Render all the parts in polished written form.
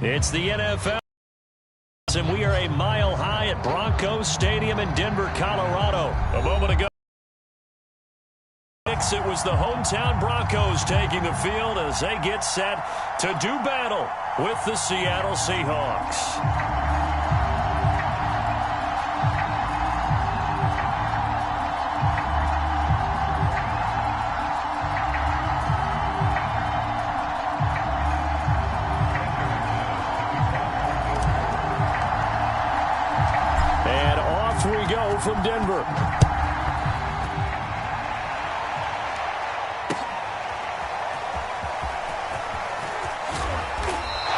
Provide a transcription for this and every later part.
It's the NFL, and we are a mile high at Broncos Stadium in Denver, Colorado. A moment ago, it was the hometown Broncos taking the field as they get set to do battle with the Seattle Seahawks. From Denver.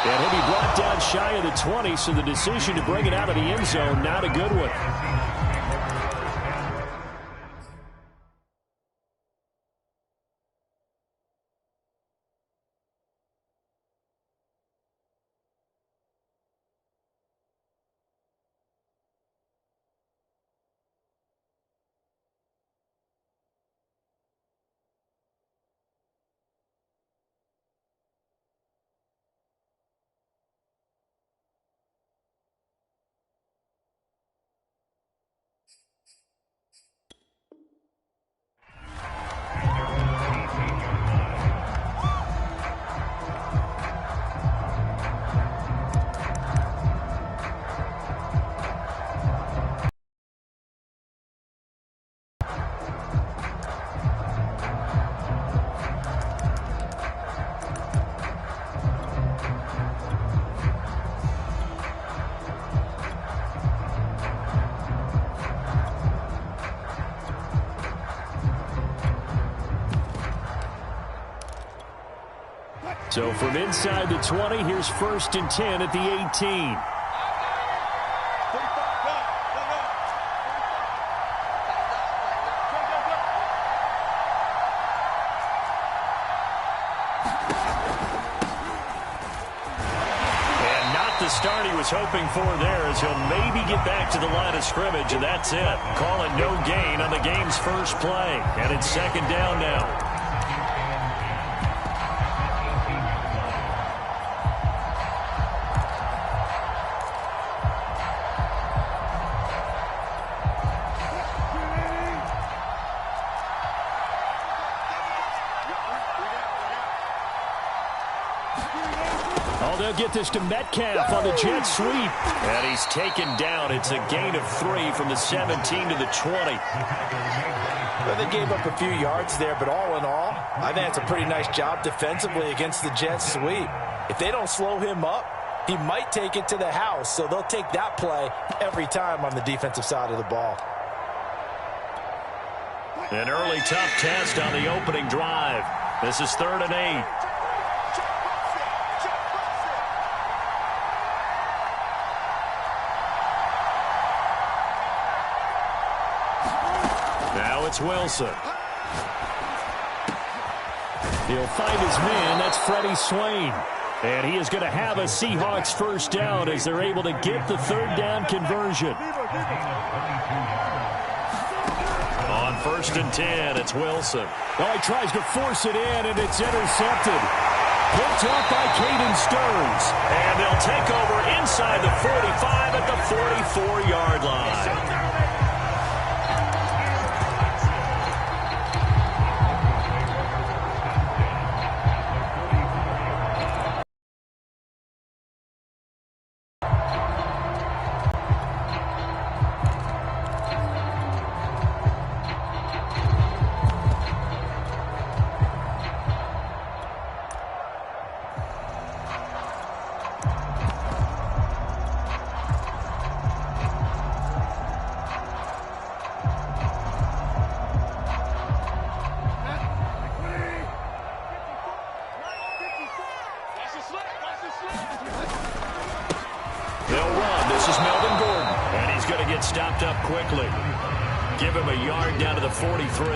And he'll be brought down shy of the 20, so the decision to bring it out of the end zone, not a good one. So from inside the 20, here's 1st and 10 at the 18. And not the start he was hoping for there, as he'll maybe get back to the line of scrimmage, and that's it. Call it no gain on the game's first play. And it's 2nd down now. They'll get this to Metcalf on the jet sweep. And he's taken down. It's a gain of 3 from the 17 to the 20. Well, they gave up a few yards there, but all in all, I think it's a pretty nice job defensively against the jet sweep. If they don't slow him up, he might take it to the house, so they'll take that play every time on the defensive side of the ball. An early tough test on the opening drive. This is 3rd and 8. It's Wilson. He'll find his man. That's Freddie Swain. And he is going to have a Seahawks first down as they're able to get the 3rd down conversion. On 1st and 10, it's Wilson. Oh, he tries to force it in, and it's intercepted. Picked up by Caden Stearns. And they'll take over inside the 45 at the 44-yard line. Stopped up quickly. Give him a yard down to the 43.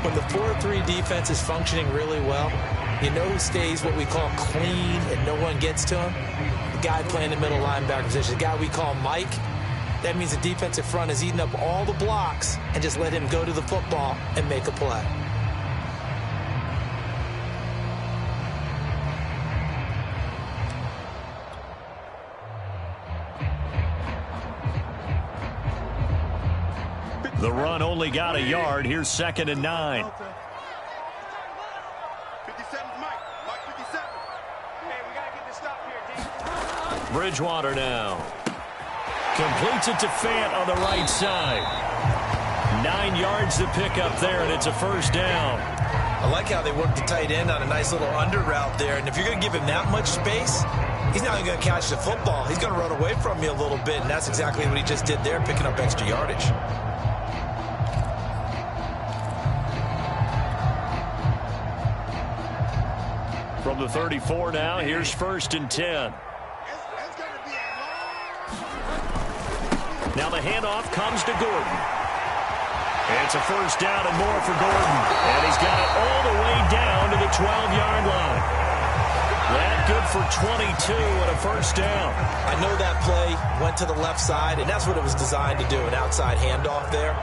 When the 4-3 defense is functioning really well, you know who stays what we call clean and no one gets to him? The guy playing the middle linebacker position, the guy we call Mike. That means the defensive front is eating up all the blocks and just let him go to the football and make a play. The run only got a yard. Here's 2nd and 9. 57, Mike 57. Hey, we got to get this stop here, D. Bridgewater now. Completes it to Fant on the right side. 9 yards to pick up there, and it's a first down. I like how they work the tight end on a nice little under route there. And if you're going to give him that much space, he's not going to catch the football. He's going to run away from you a little bit, and that's exactly what he just did there, picking up extra yardage. From the 34 now, here's 1st and 10. Now the handoff comes to Gordon. It's a first down and more for Gordon. And he's got it all the way down to the 12-yard line. That good for 22 and a first down. I know that play went to the left side, and that's what it was designed to do, an outside handoff there.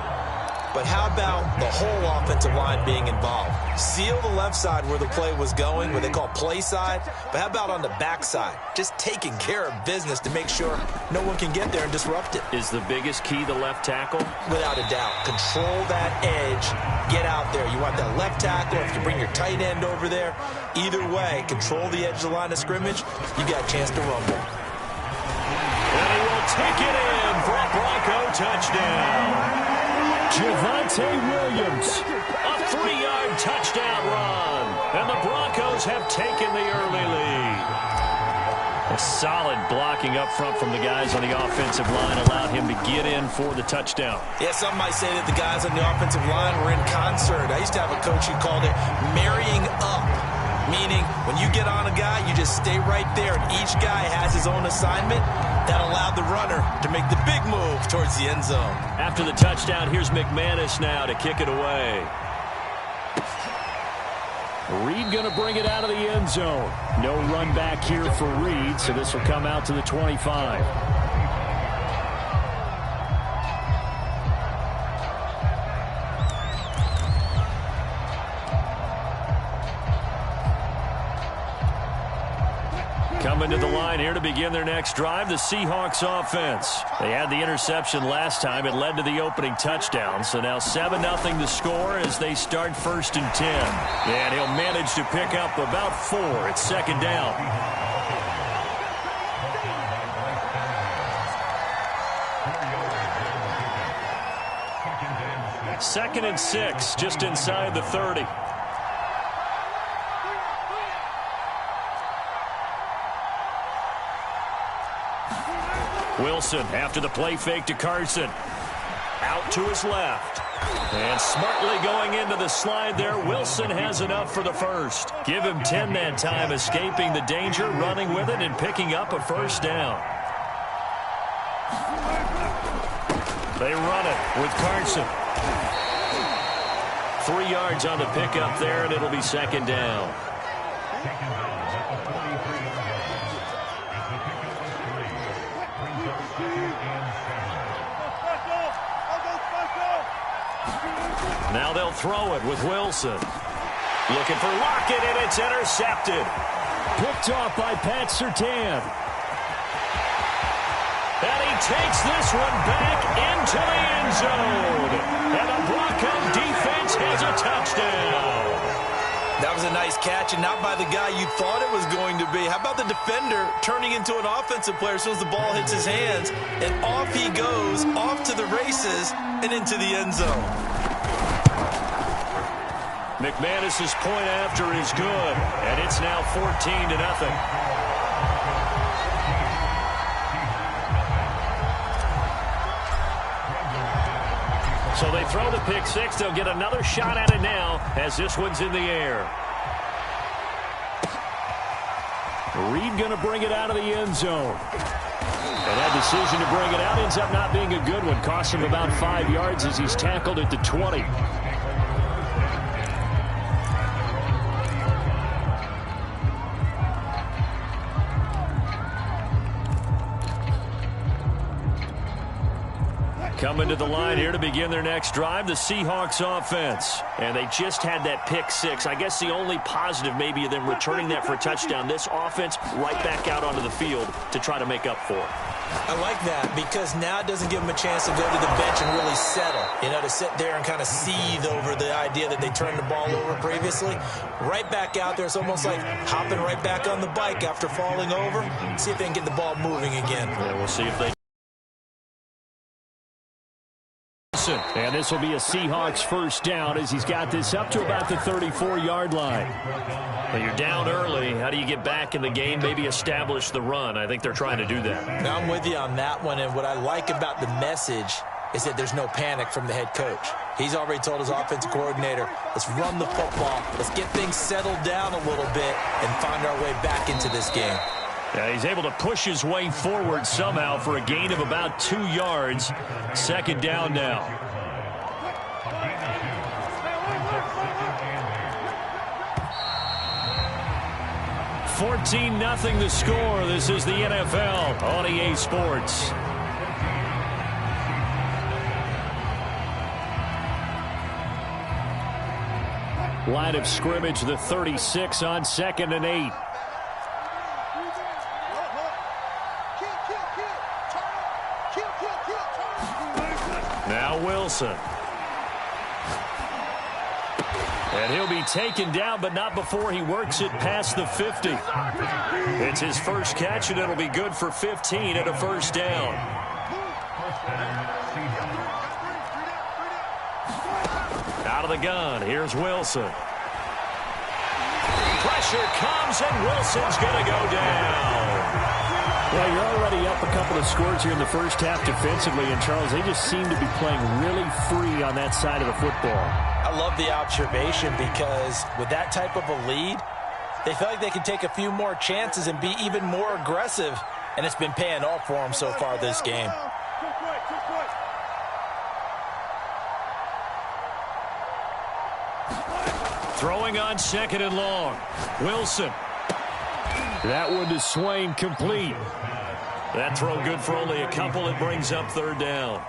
But how about the whole offensive line being involved? Seal the left side where the play was going, what they call play side. But how about on the back side? Just taking care of business to make sure no one can get there and disrupt it. Is the biggest key the left tackle? Without a doubt. Control that edge. Get out there. You want that left tackle. If you bring your tight end over there, either way, control the edge of the line of scrimmage. You got a chance to rumble. And he will take it in for a Bronco touchdown. Javonte Williams, a 3-yard touchdown run. And the Broncos have taken the early lead. A solid blocking up front from the guys on the offensive line allowed him to get in for the touchdown. Yeah, some might say that the guys on the offensive line were in concert. I used to have a coach who called it marrying up, meaning when you get on a guy, you just stay right there, and each guy has his own assignment. That allowed the runner to make the big move towards the end zone. After the touchdown, here's McManus now to kick it away. Reed going to bring it out of the end zone. No run back here for Reed, so this will come out to the 25. Coming to the line here to begin their next drive, the Seahawks offense. They had the interception last time. It led to the opening touchdown. So now 7-0 the score as they start 1st and 10. And he'll manage to pick up about 4. It's 2nd down. Second and 6, just inside the 30. Wilson after the play fake to Carson. Out to his left. And smartly going into the slide there, Wilson has enough for the first. Give him 10 that time, escaping the danger, running with it, and picking up a first down. They run it with Carson. 3 yards on the pickup there, and it'll be 2nd down. Now they'll throw it with Wilson. Looking for Lockett, and it's intercepted. Picked off by Pat Surtain. And he takes this one back into the end zone. And the Bronco defense has a touchdown. That was a nice catch, and not by the guy you thought it was going to be. How about the defender turning into an offensive player as soon as the ball hits his hands? And off he goes, off to the races, and into the end zone. McManus's point after is good, and it's now 14-0. So they throw the pick six. They'll get another shot at it now as this one's in the air. Reed going to bring it out of the end zone. And that decision to bring it out ends up not being a good one. Costs him about 5 yards as he's tackled at the 20. Coming to the line here to begin their next drive, the Seahawks offense. And they just had that pick six. I guess the only positive maybe of them returning that for a touchdown. This offense right back out onto the field to try to make up for it. I like that because now it doesn't give them a chance to go to the bench and really settle. You know, to sit there and kind of seethe over the idea that they turned the ball over previously. Right back out there. It's almost like hopping right back on the bike after falling over. See if they can get the ball moving again. Yeah, we'll see if they... And this will be a Seahawks first down as he's got this up to about the 34-yard line. Well, you're down early. How do you get back in the game? Maybe establish the run. I think they're trying to do that. Now, I'm with you on that one, and what I like about the message is that there's no panic from the head coach. He's already told his offensive coordinator, let's run the football, let's get things settled down a little bit and find our way back into this game. Yeah, he's able to push his way forward somehow for a gain of about 2 yards. Second down now. 14-0 the score. This is the NFL on EA Sports. Line of scrimmage, the 36 on 2nd and 8. Now Wilson. And he'll be taken down, but not before he works it past the 50. It's his first catch, and it'll be good for 15 and a first down. Out of the gun, here's Wilson. Pressure comes, and Wilson's going to go down. Well, you're already up a couple of scores here in the first half defensively, and Charles, they just seem to be playing really free on that side of the football. I love the observation because with that type of a lead, they feel like they can take a few more chances and be even more aggressive, and it's been paying off for them so far this game. Throwing on 2nd and long. Wilson. That one to Swain, complete. That throw good for only a couple. It brings up 3rd down.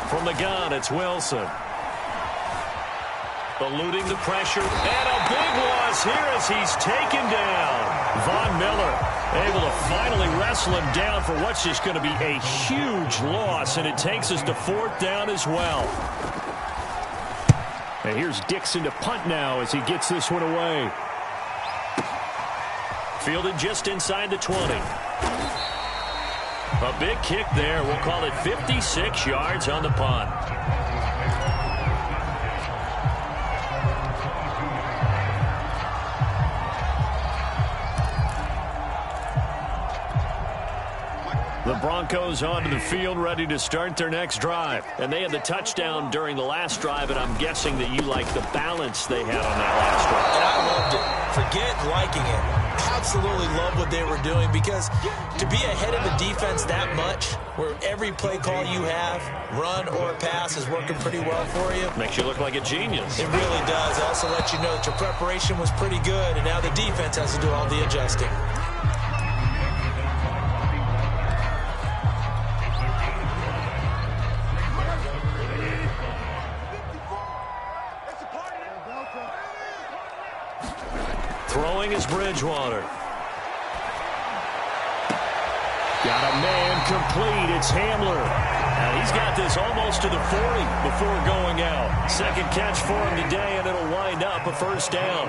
From the gun, it's Wilson. Eluding the pressure, and a big loss here as he's taken down. Von Miller able to finally wrestle him down for what's just going to be a huge loss, and it takes us to 4th down as well. And here's Dixon to punt now as he gets this one away. Fielded just inside the 20. A big kick there. We'll call it 56 yards on the punt. The Broncos onto the field, ready to start their next drive. And they had the touchdown during the last drive, and I'm guessing that you like the balance they had on that last drive. And I loved it. Forget liking it. Absolutely love what they were doing, because to be ahead of a defense that much, where every play call you have, run or pass, is working pretty well for you. Makes you look like a genius. It really does. It also lets you know that your preparation was pretty good, and now the defense has to do all the adjusting. Throwing is Bridgewater. Got a man complete. It's Hamler. And he's got this almost to the 40 before going out. Second catch for him today, and it'll wind up a first down.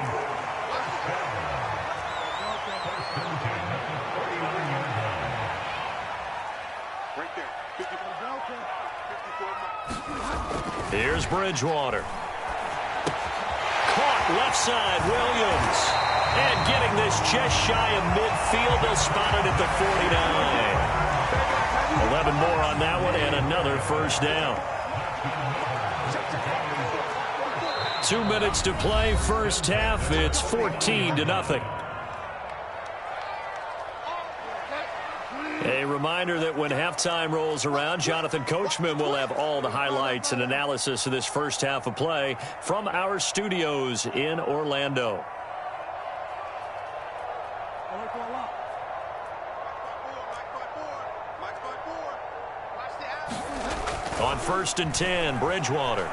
Here's Bridgewater. Caught left side, Williams. And getting this just shy of midfield, they'll spot it at the 49. 11 more on that one, and another first down. 2 minutes to play, first half. It's 14-0. A reminder that when halftime rolls around, Jonathan Coachman will have all the highlights and analysis of this first half of play from our studios in Orlando. first and 10. Bridgewater.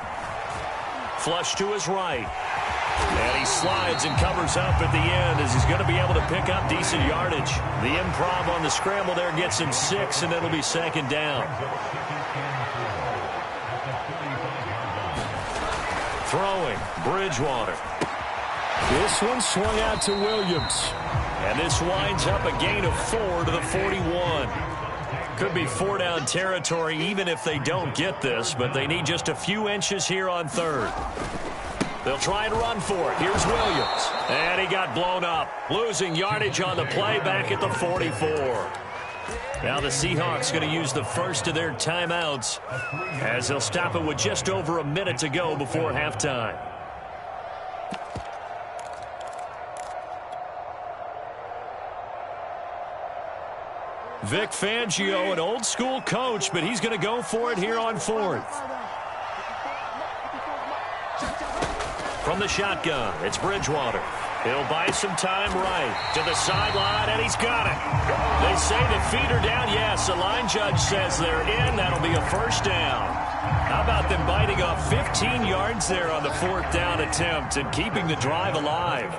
Flush to his right. And he slides and covers up at the end as he's going to be able to pick up decent yardage. The improv on the scramble there gets him 6, and it'll be second down. Throwing, Bridgewater. This one swung out to Williams. And this winds up a gain of 4 to the 41. Could be 4-down territory even if they don't get this, but they need just a few inches here on third. They'll try and run for it. Here's Williams. And he got blown up. Losing yardage on the play back at the 44. Now the Seahawks going to use the first of their timeouts as they'll stop it with just over a minute to go before halftime. Vic Fangio, an old-school coach, but he's going to go for it here on fourth. From the shotgun, it's Bridgewater. He'll buy some time right to the sideline, and he's got it. They say the feet are down. Yes, the line judge says they're in. That'll be a first down. How about them biting off 15 yards there on the fourth down attempt and keeping the drive alive?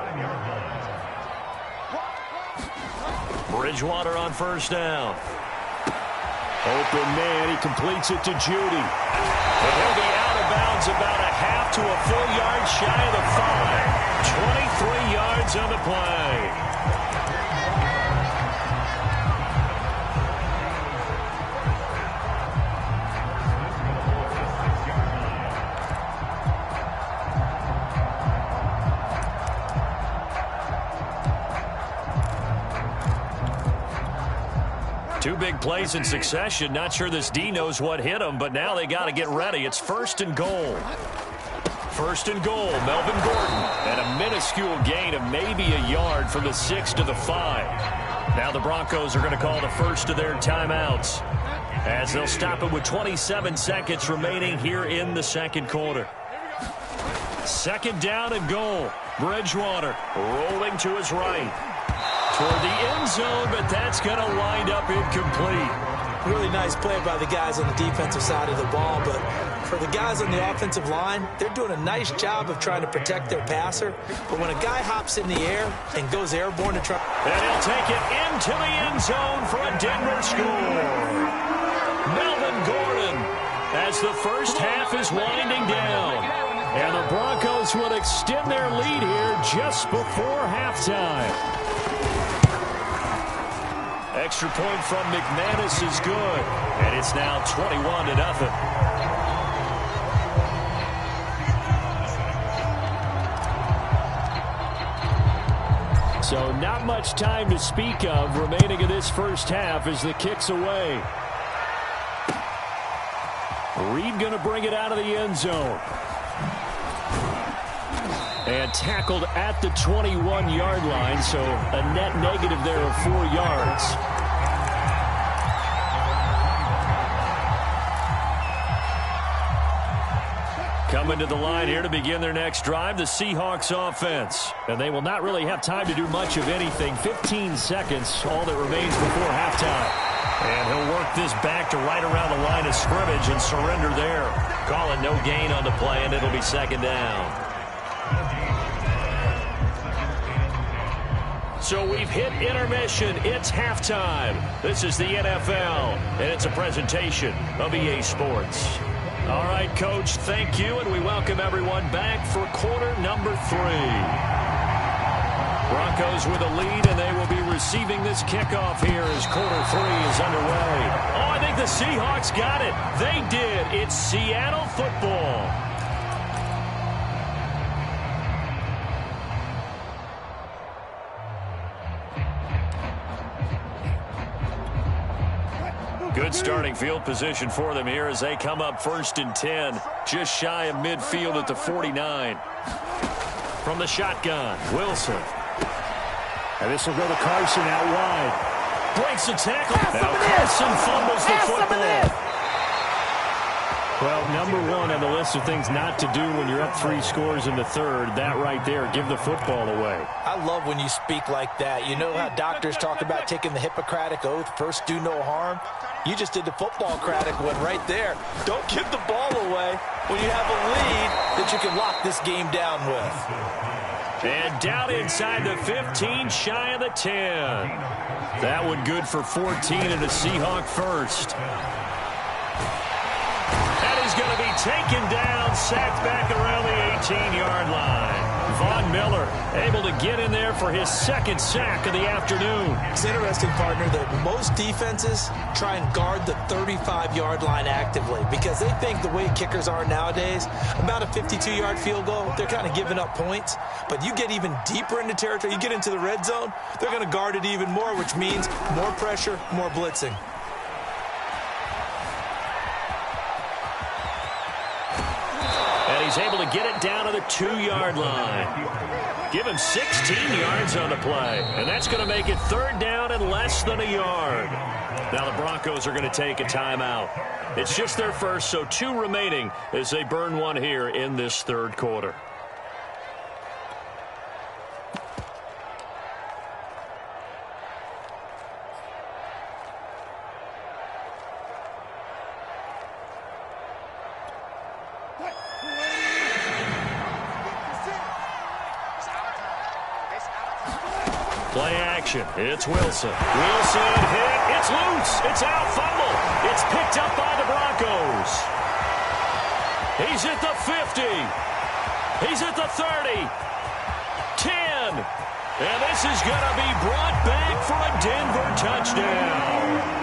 Bridgewater on first down. Open man, he completes it to Judy. And he'll be out of bounds about a half to a full yard shy of the 5. 23 yards on the play. Two big plays in succession. Not sure this D knows what hit him, but now they got to get ready. It's first and goal. First and goal, Melvin Gordon. And a minuscule gain of maybe a yard from the 6 to the 5. Now the Broncos are going to call the first of their timeouts as they'll stop it with 27 seconds remaining here in the second quarter. Second down and goal. Bridgewater rolling to his right. Toward the end zone, but that's going to wind up incomplete. Really nice play by the guys on the defensive side of the ball, but for the guys on the offensive line, they're doing a nice job of trying to protect their passer. But when a guy hops in the air and goes airborne to try... And he'll take it into the end zone for a Denver score. Melvin Gordon as the first half is winding down. And the Broncos will extend their lead here just before halftime. Extra point from McManus is good. And it's now 21-0. So not much time to speak of remaining in this first half as the kick's away. Reed going to bring it out of the end zone. And tackled at the 21-yard line, so a net negative there of 4 yards. Coming to the line here to begin their next drive, the Seahawks offense. And they will not really have time to do much of anything. 15 seconds, all that remains before halftime. And he'll work this back to right around the line of scrimmage and surrender there. Call it no gain on the play, and it'll be second down. So we've hit intermission. It's halftime. This is the NFL, and it's a presentation of EA Sports. All right, Coach, thank you, and we welcome everyone back for quarter number 3. Broncos with a lead, and they will be receiving this kickoff here as quarter 3 is underway. Oh, I think the Seahawks got it. They did. It's Seattle football. Good starting field position for them here as they come up first and 10, just shy of midfield at the 49. From the shotgun, Wilson. And this will go to Carson out wide. Breaks the tackle. Now Carson fumbles the football. Well, number one on the list of things not to do when you're up 3 scores in the third, that right there, give the football away. I love when you speak like that. You know how doctors talk about taking the Hippocratic Oath, first do no harm? You just did the football-cratic one right there. Don't give the ball away when you have a lead that you can lock this game down with. And down inside the 15, shy of the 10. That one good for 14 and a Seahawk first. He's going to be taken down, sacked back around the 18-yard line. Von Miller able to get in there for his second sack of the afternoon. It's interesting, partner, that most defenses try and guard the 35-yard line actively because they think the way kickers are nowadays, about a 52-yard field goal, they're kind of giving up points. But you get even deeper into territory, you get into the red zone, they're going to guard it even more, which means more pressure, more blitzing. He's able to get it down to the 2-yard line. Give him 16 yards on the play. And that's going to make it third down and less than a yard. Now the Broncos are going to take a timeout. It's just their first, so 2 remaining as they burn one here in this third quarter. Play action. It's Wilson. Wilson hit. It's loose. It's out. Fumble. It's picked up by the Broncos. He's at the 50. He's at the 30. 10. And this is going to be brought back for a Denver touchdown.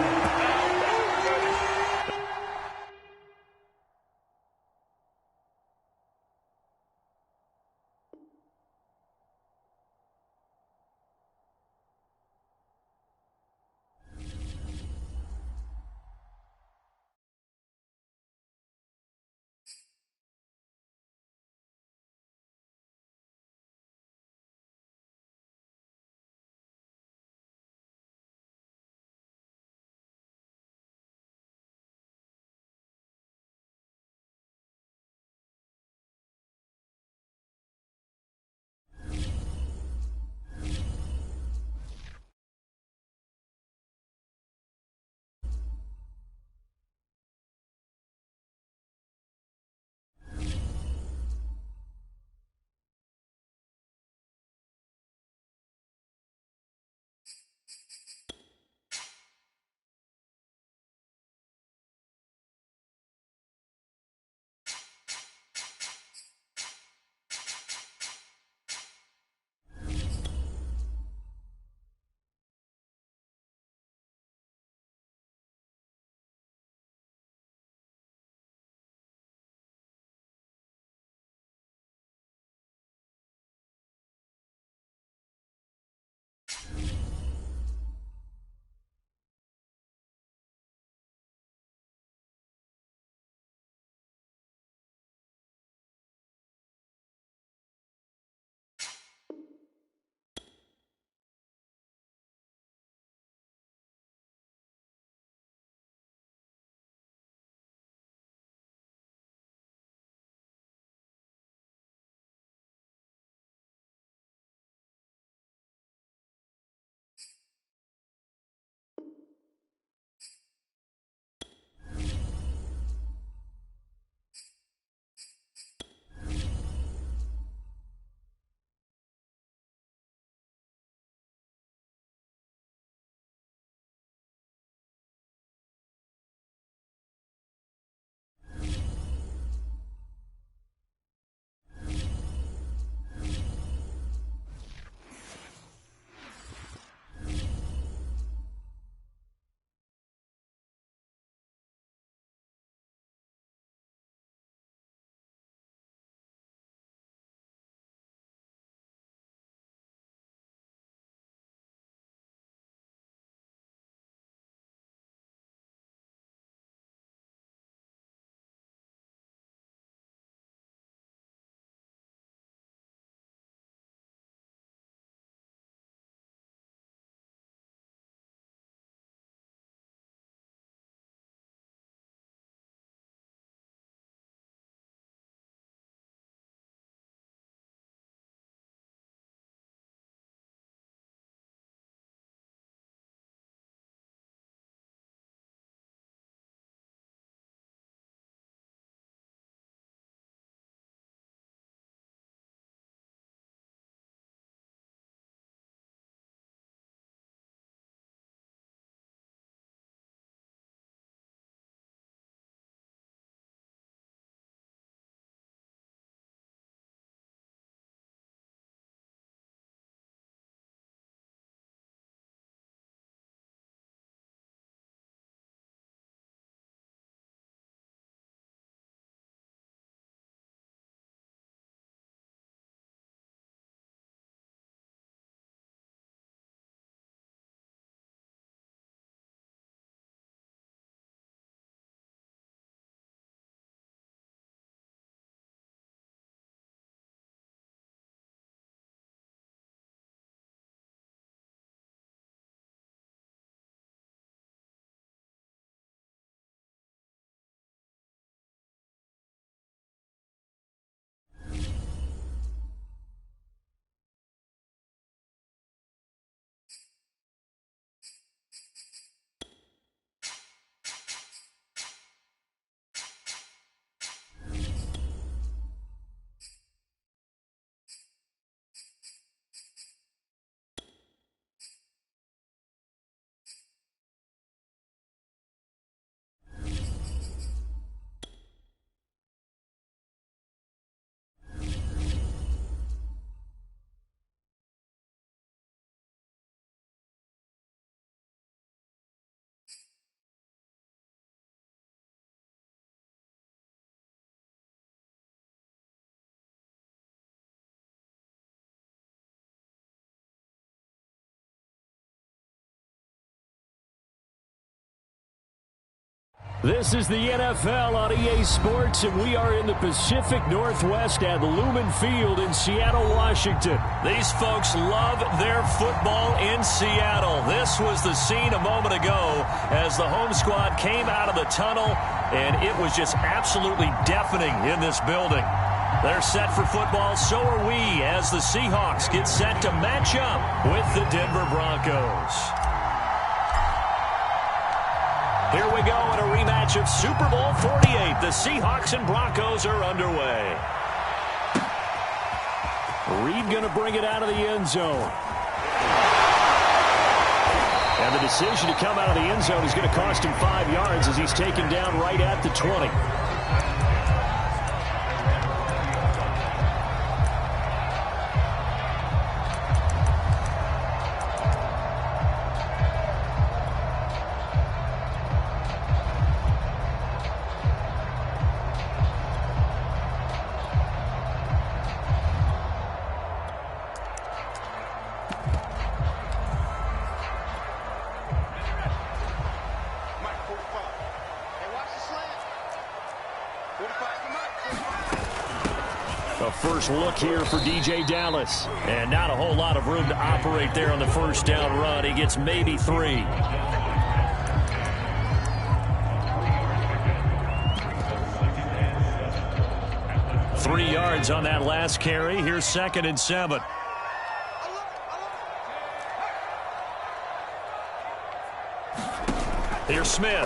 This is the NFL on EA Sports, and we are in the Pacific Northwest at Lumen Field in Seattle, Washington. These folks love their football in Seattle. This was the scene a moment ago as the home squad came out of the tunnel, and it was just absolutely deafening in this building. They're set for football, so are we, as the Seahawks get set to match up with the Denver Broncos. Here we go in a rematch of Super Bowl 48. The Seahawks and Broncos are underway. Reed going to bring it out of the end zone. And the decision to come out of the end zone is going to cost him 5 yards as he's taken down right at the 20. First look here for DJ Dallas. And not a whole lot of room to operate there on the first down run. He gets maybe 3. Three yards on that last carry. Here's 2nd and 7. Here's Smith.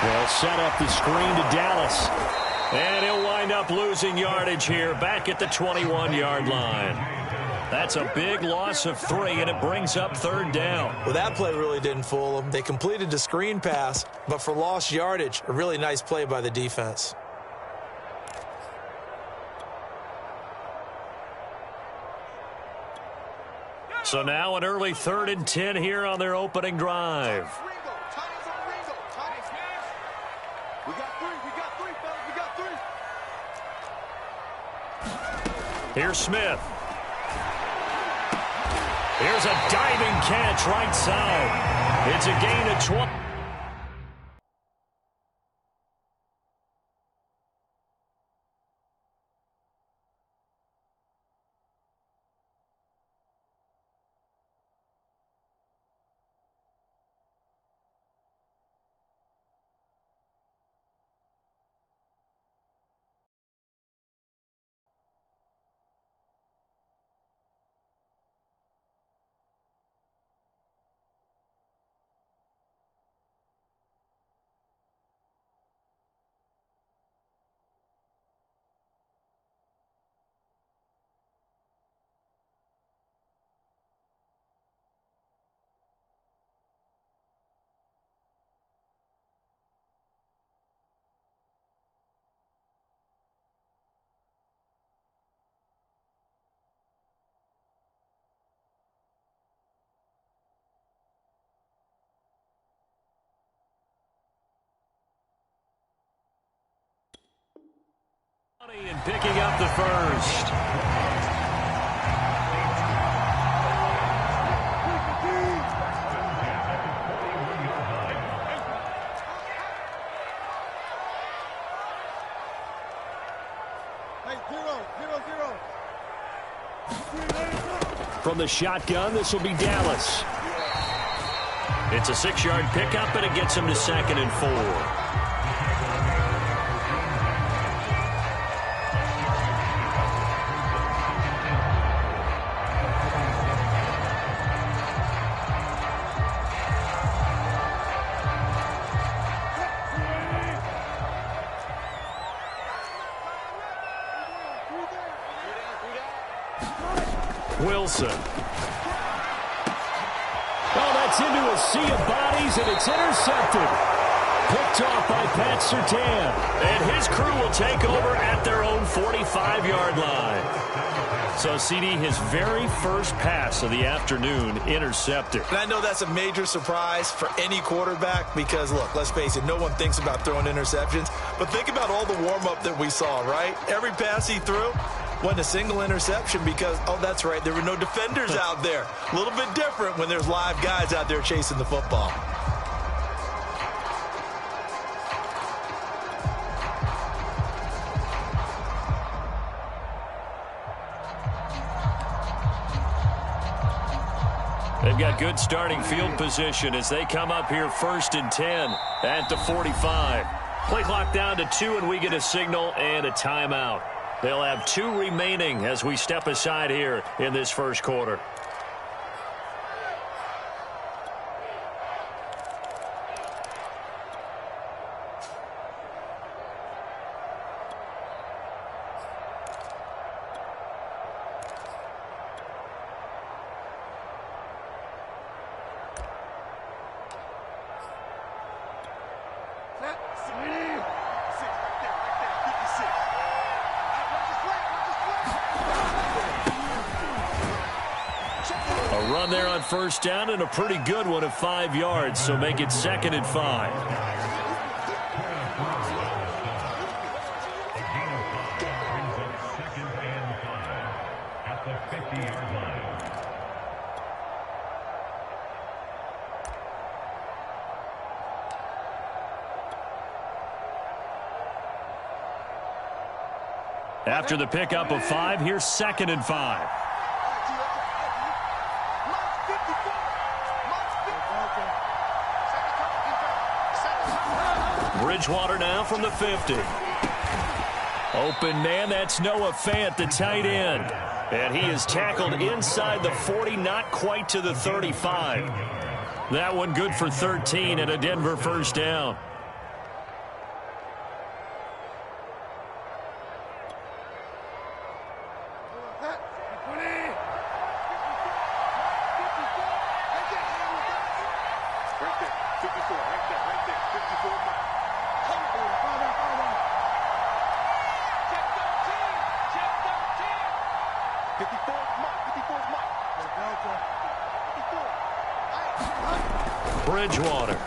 They'll set up the screen to Dallas. And he'll wind up losing yardage here back at the 21-yard line. That's a big loss of 3, and it brings up 3rd down. Well, that play really didn't fool them. They completed the screen pass, but for lost yardage, a really nice play by the defense. So now an early 3rd and 10 here on their opening drive. Here's Smith. Here's a diving catch right side. It's a gain of 20. And picking up the first. From the shotgun, this will be Dallas. It's a 6-yard pickup, and it gets him to 2nd and 4. Wilson. Oh, that's into a sea of bodies, and it's intercepted. Picked off by Pat Surtain. And his crew will take over at their own 45-yard line. So, CD, his very first pass of the afternoon intercepted. And I know that's a major surprise for any quarterback because, look, let's face it, no one thinks about throwing interceptions. But think about all the warm-up that we saw, right? Every pass he threw wasn't a single interception because, oh, that's right, there were no defenders out there. A little bit different when there's live guys out there chasing the football. They've got good starting field position as they come up here 1st and 10 at the 45. Play clock down to 2, and we get a signal and a timeout. They'll have 2 remaining as we step aside here in this first quarter. Run there on 1st down, and a pretty good one of 5 yards, so make it 2nd and 5. After the pickup of 5, here's 2nd and 5. Bridgewater now from the 50. Open man, that's Noah Fant, the tight end. And he is tackled inside the 40, not quite to the 35. That one good for 13 and a Denver 1st down. Bridgewater.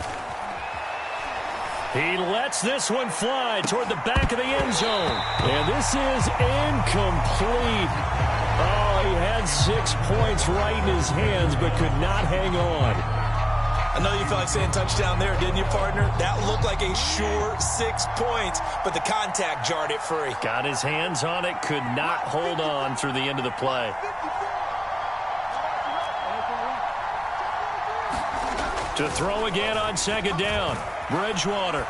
He lets this one fly toward the back of the end zone. And this is incomplete. Oh, he had 6 points right in his hands, but could not hang on. I know you felt like saying touchdown there, didn't you, partner? That looked like a sure 6 points, but the contact jarred it free. Got his hands on it, could not hold on through the end of the play. To throw again on 2nd down. Bridgewater.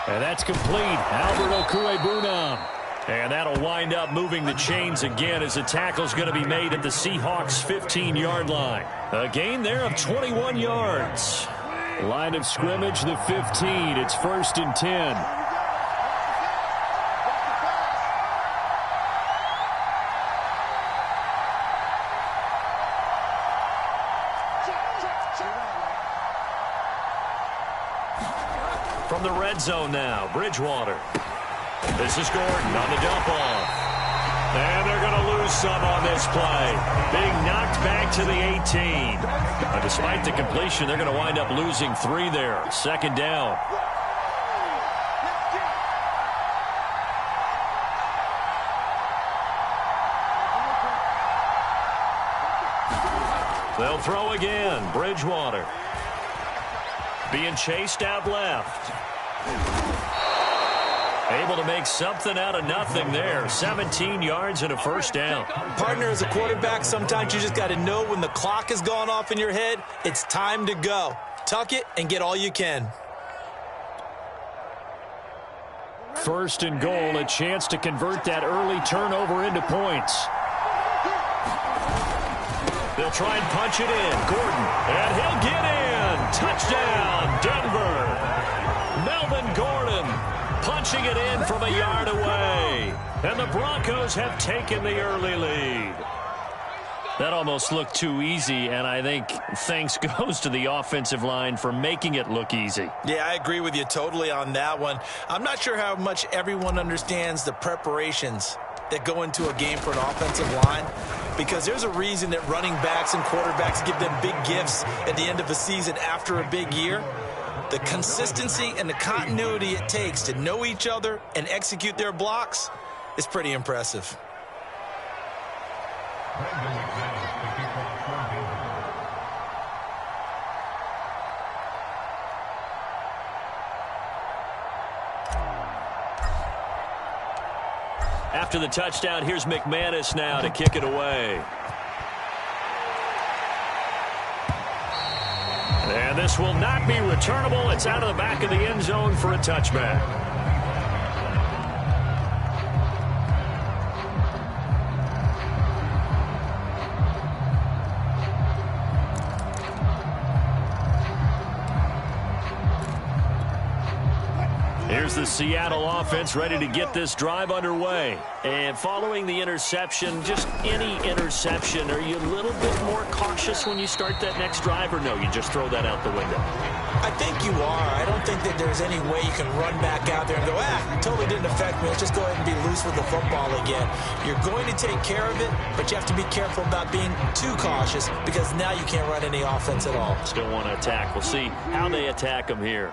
And that's complete. Albert Okwuegbunam. And that'll wind up moving the chains again as the tackle's going to be made at the Seahawks' 15-yard line. A gain there of 21 yards. Line of scrimmage, the 15. It's 1st and 10. From the red zone now, Bridgewater. This is Gordon on the dump off. And they're going to lose some on this play. Being knocked back to the 18. Despite the completion, they're going to wind up losing 3 there. 2nd down. They'll throw again. Bridgewater. Being chased out left. Able to make something out of nothing there. 17 yards and a 1st down. Partner, as a quarterback, sometimes you just got to know when the clock has gone off in your head, it's time to go. Tuck it and get all you can. 1st and goal, a chance to convert that early turnover into points. They'll try and punch it in. Gordon, and he'll get in. Touchdown, Denver. Melvin Gordon punching it in from a yard away. And the Broncos have taken the early lead. That almost looked too easy, and I think thanks goes to the offensive line for making it look easy. Yeah, I agree with you totally on that one. I'm not sure how much everyone understands the preparations that go into a game for an offensive line, because there's a reason that running backs and quarterbacks give them big gifts at the end of a season after a big year. The consistency and the continuity it takes to know each other and execute their blocks is pretty impressive. After the touchdown, here's McManus now to kick it away. And this will not be returnable. It's out of the back of the end zone for a touchback. Here's the Seattle offense ready to get this drive underway. And following the interception, just any interception, are you a little bit more cautious when you start that next drive, or no, you just throw that out the window? I think you are. I don't think that there's any way you can run back out there and go, totally didn't affect me. Let's just go ahead and be loose with the football again. You're going to take care of it, but you have to be careful about being too cautious because now you can't run any offense at all. Still want to attack. We'll see how they attack them here.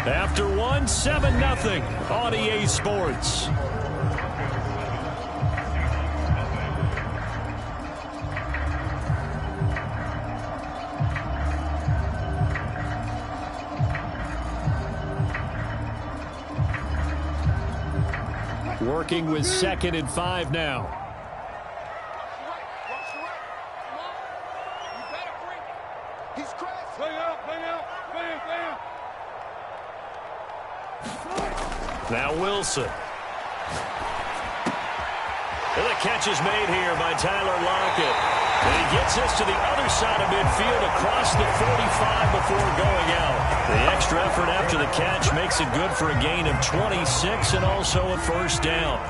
After one, 7-0 on EA Sports. Working with 2nd and 5 now. Now Wilson. And the catch is made here by Tyler Lockett. And he gets us to the other side of midfield across the 45 before going out. The extra effort after the catch makes it good for a gain of 26 and also a first down.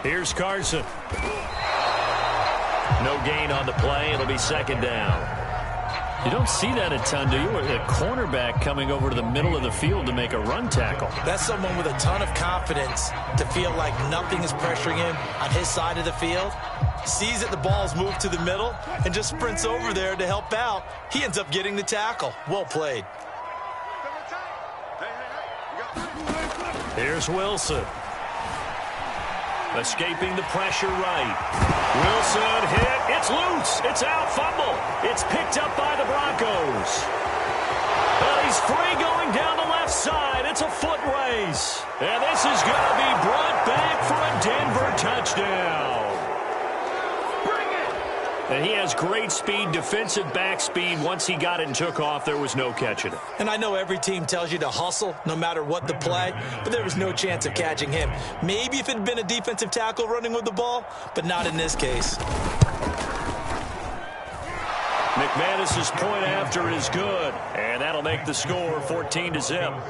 Here's Carson. No gain on the play. It'll be 2nd down. You don't see that a ton, do you? A cornerback coming over to the middle of the field to make a run tackle. That's someone with a ton of confidence to feel like nothing is pressuring him on his side of the field. Sees that the ball's moved to the middle and just sprints over there to help out. He ends up getting the tackle. Well played. Here's Wilson. Escaping the pressure right. Wilson hit. It's loose. It's out. Fumble. It's picked up by the Broncos. But he's free going down the left side. It's a foot race. And this is going to be brought back for a Denver touchdown. And he has great speed, defensive back speed. Once he got it and took off, there was no catching it. And I know every team tells you to hustle no matter what the play, but there was no chance of catching him. Maybe if it had been a defensive tackle running with the ball, but not in this case. McManus's point after is good, and that'll make the score 14-0.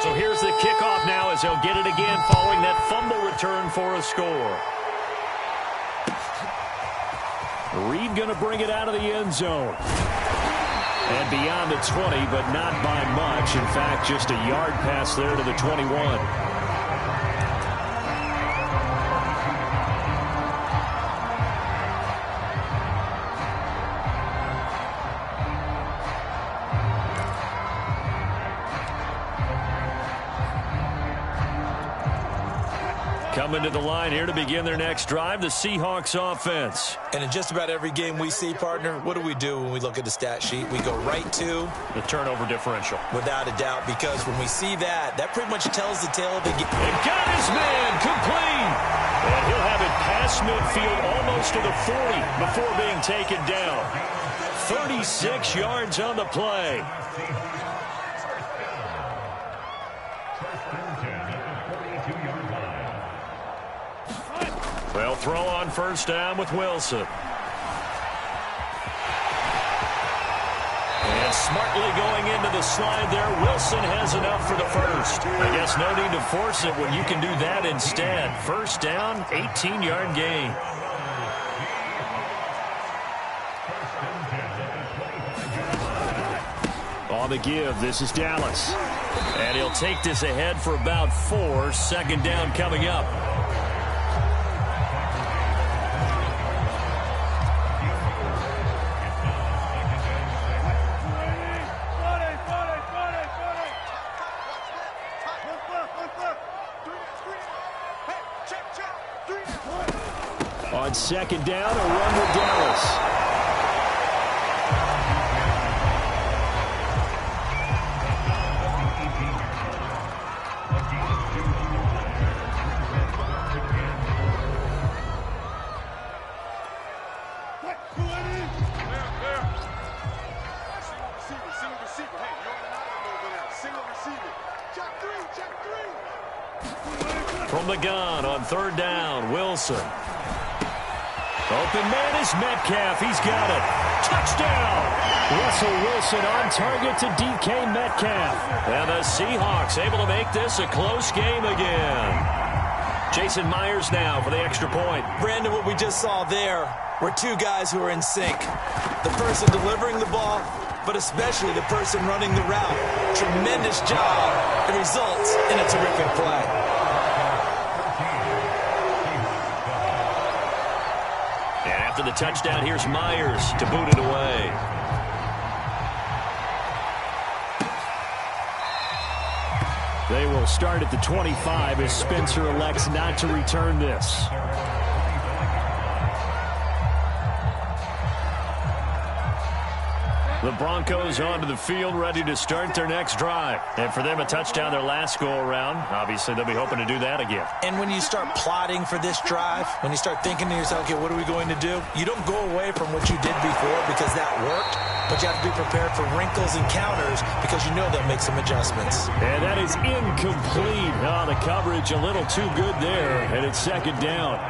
So here's the kickoff now as they'll get it again following that fumble return for a score. Reed going to bring it out of the end zone. And beyond the 20, but not by much. In fact, just a yard pass there to the 21. Coming to the line here to begin their next drive, the Seahawks offense. And in just about every game we see, partner, what do we do when we look at the stat sheet? We go right to the turnover differential. Without a doubt, because when we see that, that pretty much tells the tale of the game. And got his man complete. And he'll have it past midfield almost to the 40 before being taken down. 36 yards on the play. They'll throw on first down with Wilson. And smartly going into the slide there, Wilson has enough for the first. I guess no need to force it when you can do that instead. First down, 18-yard gain. On the give, this is Dallas. And he'll take this ahead for about 4. Second down coming up. on second down, a run with Dallas. From the gun on third down, Wilson. Open man is Metcalf. He's got it. Touchdown! Russell Wilson on target to DK Metcalf. And the Seahawks able to make this a close game again. Jason Myers now for the extra point. Brandon, what we just saw there were two guys who are in sync. The person delivering the ball, but especially the person running the route. Tremendous job. It results in a terrific play. After the touchdown, here's Myers to boot it away. They will start at the 25 as Spencer elects not to return this. The Broncos onto the field, ready to start their next drive. And for them, a touchdown their last go-around. Obviously, they'll be hoping to do that again. And when you start plotting for this drive, when you start thinking to yourself, okay, what are we going to do? You don't go away from what you did before because that worked, but you have to be prepared for wrinkles and counters because you know they'll make some adjustments. And that is incomplete. Oh, the coverage a little too good there, and it's second down.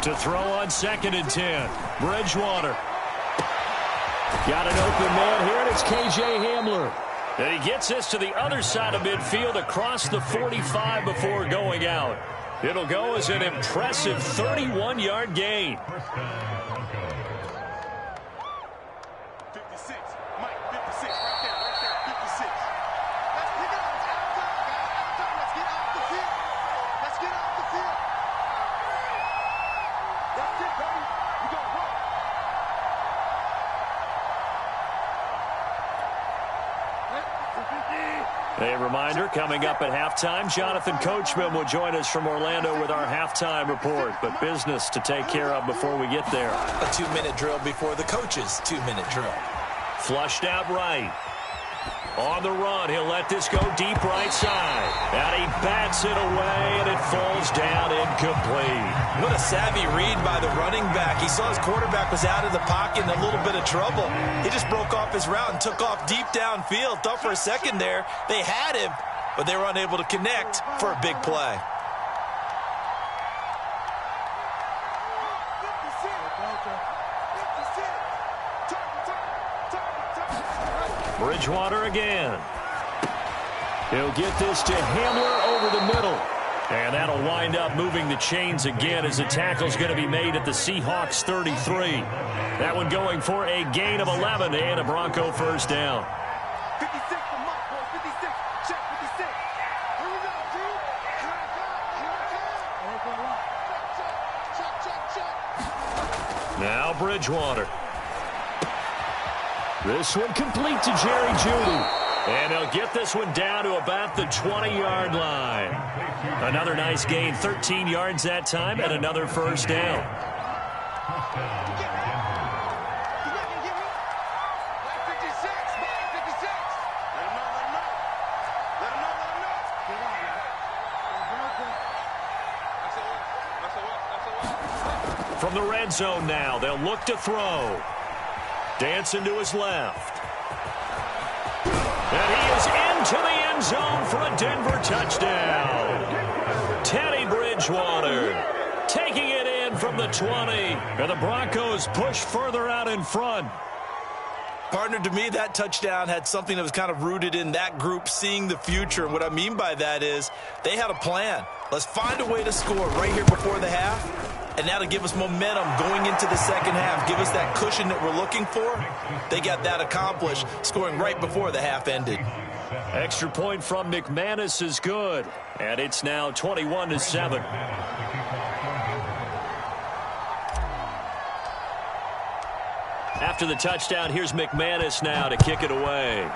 To throw on second and 10. Bridgewater. Got an open man here, and it's K.J. Hamler. And he gets this to the other side of midfield across the 45 before going out. It'll go as an impressive 31-yard gain. 56. Mike, 56. Right there. 56. Let's pick it up. It's out of time, guys. Out of time. Let's get off the field. Let's get off the field. That's it, baby. We gonna run. A reminder, coming up at halftime, Jonathan Coachman will join us from Orlando with our halftime report. But business to take care of before we get there. A 2-minute drill before the coach's 2-minute drill. Flushed out right. On the run, he'll let this go deep right side. And he bats it away, and it falls down incomplete. What a savvy read by the running back. He saw his quarterback was out of the pocket in a little bit of trouble. He just broke off his route and took off deep downfield. Thought for a second there they had him, but they were unable to connect for a big play. Bridgewater again. He'll get this to Hamler over the middle. And that'll wind up moving the chains again as the tackle's going to be made at the Seahawks 33. That one going for a gain of 11 and a Bronco first down. 56 for Mike, boys. 56. Check 56. Here we go, G. Here I come. Now Bridgewater. This one complete to Jerry Jeudy. And he'll get this one down to about the 20-yard line. Another nice gain, 13 yards that time, and another first down. From the red zone now, they'll look to throw. Dancing to his left. And he is into the end zone for a Denver touchdown. Teddy Bridgewater taking it in from the 20. And the Broncos push further out in front. Partner, to me, that touchdown had something that was kind of rooted in that group seeing the future. And what I mean by that is they had a plan. Let's find a way to score right here before the half. And now to give us momentum going into the second half, give us that cushion that we're looking for. They got that accomplished, scoring right before the half ended. Extra point from McManus is good. And it's now 21-7. After the touchdown, here's McManus now to kick it away.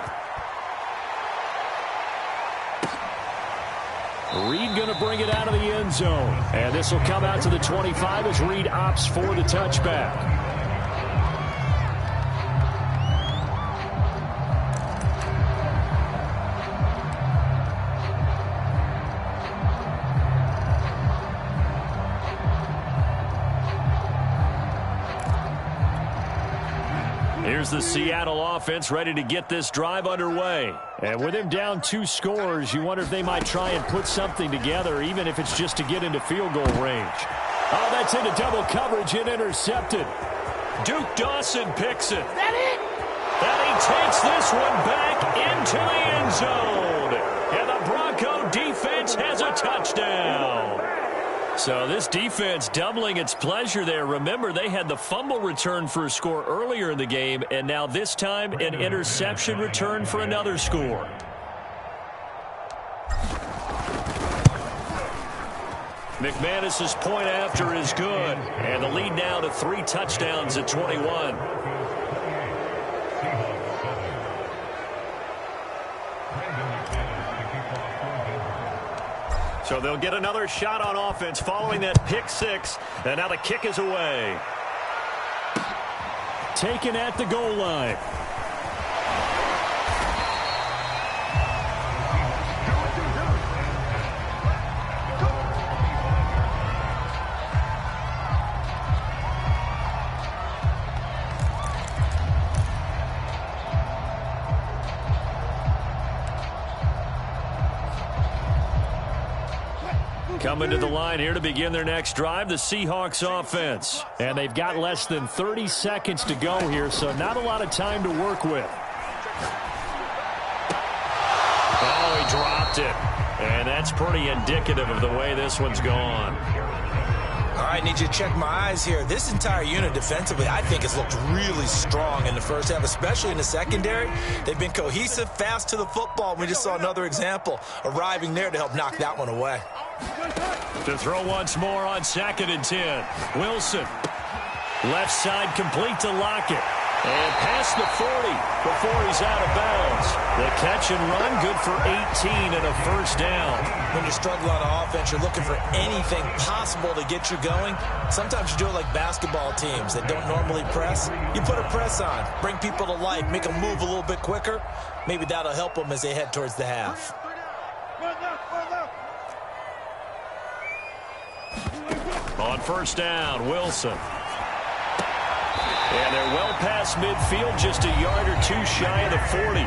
Reed going to bring it out of the end zone. And this will come out to the 25 as Reed opts for the touchback. Here's the Seattle offense ready to get this drive underway. And with him down 2 scores, you wonder if they might try and put something together, even if it's just to get into field goal range. Oh, that's into double coverage and intercepted. Duke Dawson picks it. That it? And he takes this one back into the end zone. And the Bronco defense has a touchdown. So this defense doubling its pleasure there. Remember, they had the fumble return for a score earlier in the game, and now this time an interception return for another score. McManus's point after is good, and the lead now to 3 touchdowns at 21. So they'll get another shot on offense following that pick 6. And now the kick is away. Taken at the goal line. Coming to the line here to begin their next drive, the Seahawks offense. And they've got less than 30 seconds to go here, so not a lot of time to work with. Oh, he dropped it. And that's pretty indicative of the way this one's gone. All right, need you to check my eyes here. This entire unit defensively, I think, has looked really strong in the first half, especially in the secondary. They've been cohesive, fast to the football. We just saw another example arriving there to help knock that one away. To throw once more on 2nd and 10. Wilson. Left side complete to Lockett. And past the 40 before he's out of bounds. The catch and run good for 18 and a first down. When you're struggling on offense, you're looking for anything possible to get you going. Sometimes you do it like basketball teams that don't normally press. You put a press on, bring people to life, make them move a little bit quicker. Maybe that'll help them as they head towards the half. On first down, Wilson. And they're well past midfield, just a yard or 2 shy of the 40.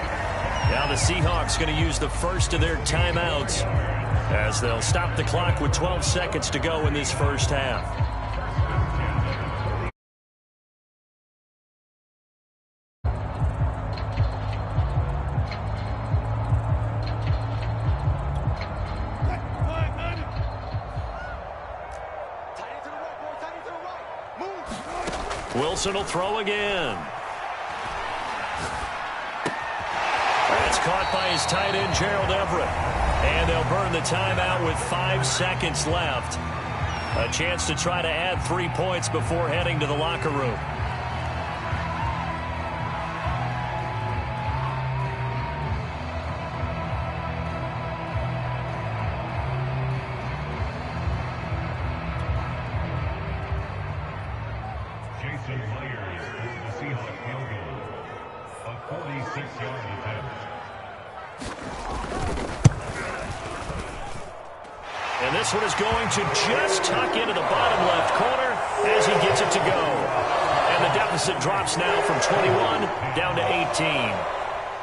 Now the Seahawks going to use the first of their timeouts as they'll stop the clock with 12 seconds to go in this first half. Wilson will throw again. That's caught by his tight end, Gerald Everett. And they'll burn the timeout with 5 seconds left. A chance to try to add 3 points before heading to the locker room. And this one is going to just tuck into the bottom left corner as he gets it to go. And the deficit drops now from 21 down to 18.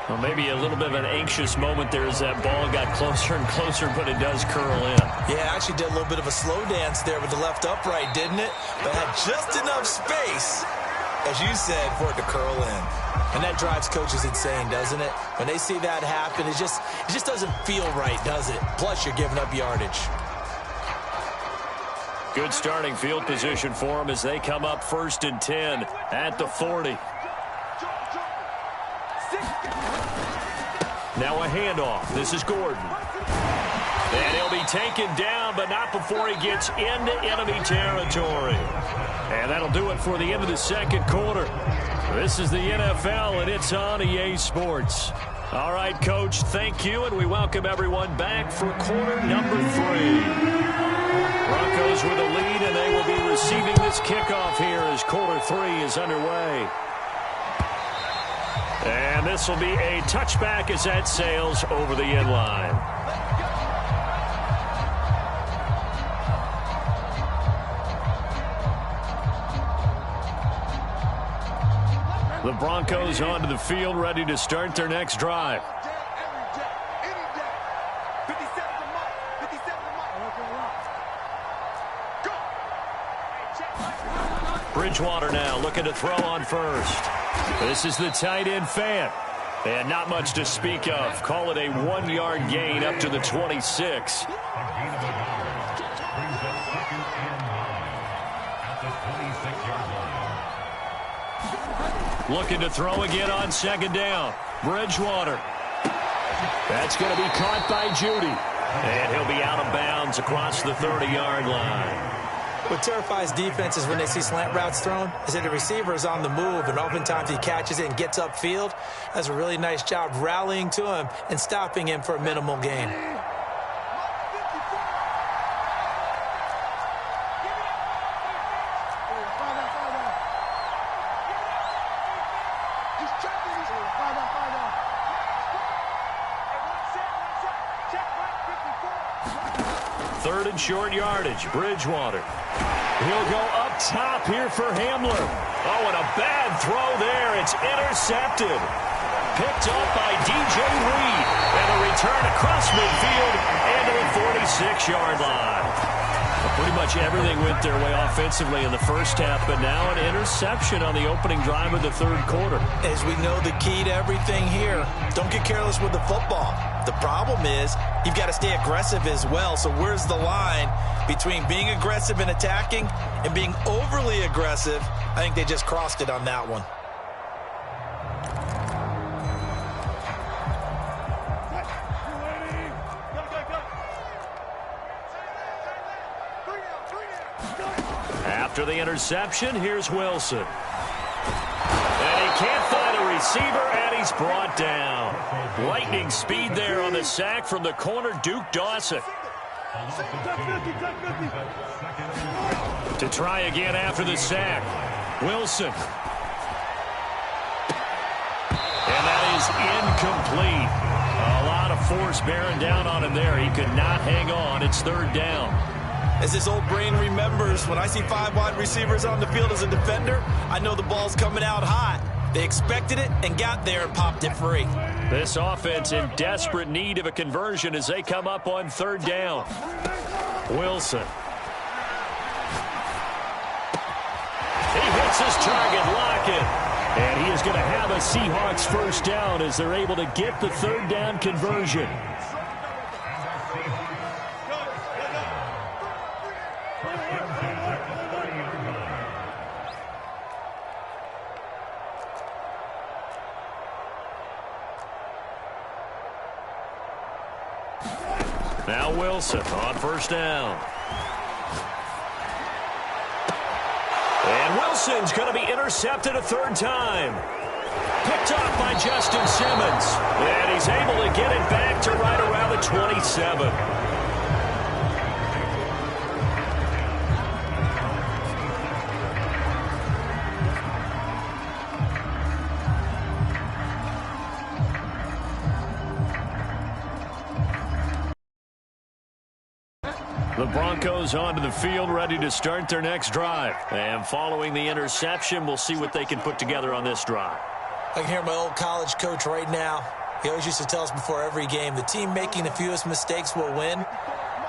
Well, maybe a little bit of an anxious moment there as that ball got closer and closer, but it does curl in. Yeah, actually did a little bit of a slow dance there with the left upright, didn't it? But had just enough space, as you said, for it to curl in. And that drives coaches insane, doesn't it? When they see that happen, it just doesn't feel right, does it? Plus, you're giving up yardage. Good starting field position for them as they come up 1st and 10 at the 40. Now a handoff. This is Gordon. And he'll be taken down, but not before he gets into enemy territory. And that'll do it for the end of the second quarter. This is the NFL, and it's on EA Sports. All right, Coach, thank you, and we welcome everyone back for quarter number 3. Broncos with a lead, and they will be receiving this kickoff here as quarter 3 is underway. And this will be a touchback as that sails over the end line. The Broncos onto the field, ready to start their next drive. Bridgewater now looking to throw on first. This is the tight end Fant. And not much to speak of. Call it a 1-yard gain up to the 26. Looking to throw again on second down. Bridgewater. That's going to be caught by Judy. And he'll be out of bounds across the 30-yard line. What terrifies defenses when they see slant routes thrown is that the receiver is on the move, and oftentimes he catches it and gets upfield. Does a really nice job rallying to him and stopping him for a minimal gain. Third and short yardage. Bridgewater. He'll go up top here for Hamler. Oh, and a bad throw there. It's intercepted. Picked up by DJ Reed. And a return across midfield and to the 46-yard line. Pretty much everything went their way offensively in the first half, but now an interception on the opening drive of the third quarter. As we know, the key to everything here, don't get careless with the football. The problem is you've got to stay aggressive as well. So where's the line between being aggressive and attacking and being overly aggressive? I think they just crossed it on that one. After the interception, here's Wilson. And he can't find a receiver, and he's brought down. Lightning speed there on the sack from the corner, Duke Dawson. To try again after the sack. Wilson. And that is incomplete. A lot of force bearing down on him there. He could not hang on. It's third down. As his old brain remembers, when I see 5 wide receivers on the field as a defender, I know the ball's coming out hot. They expected it and got there and popped it free. This offense in desperate need of a conversion as they come up on third down. Wilson. He hits his target, Lockett. And he is going to have a Seahawks first down as they're able to get the third down conversion. Now Wilson on first down. And Wilson's going to be intercepted a third time. Picked off by Justin Simmons. And he's able to get it back to right around the 27. The Broncos onto the field, ready to start their next drive. And following the interception, we'll see what they can put together on this drive. I can hear my old college coach right now. He always used to tell us before every game, the team making the fewest mistakes will win.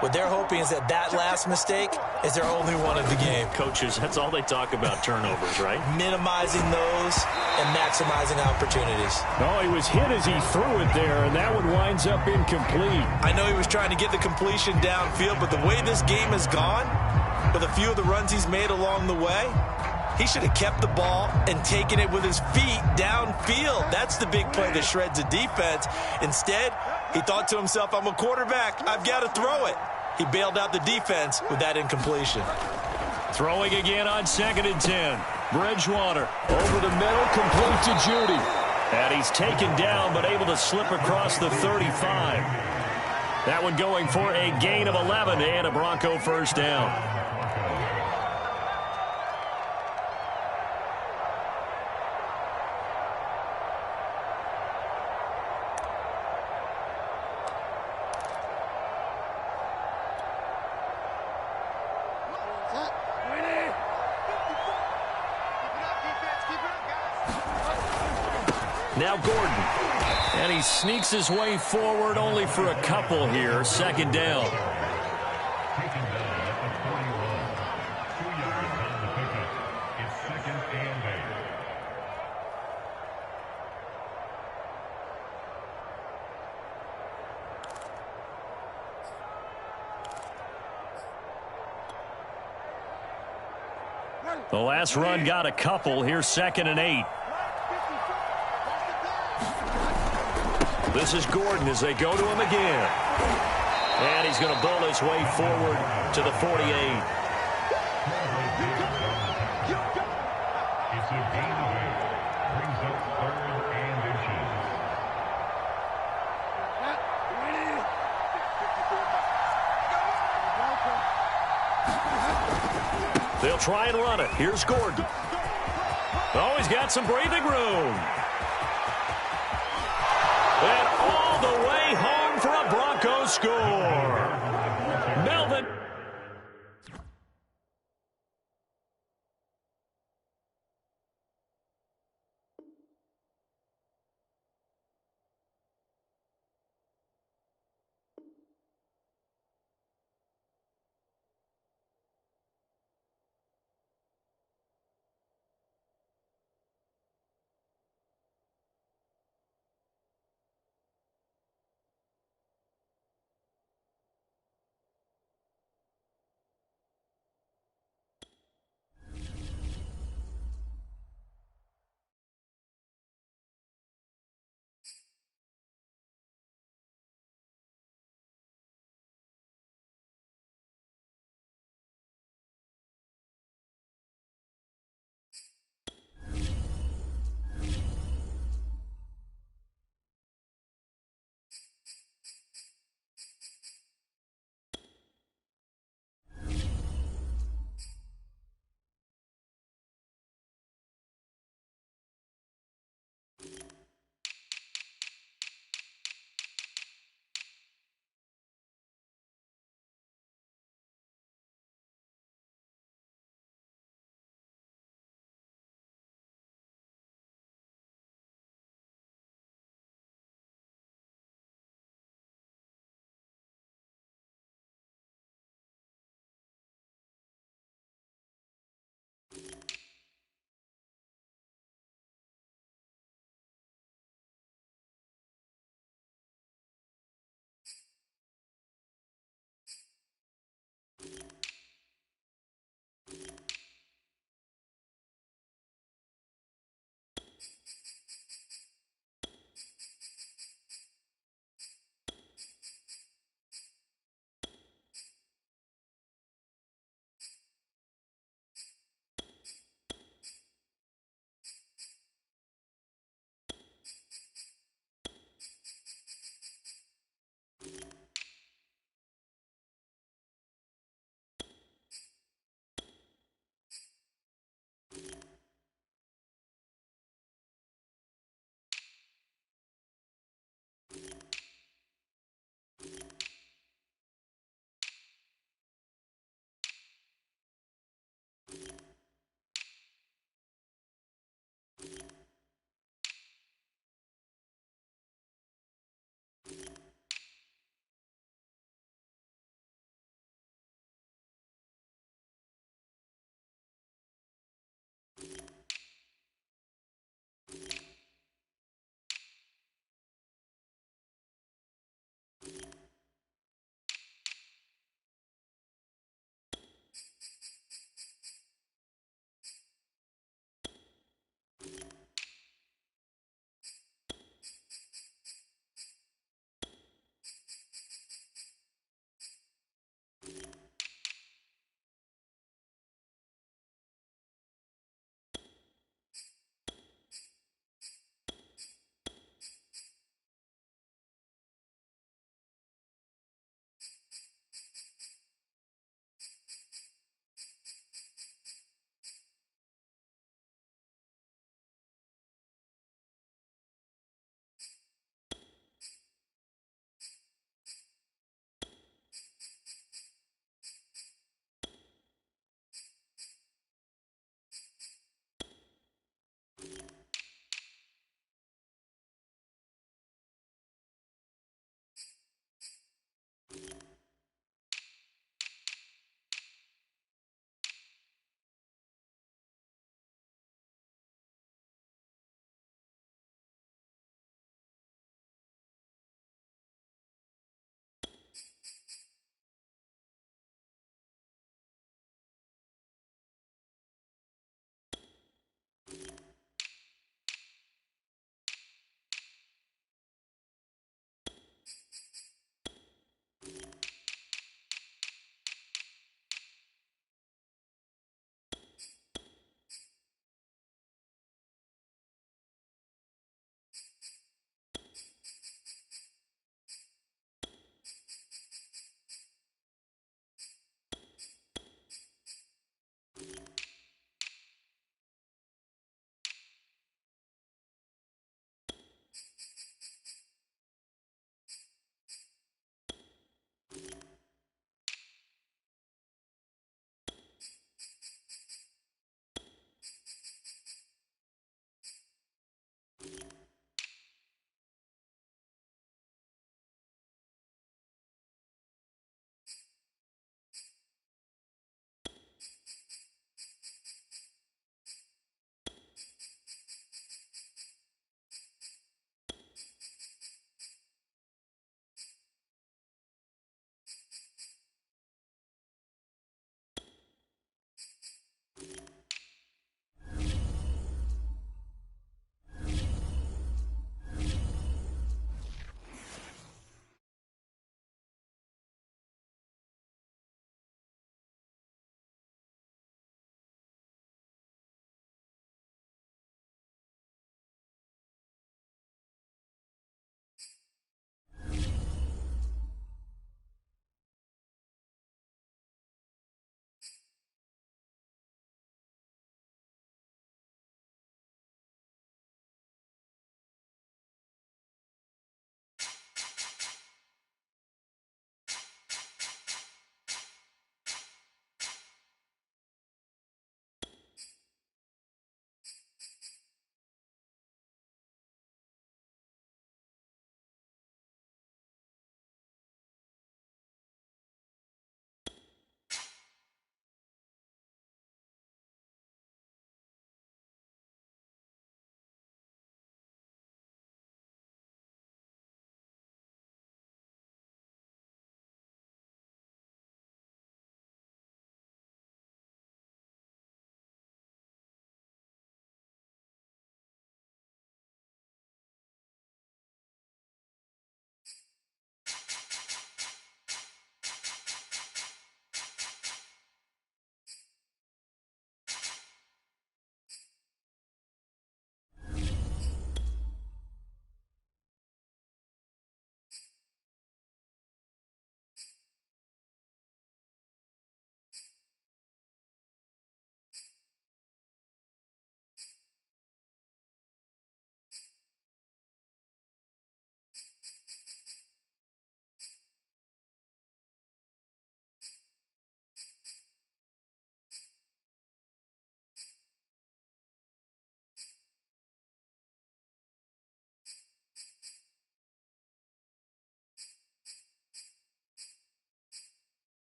What they're hoping is that last mistake is their only one of the game. Coaches, that's all they talk about, turnovers, right? Minimizing those and maximizing opportunities. Oh, he was hit as he threw it there, and that one winds up incomplete. I know he was trying to get the completion downfield, but the way this game has gone, with a few of the runs he's made along the way, he should have kept the ball and taken it with his feet downfield. That's the big play that shreds a defense. Instead, he thought to himself, I'm a quarterback. I've got to throw it. He bailed out the defense with that incompletion. Throwing again on 2nd and 10. Bridgewater over the middle, complete to Judy. And he's taken down, but able to slip across the 35. That one going for a gain of 11 and a Bronco first down. Now Gordon. And he sneaks his way forward only for a couple here. 2nd down. Taken down at the 41. 2 yards on the pickup. It's 2nd and 8. The last run got a couple. Here's 2nd and 8. This is Gordon as they go to him again. And he's going to bull his way forward to the 48. It's a gain of 8. Brings up 3rd and inches. They'll try and run it. Here's Gordon. Oh, he's got some breathing room. And all the way home for a Broncos score. Melvin.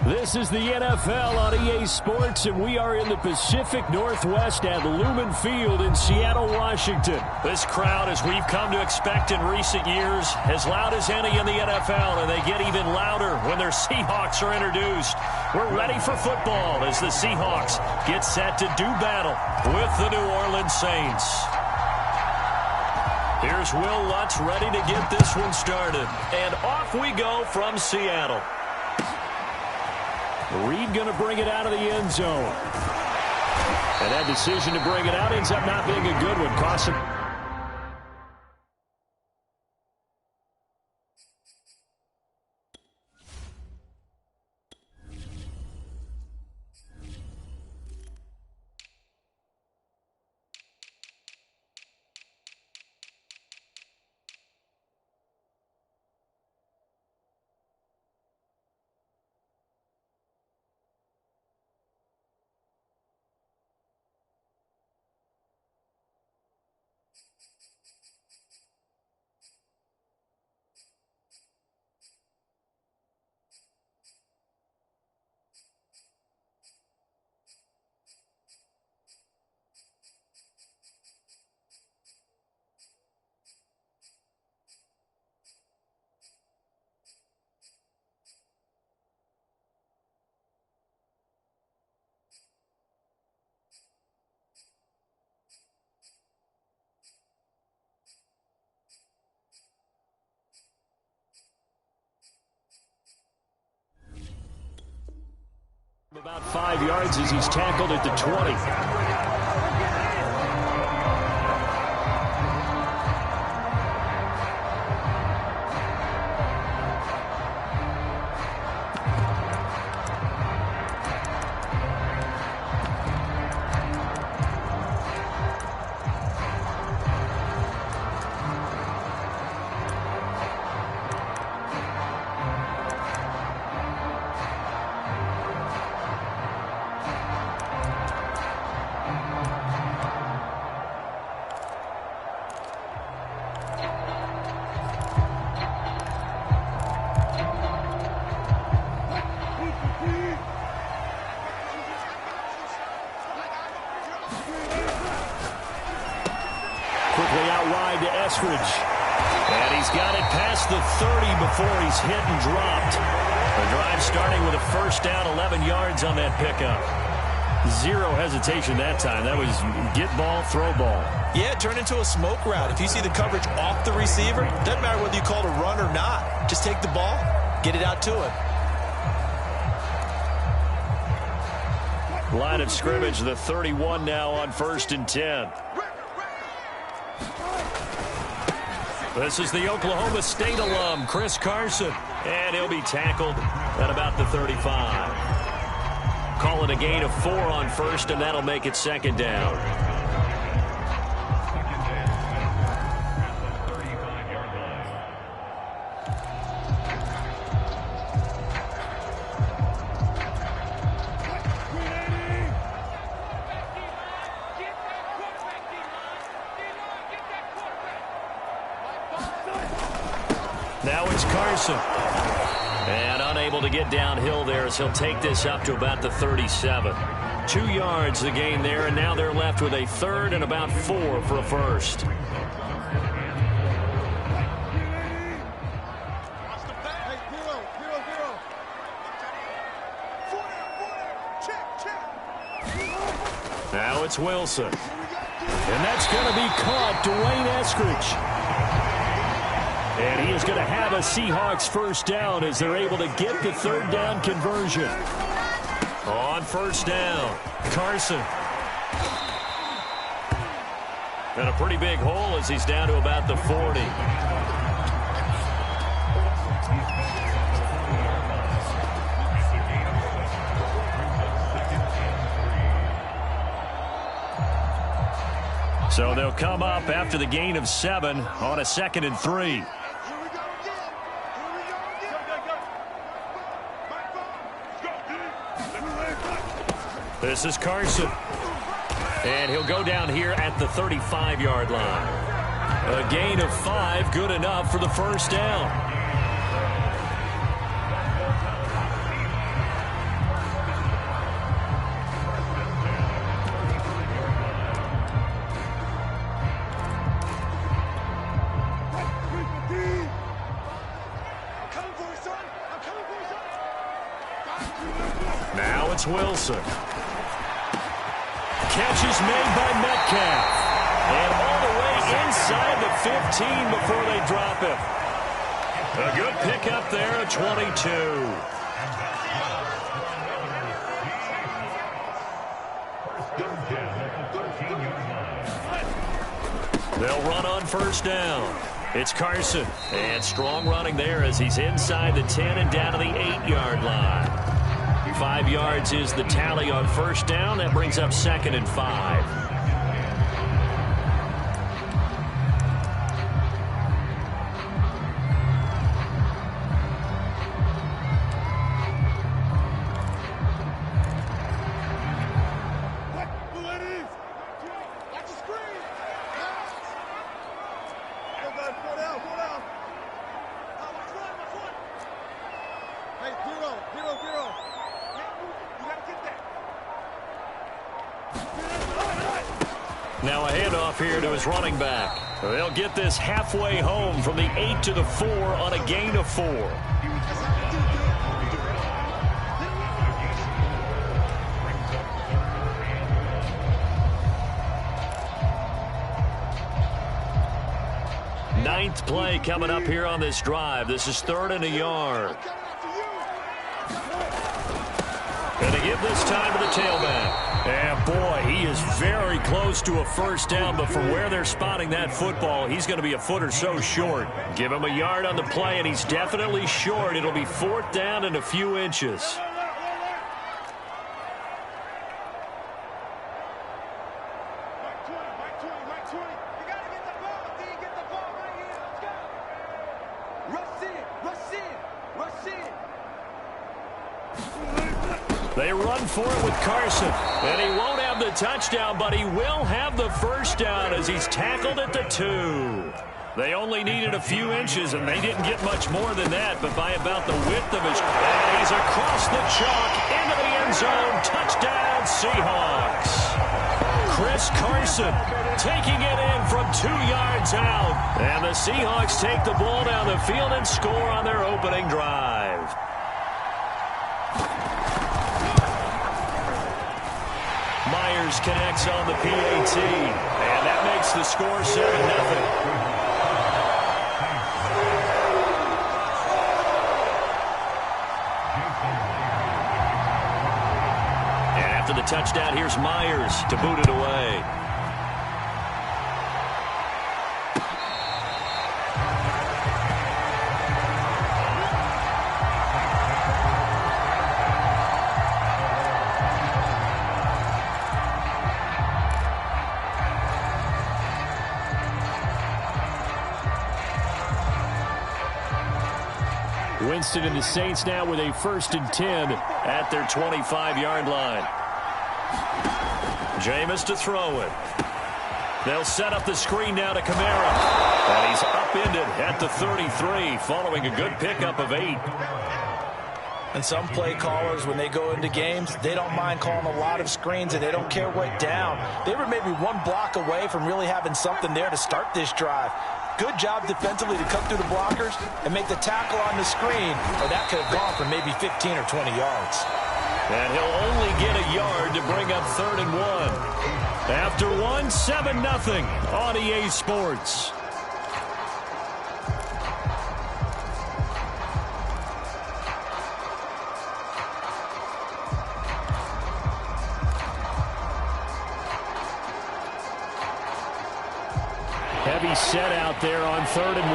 This is the NFL on EA Sports, and we are in the Pacific Northwest at Lumen Field in Seattle, Washington. This crowd, as we've come to expect in recent years, as loud as any in the NFL, and they get even louder when their Seahawks are introduced. We're ready for football as the Seahawks get set to do battle with the New Orleans Saints. Here's Will Lutz ready to get this one started, and off we go from Seattle. Reed going to bring it out of the end zone. And that decision to bring it out ends up not being a good one. Cost him. About 5 yards as he's tackled at the 20. Quickly out wide to Eskridge. And he's got it past the 30 before he's hit and dropped. The drive starting with a first down, 11 yards on that pickup. Zero hesitation that time. That was get ball, throw ball. Yeah, turn into a smoke route. If you see the coverage off the receiver, doesn't matter whether you call it a run or not. Just take the ball, get it out to him. Line of scrimmage, the 31 now on 1st and 10. This is the Oklahoma State alum, Chris Carson. And he'll be tackled at about the 35. Call it a gain of 4 on 1st, and that'll make it 2nd down. Now it's Carson. And unable to get downhill there as he'll take this up to about the 37. 2 yards the gain there, and now they're left with a 3rd and about 4 for a first. Now it's Wilson. And that's going to be caught, Dwayne Eskridge. And he is going to have a Seahawks first down as they're able to get the 3rd down conversion. On 1st down, Carson. And a pretty big hole as he's down to about the 40. So they'll come up after the gain of 7 on a 2nd and 3. This is Carson. And he'll go down here at the 35-yard line. A gain of 5, good enough for the first down. it's Wilson. Catch is made by Metcalf. And all the way inside the 15 before they drop him. A good pickup there at 22. They'll run on first down. It's Carson. And strong running there as he's inside the 10 and down to the 8-yard line. 5 yards is the tally on first down. That brings up 2nd and 5. Now a handoff here to his running back. They'll get this halfway home from the 8 to the 4 on a gain of 4. Ninth play coming up here on this drive. This is 3rd and a yard. And they give this time to the tailback. And, boy, he is very close to a first down, but from where they're spotting that football, he's going to be a foot or so short. Give him a yard on the play, and he's definitely short. It'll be 4th down and a few inches. They run for it with Carson, and he won't have the touchdown, but he will have the first down as he's tackled at the 2. They only needed a few inches, and they didn't get much more than that, but by about the width of his... And he's across the chalk into the end zone. Touchdown, Seahawks. Chris Carson taking it in from 2 yards out. And the Seahawks take the ball down the field and score on their opening drive. Myers connects on the PAT, and that makes the score 7-0. And after the touchdown, here's Myers to boot it away. Winston and the Saints now with a 1st and 10 at their 25-yard line. Jameis to throw it. They'll set up the screen now to Kamara. And he's upended at the 33 following a good pickup of 8. And some play callers, when they go into games, they don't mind calling a lot of screens, and they don't care what down. They were maybe one block away from really having something there to start this drive. Good job defensively to cut through the blockers and make the tackle on the screen, or that could have gone for maybe 15 or 20 yards. And he'll only get a yard to bring up 3rd and 1. After 1, 7-0 on EA Sports. Heavy set out there on 3rd and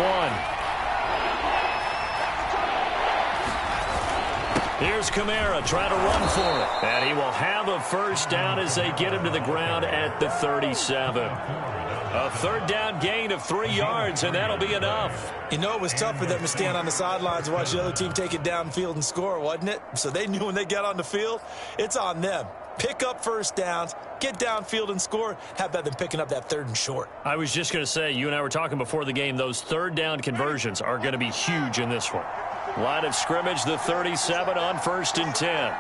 1. Here's Kamara trying to run for it. And he will have a first down as they get him to the ground at the 37. A 3rd down gain of 3 yards, and that'll be enough. You know, it was tough for them to stand on the sidelines and watch the other team take it downfield and score, wasn't it? So they knew when they got on the field, it's on them. Pick up first downs, get downfield and score. How about them picking up that 3rd and short? I was just going to say, you and I were talking before the game, those 3rd down conversions are going to be huge in this one. Line of scrimmage, the 37 on 1st and 10.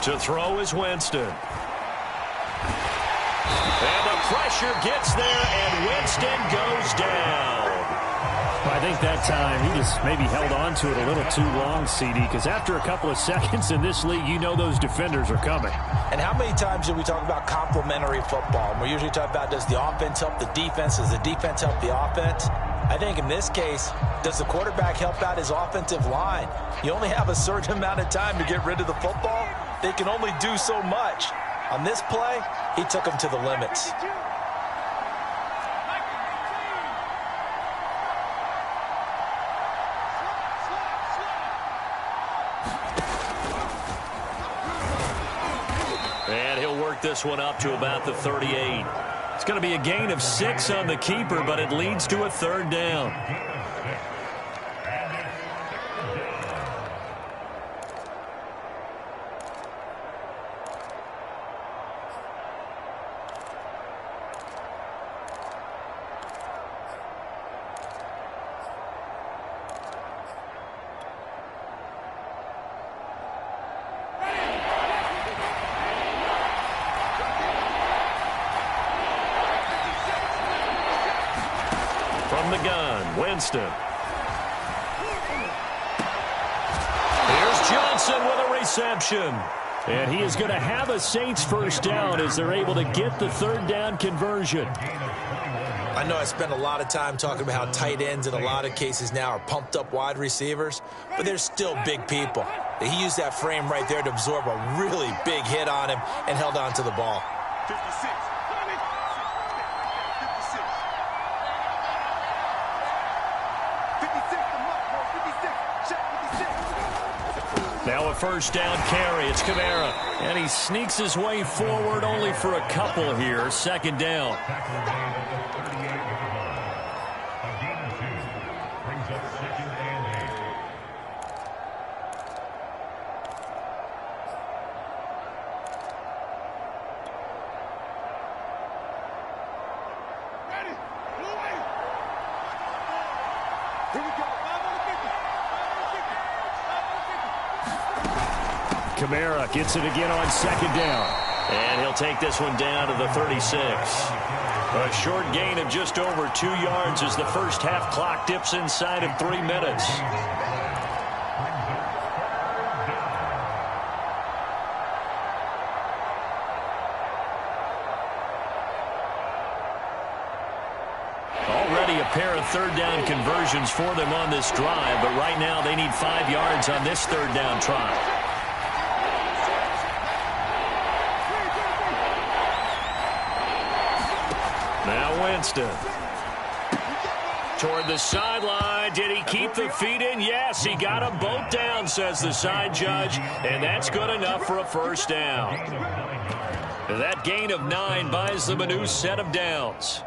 To throw is Winston. And the pressure gets there, and Winston goes down. Well, I think that time he just maybe held on to it a little too long, CD, because after a couple of seconds in this league, you know those defenders are coming. And how many times do we talk about complementary football? And we usually talk about, does the offense help the defense? Does the defense help the offense? I think in this case, does the quarterback help out his offensive line? You only have a certain amount of time to get rid of the football. They can only do so much. On this play, he took them to the limits. And he'll work this one up to about the 38. It's going to be a gain of 6 on the keeper, but it leads to a 3rd down. From the gun, Winston. Here's Johnson with a reception. And he is going to have a Saints first down as they're able to get the 3rd down conversion. I know I spent a lot of time talking about how tight ends in a lot of cases now are pumped up wide receivers, but they're still big people. He used that frame right there to absorb a really big hit on him and held on to the ball. 56. Now a first down carry. It's Kamara. And he sneaks his way forward only for a couple here. 2nd down. Kamara gets it again on 2nd down. And he'll take this one down to the 36. A short gain of just over 2 yards as the first half clock dips inside of 3 minutes. Already a pair of 3rd down conversions for them on this drive, but right now they need 5 yards on this 3rd down try. Now Winston. Toward the sideline. Did he keep the feet in? Yes, he got them both down, says the side judge. And that's good enough for a first down. That gain of 9 buys them a new set of downs.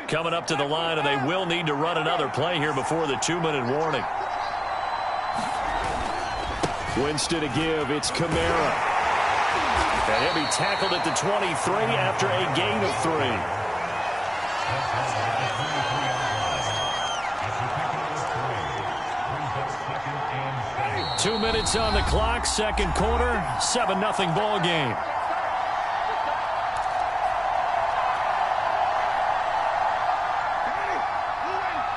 Coming up to the line, and they will need to run another play here before the 2-minute warning. Winston to give. It's Kamara. And he'll be tackled at the 23 after a gain of 3. 2 minutes on the clock, 2nd quarter, 7-0 ball game.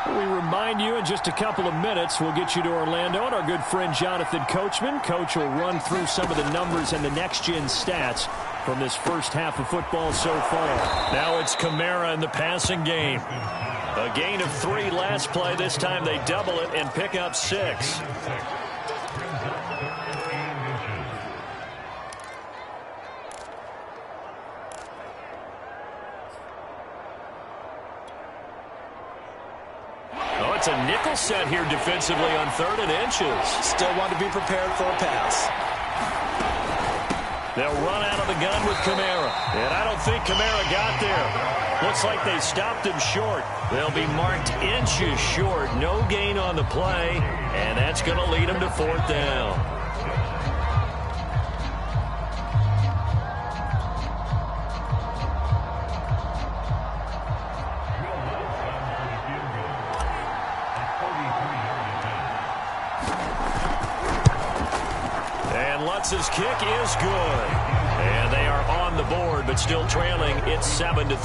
We remind you in just a couple of minutes we'll get you to Orlando and our good friend Jonathan Coachman. Coach will run through some of the numbers and the next-gen stats from this first half of football so far. Now it's Kamara in the passing game. A gain of 3 last play. This time they double it and pick up 6. It's a nickel set here defensively on 3rd and inches. Still want to be prepared for a pass. They'll run out of the gun with Kamara. And I don't think Kamara got there. Looks like they stopped him short. They'll be marked inches short. No gain on the play, and that's going to lead them to 4th down. Lutz's kick is good. And they are on the board, but still trailing. It's 7-3.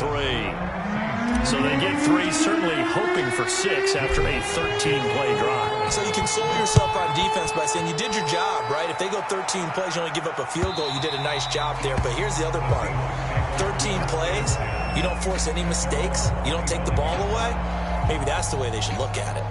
So they get 3, certainly hoping for 6 after a 13-play drive. So you console yourself on defense by saying you did your job, right? If they go 13 plays, you only give up a field goal, you did a nice job there. But here's the other part. 13 plays, you don't force any mistakes, you don't take the ball away. Maybe that's the way they should look at it.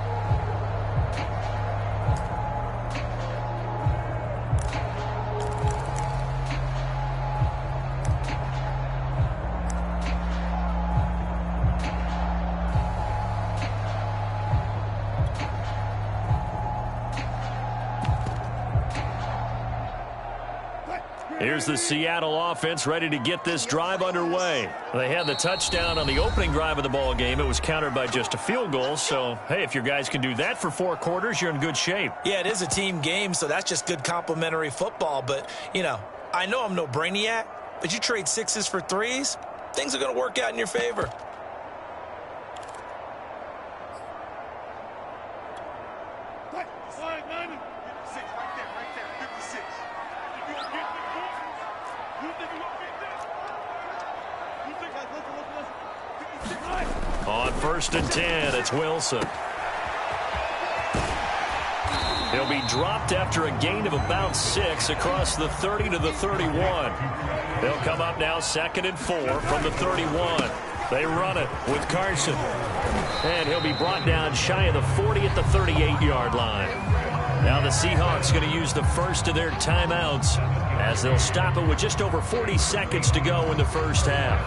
Here's the Seattle offense ready to get this drive underway. They had the touchdown on the opening drive of the ball game. It was countered by just a field goal. So, hey, if your guys can do that for 4 quarters, you're in good shape. Yeah, it is a team game, so that's just good complimentary football. But, you know, I know I'm no brainiac, but you trade 6s for 3s, things are going to work out in your favor. On 1st and 10, it's Wilson. He'll be dropped after a gain of about 6 across the 30 to the 31. They'll come up now 2nd and 4 from the 31. They run it with Carson. And he'll be brought down shy of the 40 at the 38-yard line. Now the Seahawks going to use the first of their timeouts as they'll stop it with just over 40 seconds to go in the first half.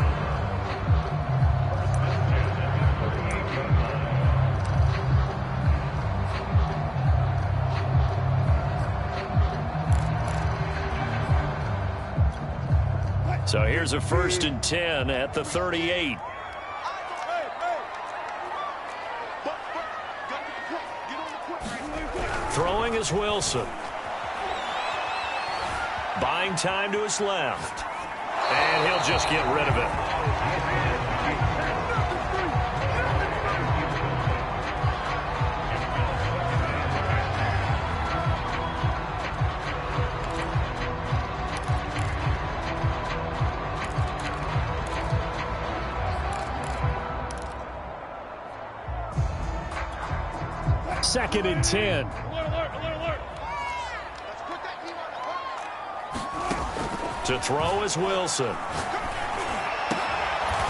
So here's a 1st and 10 at the 38. Throwing is Wilson. Buying time to his left. And he'll just get rid of it. Second and 10. To throw is Wilson.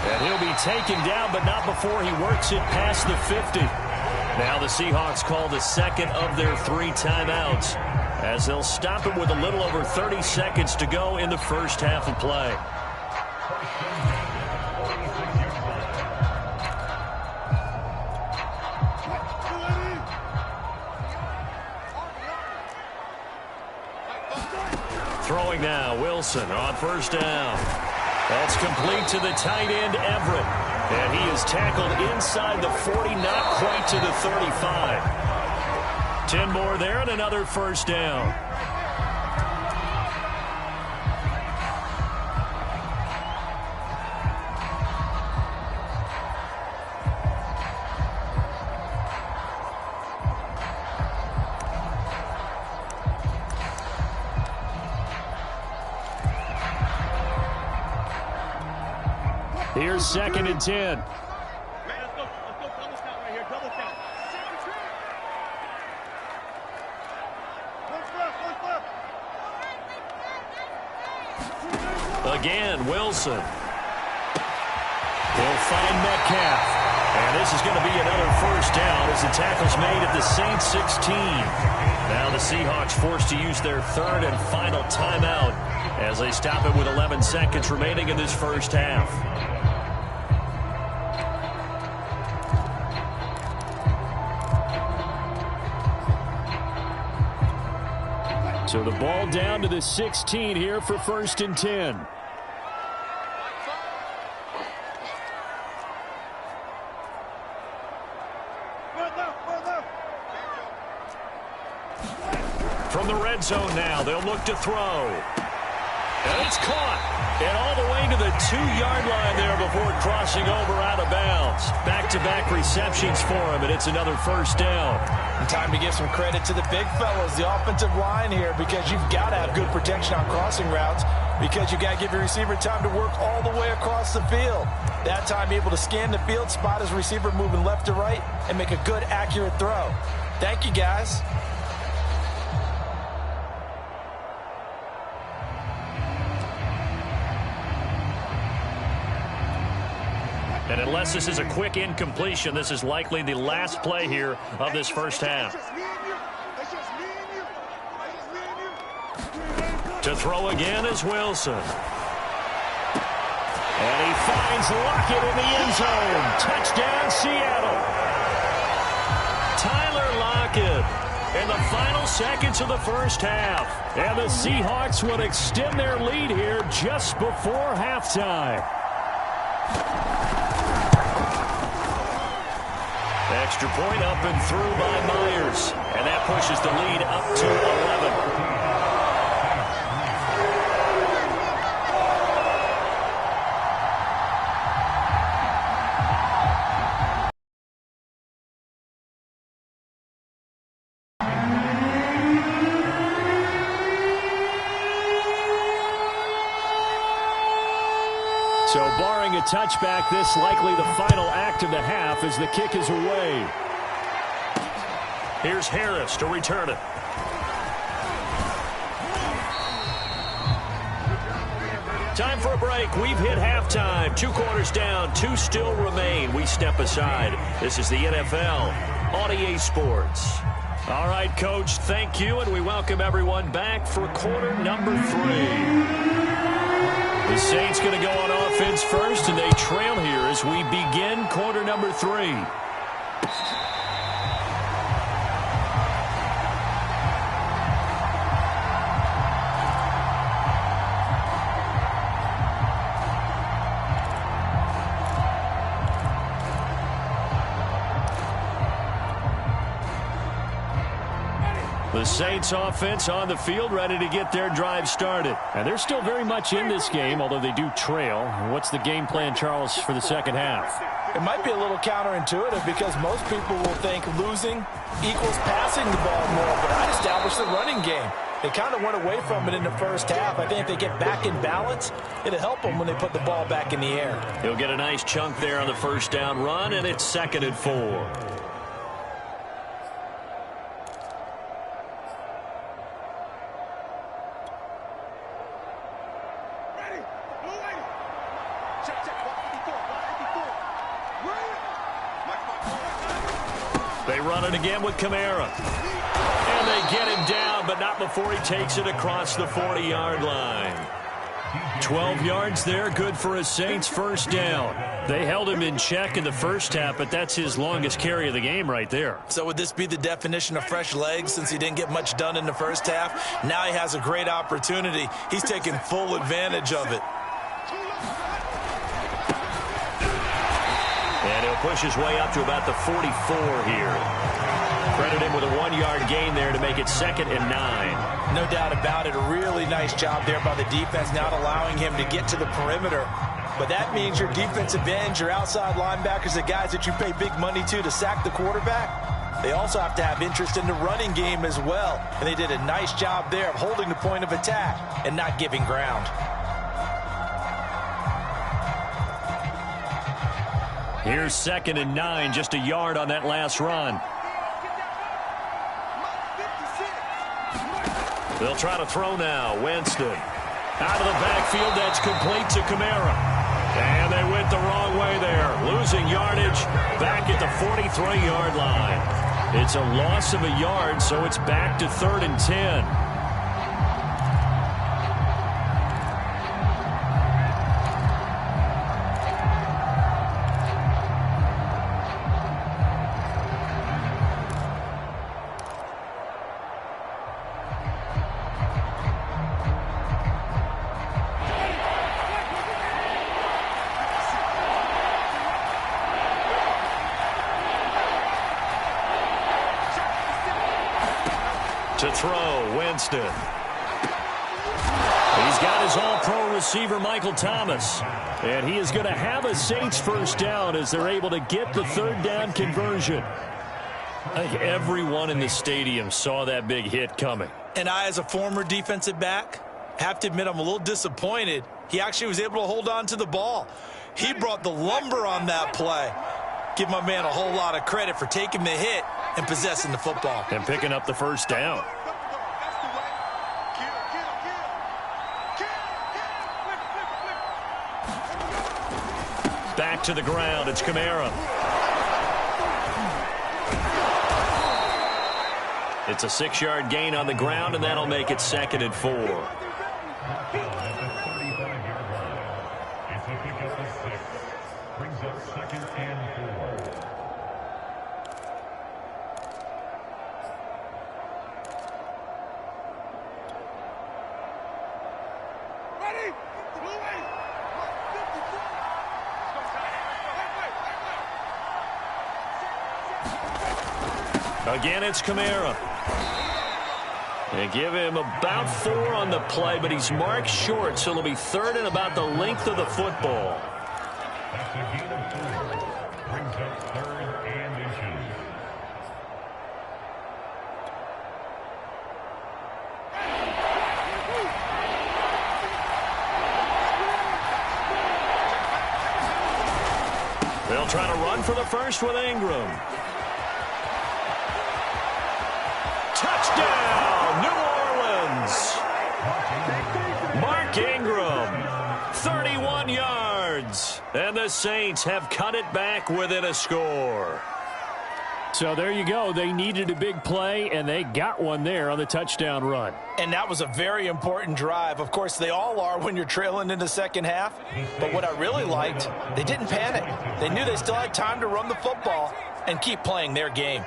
And he'll be taken down, but not before he works it past the 50. Now the Seahawks call the second of their 3 timeouts as they'll stop it with a little over 30 seconds to go in the first half of play. Throwing now, Wilson on 1st down. That's complete to the tight end, Everett. And he is tackled inside the 40, not quite to the 35. 10 more there and another 1st down. Here's 2nd and 10. Man, let's go double count right here, double count. Again, Wilson. He'll find Metcalf. And this is going to be another 1st down as the tackle's made at the Saints 16. Now the Seahawks forced to use their 3rd and final timeout as they stop it with 11 seconds remaining in this first half. So the ball down to the 16 here for 1st and 10. From the red zone now, they'll look to throw. And it's caught. And all the way to the 2-yard line there before crossing over out of bounds. Back-to-back receptions for him, and it's another first down. And time to give some credit to the big fellows, the offensive line here, because you've got to have good protection on crossing routes, because you've got to give your receiver time to work all the way across the field. That time able to scan the field, spot his receiver moving left to right, and make a good, accurate throw. Thank you, guys. And unless this is a quick incompletion, this is likely the last play here of this first half. To throw again is Wilson. And he finds Lockett in the end zone. Touchdown, Seattle. Tyler Lockett in the final seconds of the first half. And the Seahawks would extend their lead here just before halftime. Extra point up and through by Myers. And that pushes the lead up to 11. So barring a touchback, this likely the final act of the half as the kick is away. Here's Harris to return it. Time for a break. We've hit halftime. 2 quarters down, 2 still remain. We step aside. This is the NFL on EA Sports. All right, Coach, thank you, and we welcome everyone back for quarter number 3. The Saints going to go on offense first, and they trail here as we begin quarter number 3. The Saints offense on the field, ready to get their drive started. And they're still very much in this game, although they do trail. What's the game plan, Charles, for the second half? It might be a little counterintuitive because most people will think losing equals passing the ball more, but I established the running game. They kind of went away from it in the first half. I think if they get back in balance, it'll help them when they put the ball back in the air. He'll get a nice chunk there on the first down run, and it's 2nd and 4. They run it again with Kamara. And they get him down, but not before he takes it across the 40-yard line. 12 yards there, good for a Saints first down. They held him in check in the first half, but that's his longest carry of the game right there. So would this be the definition of fresh legs since he didn't get much done in the first half? Now he has a great opportunity. He's taking full advantage of it. And he'll push his way up to about the 44 here. Credit him with a 1-yard gain there to make it 2nd and 9. No doubt about it. A really nice job there by the defense, not allowing him to get to the perimeter. But that means your defensive ends, your outside linebackers, the guys that you pay big money to sack the quarterback, they also have to have interest in the running game as well. And they did a nice job there of holding the point of attack and not giving ground. Here's 2nd and 9, just a yard on that last run. They'll try to throw now. Winston. Out of the backfield, that's complete to Kamara. And they went the wrong way there. Losing yardage back at the 43-yard line. It's a loss of a yard, so it's back to 3rd and 10. To throw, Winston. He's got his all-pro receiver, Michael Thomas. And he is going to have a Saints first down as they're able to get the third down conversion. I think everyone in the stadium saw that big hit coming. And I, as a former defensive back, have to admit I'm a little disappointed. He actually was able to hold on to the ball. He brought the lumber on that play. Give my man a whole lot of credit for taking the hit and possessing the football. And picking up the first down. Back to the ground. It's Kamara. It's a 6-yard gain on the ground, and that'll make it 2nd and 4. At the 35-yard line. It's a pickup of 6. Brings up 2nd and 4. Again, it's Kamara. They give him about 4 on the play, but he's marked short, so it'll be 3rd and about the length of the football. That's a gain of 4. Brings up 3rd and inches. They'll try to run for the first with Ingram. Touchdown, New Orleans. Mark Ingram, 31 yards. And the Saints have cut it back within a score. So there you go. They needed a big play, and they got one there on the touchdown run. And that was a very important drive. Of course, they all are when you're trailing in the second half. But what I really liked, they didn't panic. They knew they still had time to run the football and keep playing their game.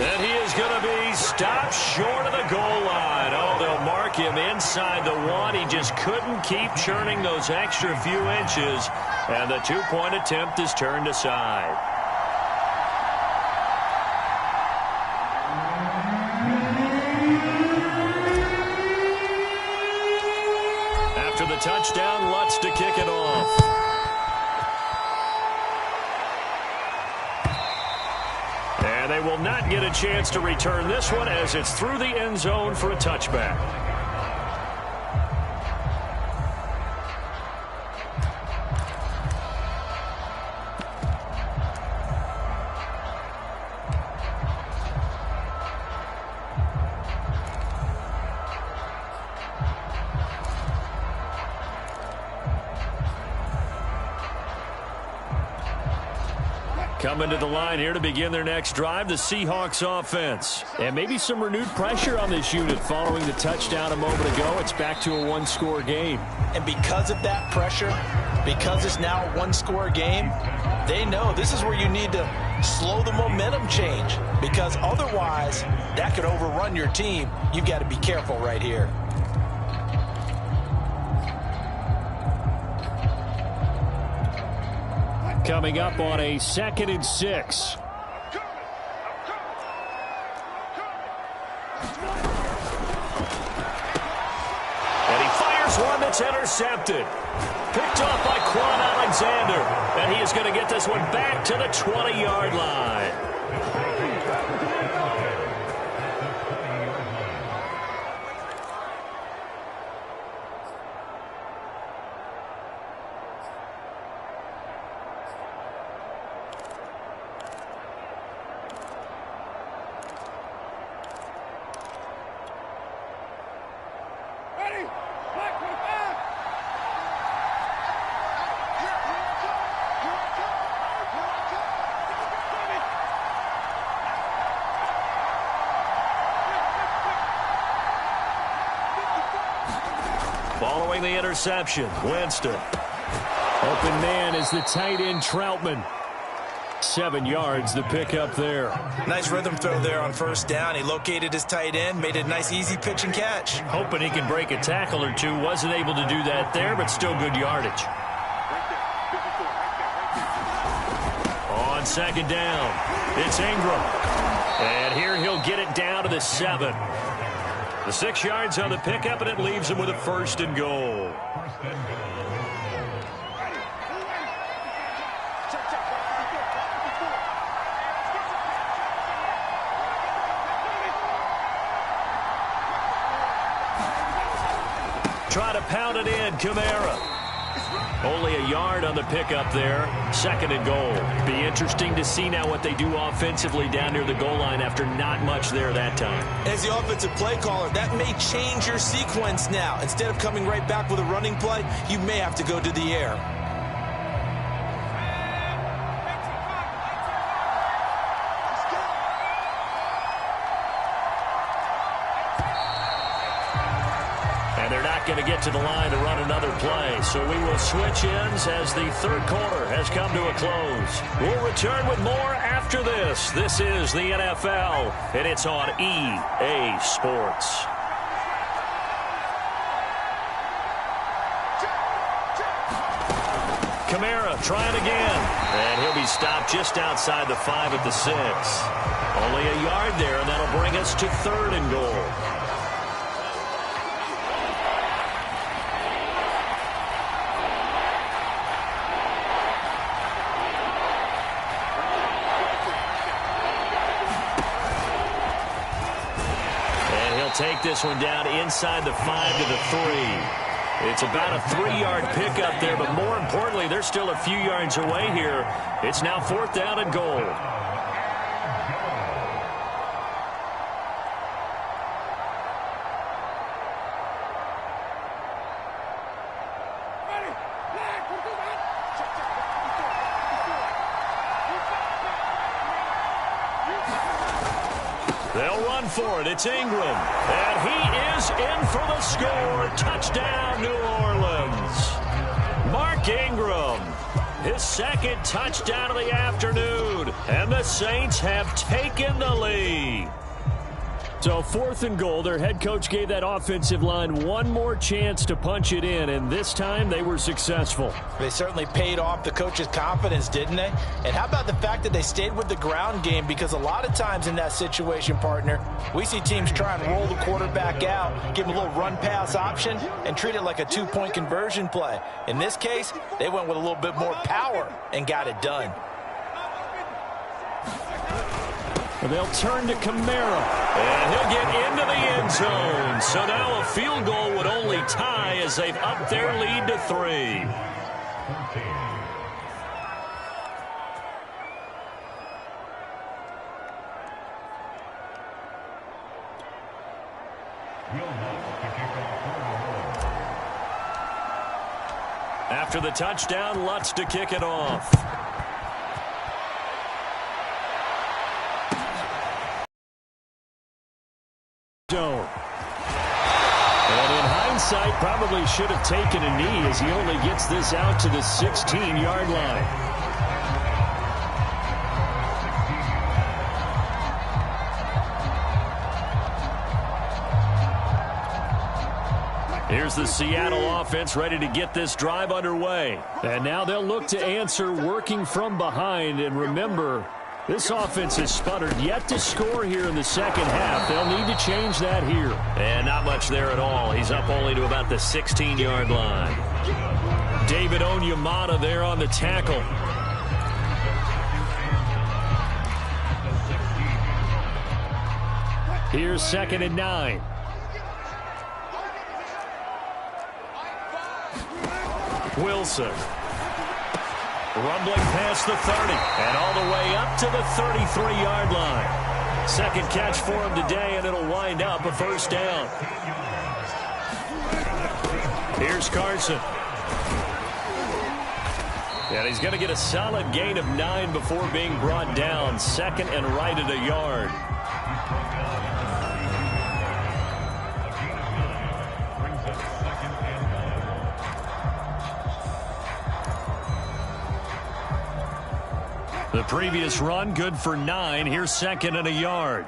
And he is going to be stopped short of the goal line. Oh, they'll mark him inside the 1. He just couldn't keep churning those extra few inches. And the 2-point attempt is turned aside. After the touchdown, Lutz to kick it off. And they will not get a chance to return this one as it's through the end zone for a touchback. Coming to the line here to begin their next drive, the Seahawks offense. And maybe some renewed pressure on this unit following the touchdown a moment ago. It's back to a 1-score game. And because of that pressure, because it's now a 1-score game, they know this is where you need to slow the momentum change. Because otherwise, that could overrun your team. You've got to be careful right here. Coming up on a 2nd and 6. And he fires one that's intercepted. Picked off by Quan Alexander. And he is going to get this one back to the 20-yard line. Following the interception, Winston. Open man is the tight end, Troutman. 7 yards to pick up there. Nice rhythm throw there on first down. He located his tight end, made it a nice easy pitch and catch. Hoping he can break a tackle or two. Wasn't able to do that there, but still good yardage. On second down, it's Ingram. And here he'll get it down to the 7. The 6 yards on the pickup, and it leaves him with a 1st and goal. Try to pound it in, Kamara. Only a yard on the pickup there. 2nd and goal. Be interesting to see now what they do offensively down near the goal line after not much there that time. As the offensive play caller, that may change your sequence now. Instead of coming right back with a running play, you may have to go to the air. Going to get to the line to run another play. So we will switch ends as the 3rd quarter has come to a close. We'll return with more after this. This is the NFL, and it's on EA Sports. Kamara trying again. And he'll be stopped just outside the 5 at the 6. Only a yard there, and that'll bring us to 3rd and goal. Take this one down inside the 5 to the 3. It's about a 3-yard pickup there, but more importantly, they're still a few yards away here. It's now 4th down and goal. They'll run for it. It's Ingram. And he is in for the score. Touchdown, New Orleans. Mark Ingram, his 2nd touchdown of the afternoon. And the Saints have taken the lead. So 4th and goal. Their head coach gave that offensive line one more chance to punch it in, and this time they were successful. They certainly paid off the coach's confidence, didn't they? And how about the fact that they stayed with the ground game? Because a lot of times in that situation, partner, we see teams try and roll the quarterback out, give him a little run-pass option, and treat it like a 2-point conversion play. In this case, they went with a little bit more power and got it done. They'll turn to Kamara, and he'll get into the end zone. So now a field goal would only tie as they've upped their lead to 3. After the touchdown, Lutz to kick it off. And in hindsight, probably should have taken a knee as he only gets this out to the 16-yard line. Here's the Seattle offense ready to get this drive underway. And now they'll look to answer working from behind. And remember, this offense has sputtered yet to score here in the 2nd half. They'll need to change that here. And not much there at all. He's up only to about the 16-yard line. David Onyemata there on the tackle. Here's 2nd and 9. Wilson. Rumbling past the 30 and all the way up to the 33-yard line. 2nd catch for him today, and it'll wind up a 1st down. Here's Carson. And he's going to get a solid gain of 9 before being brought down. 2nd and right at a yard. The previous run, good for 9. Here's second and a yard.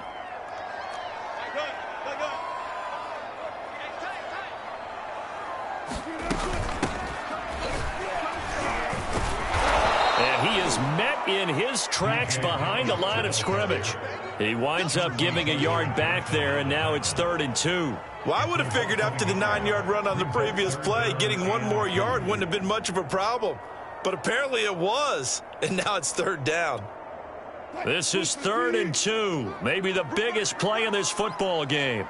And he is met in his tracks behind the line of scrimmage. He winds up giving a yard back there, and now it's 3rd and 2. Well, I would have figured after the 9-yard run on the previous play, getting one more yard wouldn't have been much of a problem. But apparently it was, and now it's 3rd down. This is 3rd and 2, maybe the biggest play in this football game.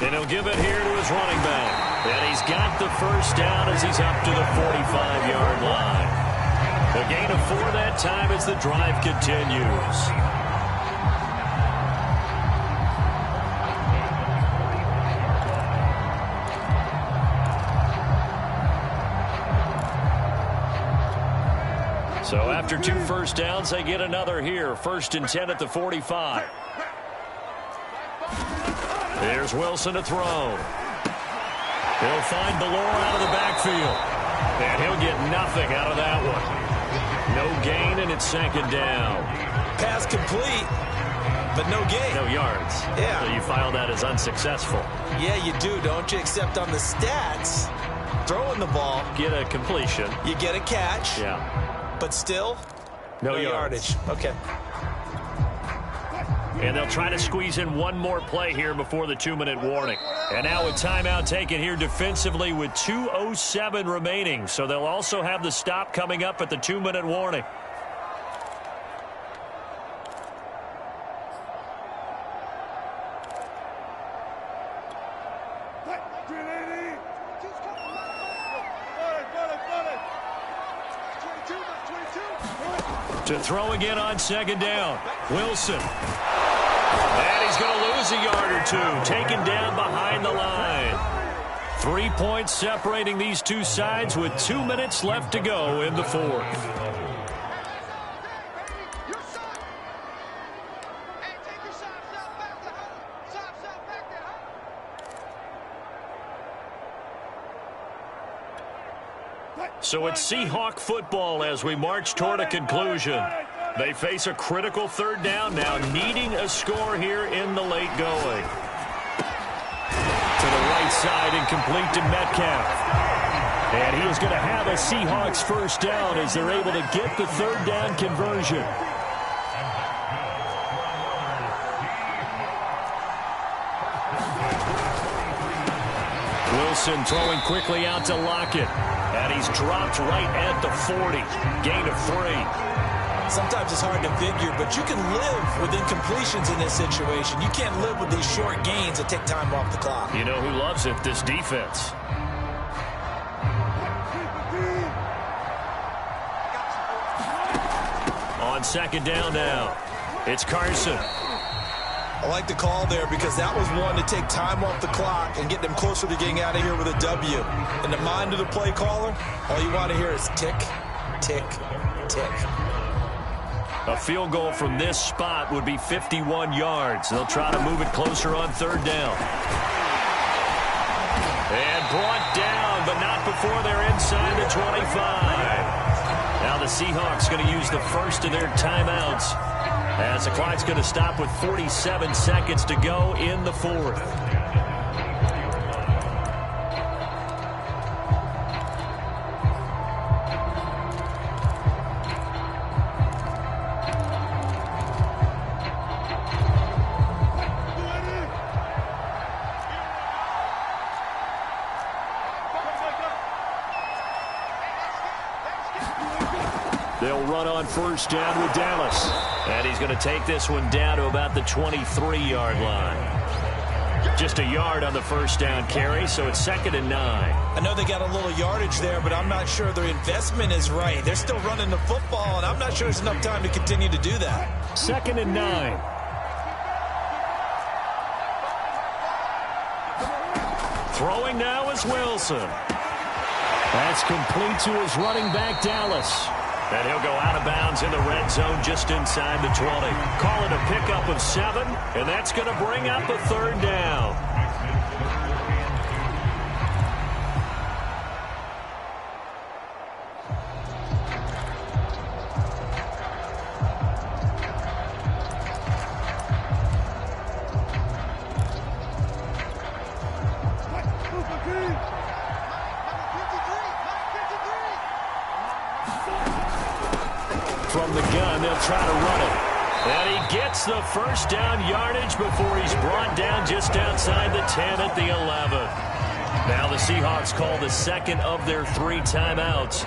And he'll give it here to his running back. And he's got the first down as he's up to the 45-yard line. A gain of 4 that time as the drive continues. So after 2 first downs, they get another here. 1st and 10 at the 45. There's Wilson to throw. He'll find Ballore out of the backfield. And he'll get nothing out of that one. No gain, and it's 2nd down. Pass complete, but no gain. No yards. Yeah. So you file that as unsuccessful. Yeah, you do, don't you? Except on the stats, throwing the ball. Get a completion. You get a catch. Yeah. But still, no yardage. Okay. And they'll try to squeeze in one more play here before the 2-minute warning. And now a timeout taken here defensively with 2:07 remaining. So they'll also have the stop coming up at the 2-minute warning. To throw again on 2nd down. Wilson. And he's going to lose a yard or 2. Taken down behind the line. 3 points separating these two sides with 2 minutes left to go in the 4th. So it's Seahawk football as we march toward a conclusion. They face a critical 3rd down now, needing a score here in the late going. To the right side and complete to Metcalf. And he is going to have a Seahawks first down as they're able to get the 3rd down conversion. Wilson throwing quickly out to Lockett. And he's dropped right at the 40. Gain of 3. Sometimes it's hard to figure, but you can live with incompletions in this situation. You can't live with these short gains that take time off the clock. You know who loves it? This defense. On 2nd down now, it's Carson. I like the call there because that was one to take time off the clock and get them closer to getting out of here with a W. In the mind of the play caller, all you want to hear is tick, tick, tick. A field goal from this spot would be 51 yards. They'll try to move it closer on 3rd down. And brought down, but not before they're inside the 25. Now the Seahawks going to use the first of their timeouts as the clock's going to stop with 47 seconds to go in the 4th. They'll run on 1st down with Dallas. And he's going to take this one down to about the 23-yard line. Just a yard on the 1st down carry, so it's 2nd and 9. I know they got a little yardage there, but I'm not sure their investment is right. They're still running the football, and I'm not sure there's enough time to continue to do that. 2nd and 9. Throwing now is Wilson. That's complete to his running back, Dallas. And he'll go out of bounds in the red zone just inside the 20. Call it a pickup of 7, and that's going to bring up a 3rd down. from the gun. They'll try to run it. And he gets the first down yardage before he's brought down just outside the 10 at the 11. Now the Seahawks call the second of their 3 timeouts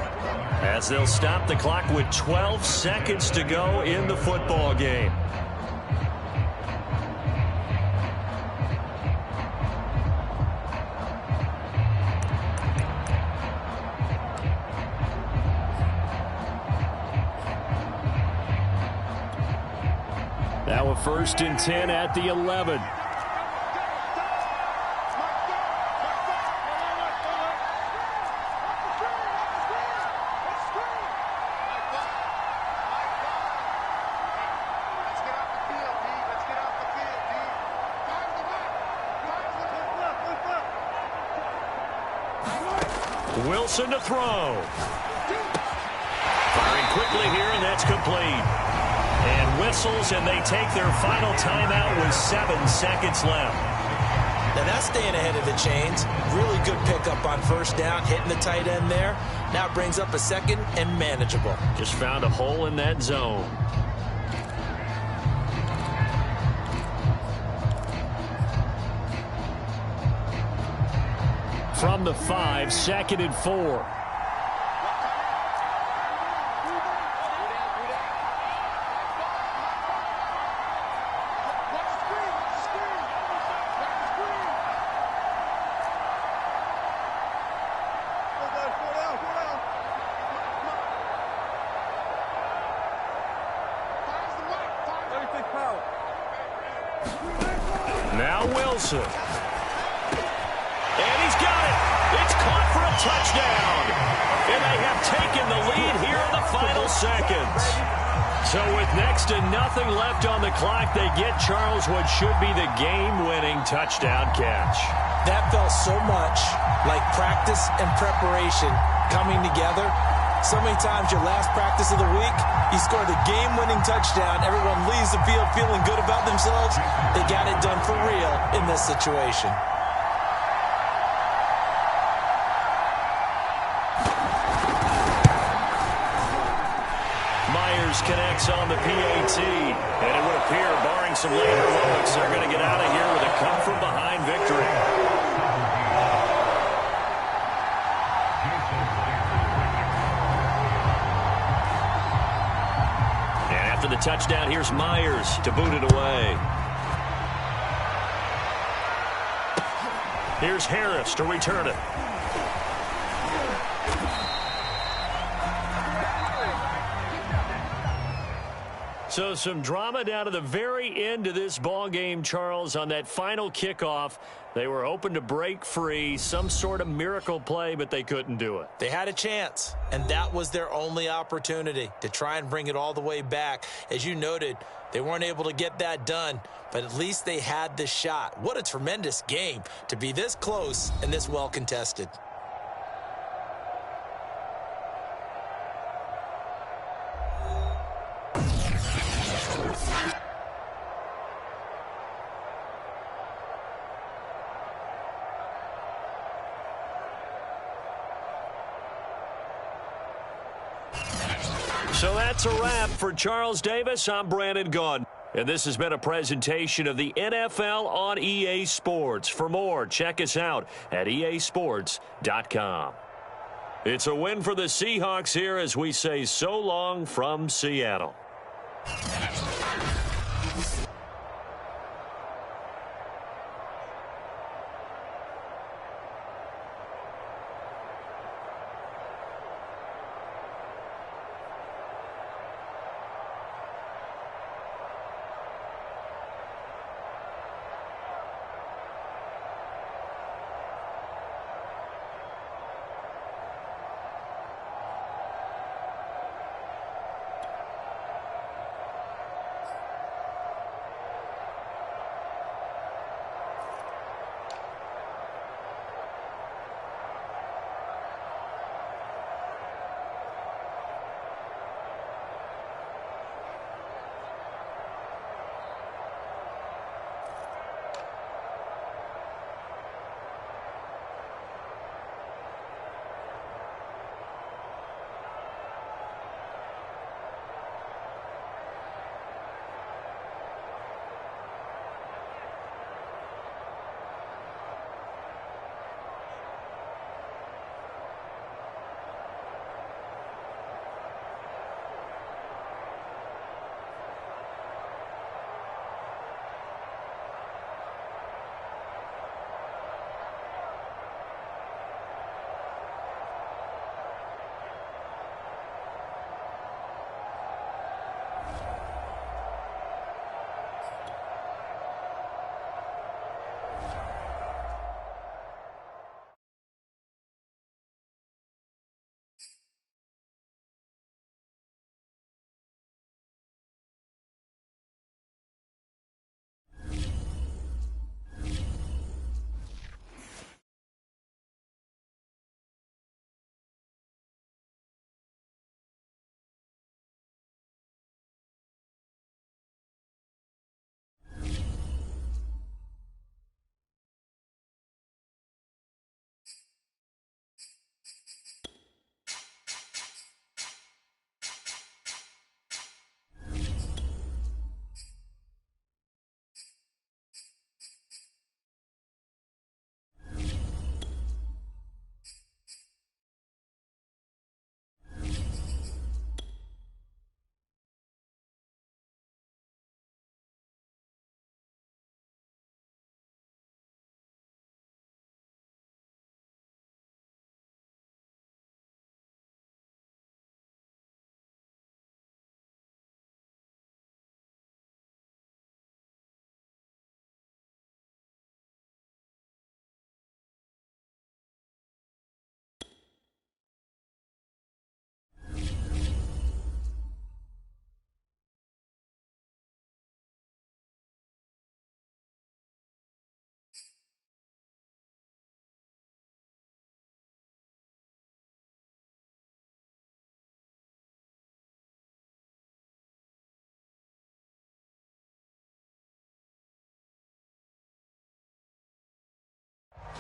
as they'll stop the clock with 12 seconds to go in the football game. Now a 1st and 10 at the 11. Wilson to throw. Firing quickly here, and that's complete. And whistles, and they take their final timeout with 7 seconds left. Now that's staying ahead of the chains. Really good pickup on 1st down, hitting the tight end there. Now it brings up a 2nd and manageable. Just found a hole in that zone. From the 5, 2nd and 4. Now Wilson. And he's got it. It's caught for a touchdown. And they have taken the lead here in the final seconds. So with next to nothing left on the clock, they get Charles what should be the game-winning touchdown catch. That felt so much like practice and preparation coming together. So many times your last practice of the week, you score the game-winning touchdown. Everyone leaves the field feeling good about themselves. They got it done for real in this situation. Myers connects on the PAT. And it would appear, barring some late heroics, they're going to get out of here with a come-from-behind victory. After the touchdown, here's Myers to boot it away. Here's Harris to return it. So some drama down to the very end of this ball game, Charles, on that final kickoff. They were hoping to break free, some sort of miracle play, but they couldn't do it. They had a chance, and that was their only opportunity to try and bring it all the way back. As you noted, they weren't able to get that done, but at least they had the shot. What a tremendous game to be this close and this well contested. So that's a wrap for Charles Davis. I'm Brandon Gaudin. And this has been a presentation of the NFL on EA Sports. For more, check us out at easports.com. It's a win for the Seahawks here as we say so long from Seattle.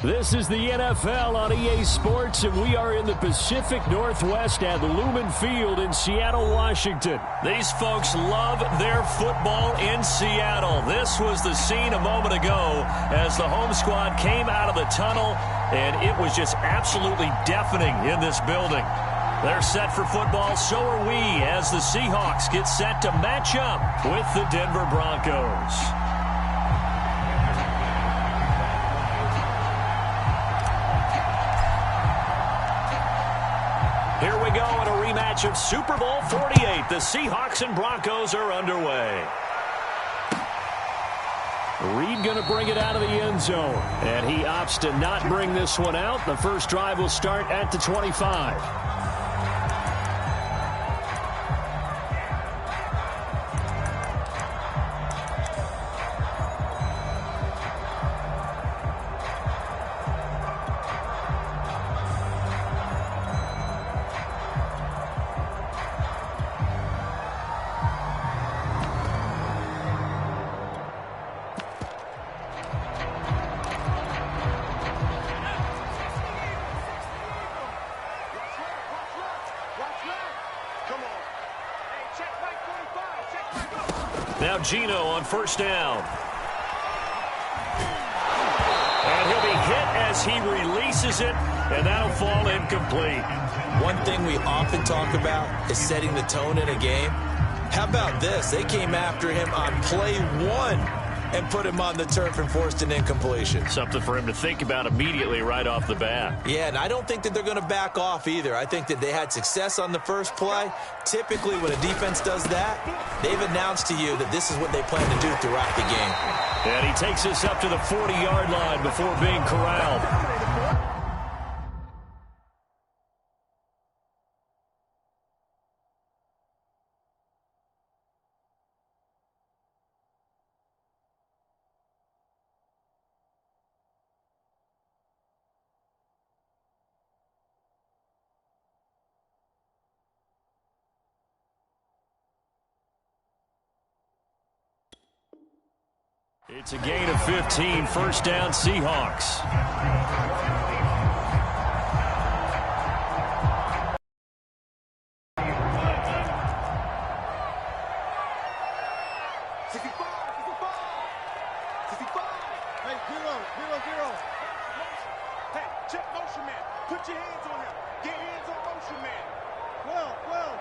This is the NFL on EA Sports, and we are in the Pacific Northwest at Lumen Field in Seattle, Washington. These folks love their football in Seattle. This was the scene a moment ago as the home squad came out of the tunnel, and it was just absolutely deafening in this building. They're set for football, so are we, as the Seahawks get set to match up with the Denver Broncos. Here we go in a rematch of Super Bowl 48. The Seahawks and Broncos are underway. Reed going to bring it out of the end zone. And he opts to not bring this one out. The first drive will start at the 25. Now Gino on first down. And he'll be hit as he releases it, and that'll fall incomplete. One thing we often talk about is setting the tone in a game. How about this? They came after him on play one and put him on the turf and forced an incompletion. Something for him to think about immediately right off the bat. Yeah, and I don't think that they're going to back off either. I think that they had success on the first play. Typically, when a defense does that, they've announced to you that this is what they plan to do throughout the game. And he takes us up to the 40-yard line before being corralled. It's a gain of 15, first down Seahawks. Hey, check motion man. Put your hands on him. Get hands on motion man. 12.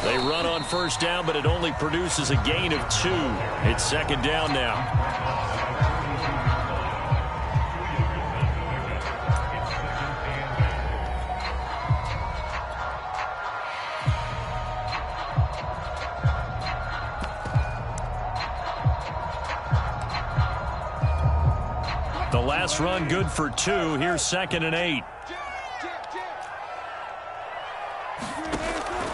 They run on first down, but it only produces a gain of 2. It's second down now. The last run good for 2. Here's 2nd and 8.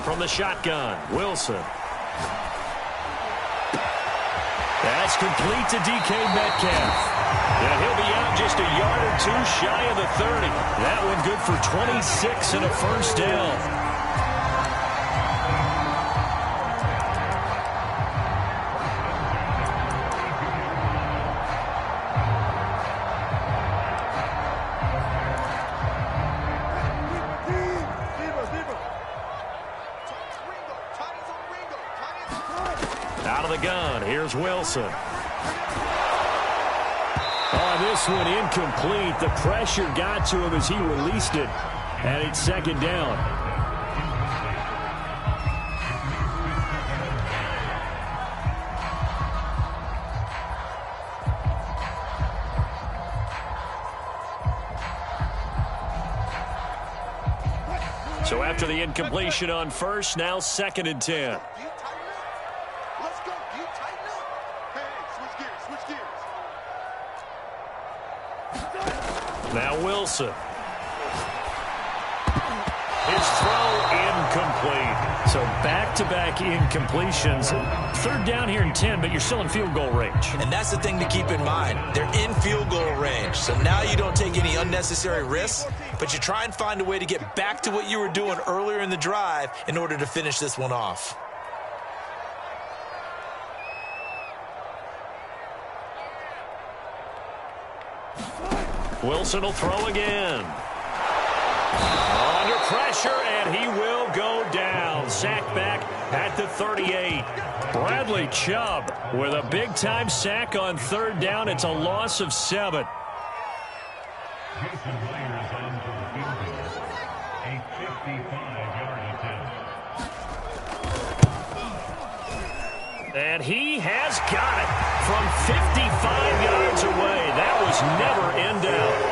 From the shotgun, Wilson. That's complete to DK Metcalf. And he'll be out just a yard or 2 shy of the 30. That one good for 26 and a first down. Out of the gun, here's Wilson. Oh, this one incomplete. The pressure got to him as he released it. And it's second down. So after the incompletion on first, now 2nd and 10. Now Wilson. His throw incomplete. So back-to-back incompletions. 3rd down here and 10, but you're still in field goal range. And that's the thing to keep in mind. They're in field goal range. So now you don't take any unnecessary risks, but you try and find a way to get back to what you were doing earlier in the drive in order to finish this one off. Wilson will throw again. Under pressure, and he will go down. Sack back at the 38. Bradley Chubb with a big-time sack on third down. It's a loss of 7. Jason Myers on for the field goal. A 55-yard attempt. And he has got it from 55 yards away. That was never in doubt.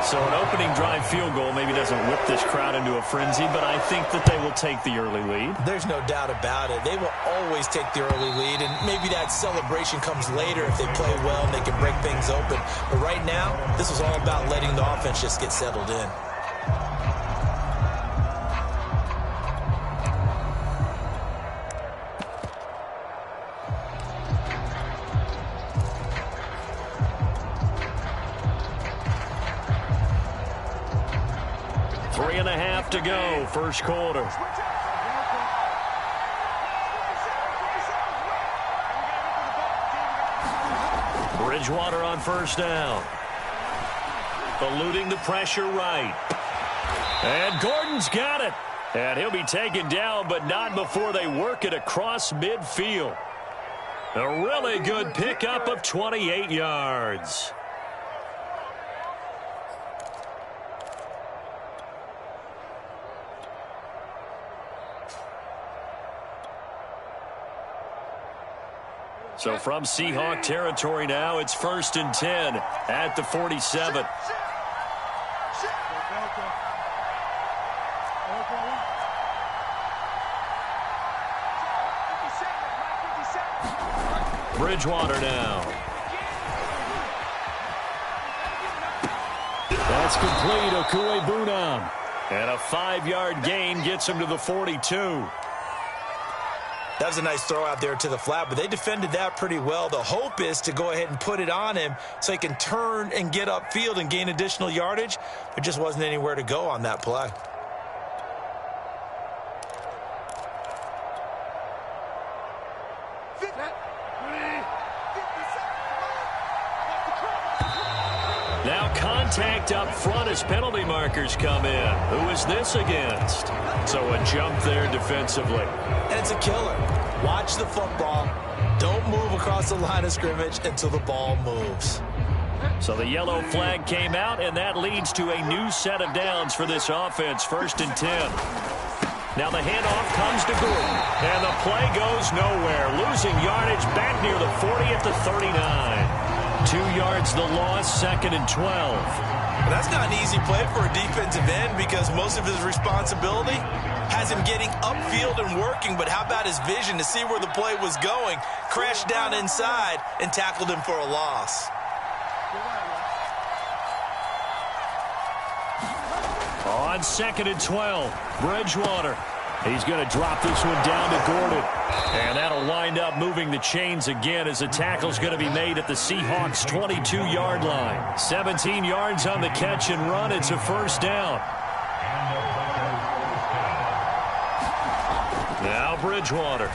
So an opening drive field goal maybe doesn't whip this crowd into a frenzy, but I think that they will take the early lead. There's no doubt about it. They will always take the early lead, and maybe that celebration comes later if they play well and they can break things open. But right now, this is all about letting the offense just get settled in. To go, first quarter. Bridgewater on first down. Eluding the pressure right. And Gordon's got it. And he'll be taken down, but not before they work it across midfield. A really good pickup of 28 yards. So from Seahawk territory now, it's 1st and 10 at the 47. Bridgewater now. That's complete, Okuegbunam. And a 5-yard gain gets him to the 42. That was a nice throw out there to the flat, but they defended that pretty well. The hope is to go ahead and put it on him so he can turn and get upfield and gain additional yardage. There just wasn't anywhere to go on that play. Now contact up front as penalty markers come in. Who is this against? So a jump there defensively. And it's a killer. Watch the football. Don't move across the line of scrimmage until the ball moves. So the yellow flag came out, and that leads to a new set of downs for this offense, 1st and 10. Now the handoff comes to Gordon, and the play goes nowhere. Losing yardage back near the 40 at the 39. 2 yards the loss, 2nd and 12. That's not an easy play for a defensive end because most of his responsibility has him getting upfield and working, but how about his vision to see where the play was going, crashed down inside, and tackled him for a loss. On 2nd and 12, Bridgewater. He's going to drop this one down to Gordon. And that'll wind up moving the chains again as the tackle's going to be made at the Seahawks' 22-yard line. 17 yards on the catch and run. It's a first down. Now Bridgewater.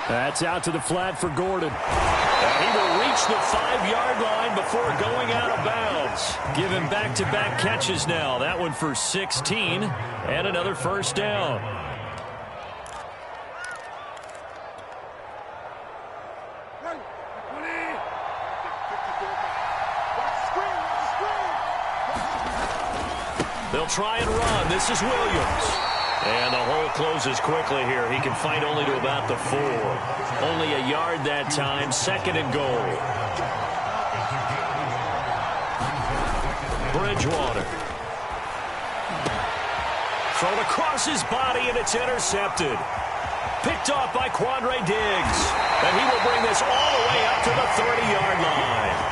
That's out to the flat for Gordon. And he will reach the 5-yard line before going out of bounds. Give him back-to-back catches now. That one for 16 and another first down. They'll try and run. This is Williams. And the hole closes quickly here. He can fight only to about the 4. Only a yard that time. 2nd and goal. Bridgewater. Thrown across his body, and it's intercepted. Picked off by Quandre Diggs. And he will bring this all the way up to the 30-yard line.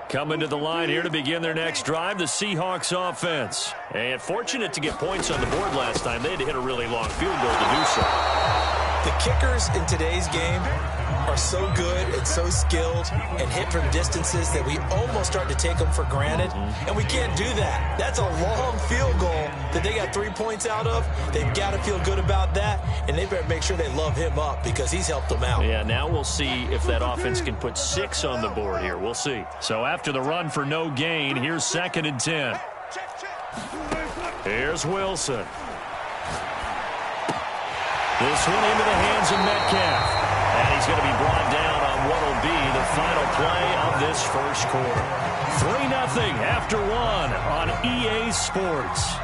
Coming to the line here to begin their next drive, the Seahawks offense. And fortunate to get points on the board last time. They had to hit a really long field goal to do so. The kickers in today's game are so good and so skilled and hit from distances that we almost start to take them for granted, and we can't do that. That's a long field goal that they got 3 points out of. They've got to feel good about that, and they better make sure they love him up because he's helped them out. Yeah, now we'll see if that offense can put 6 on the board here. We'll see. So after the run for no gain, here's 2nd and 10. Here's Wilson. This one into the hands of Metcalf. And he's going to be brought down on what will be the final play of this first quarter. 3-0 after 1 on EA Sports.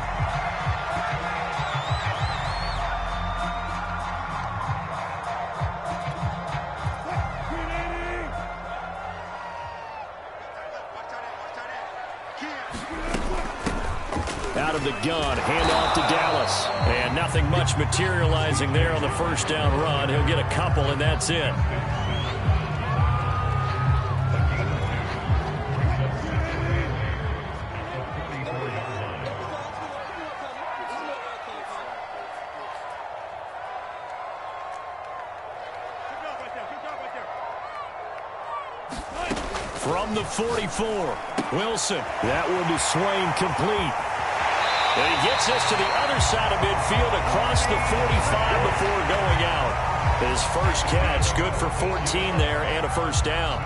Out of the gun, handoff to Dallas. And nothing much materializing there on the first down run. He'll get a couple, and that's it. From the 44, Wilson. That one to Swain, complete. And he gets us to the other side of midfield across the 45 before going out. His first catch, good for 14 there and a first down.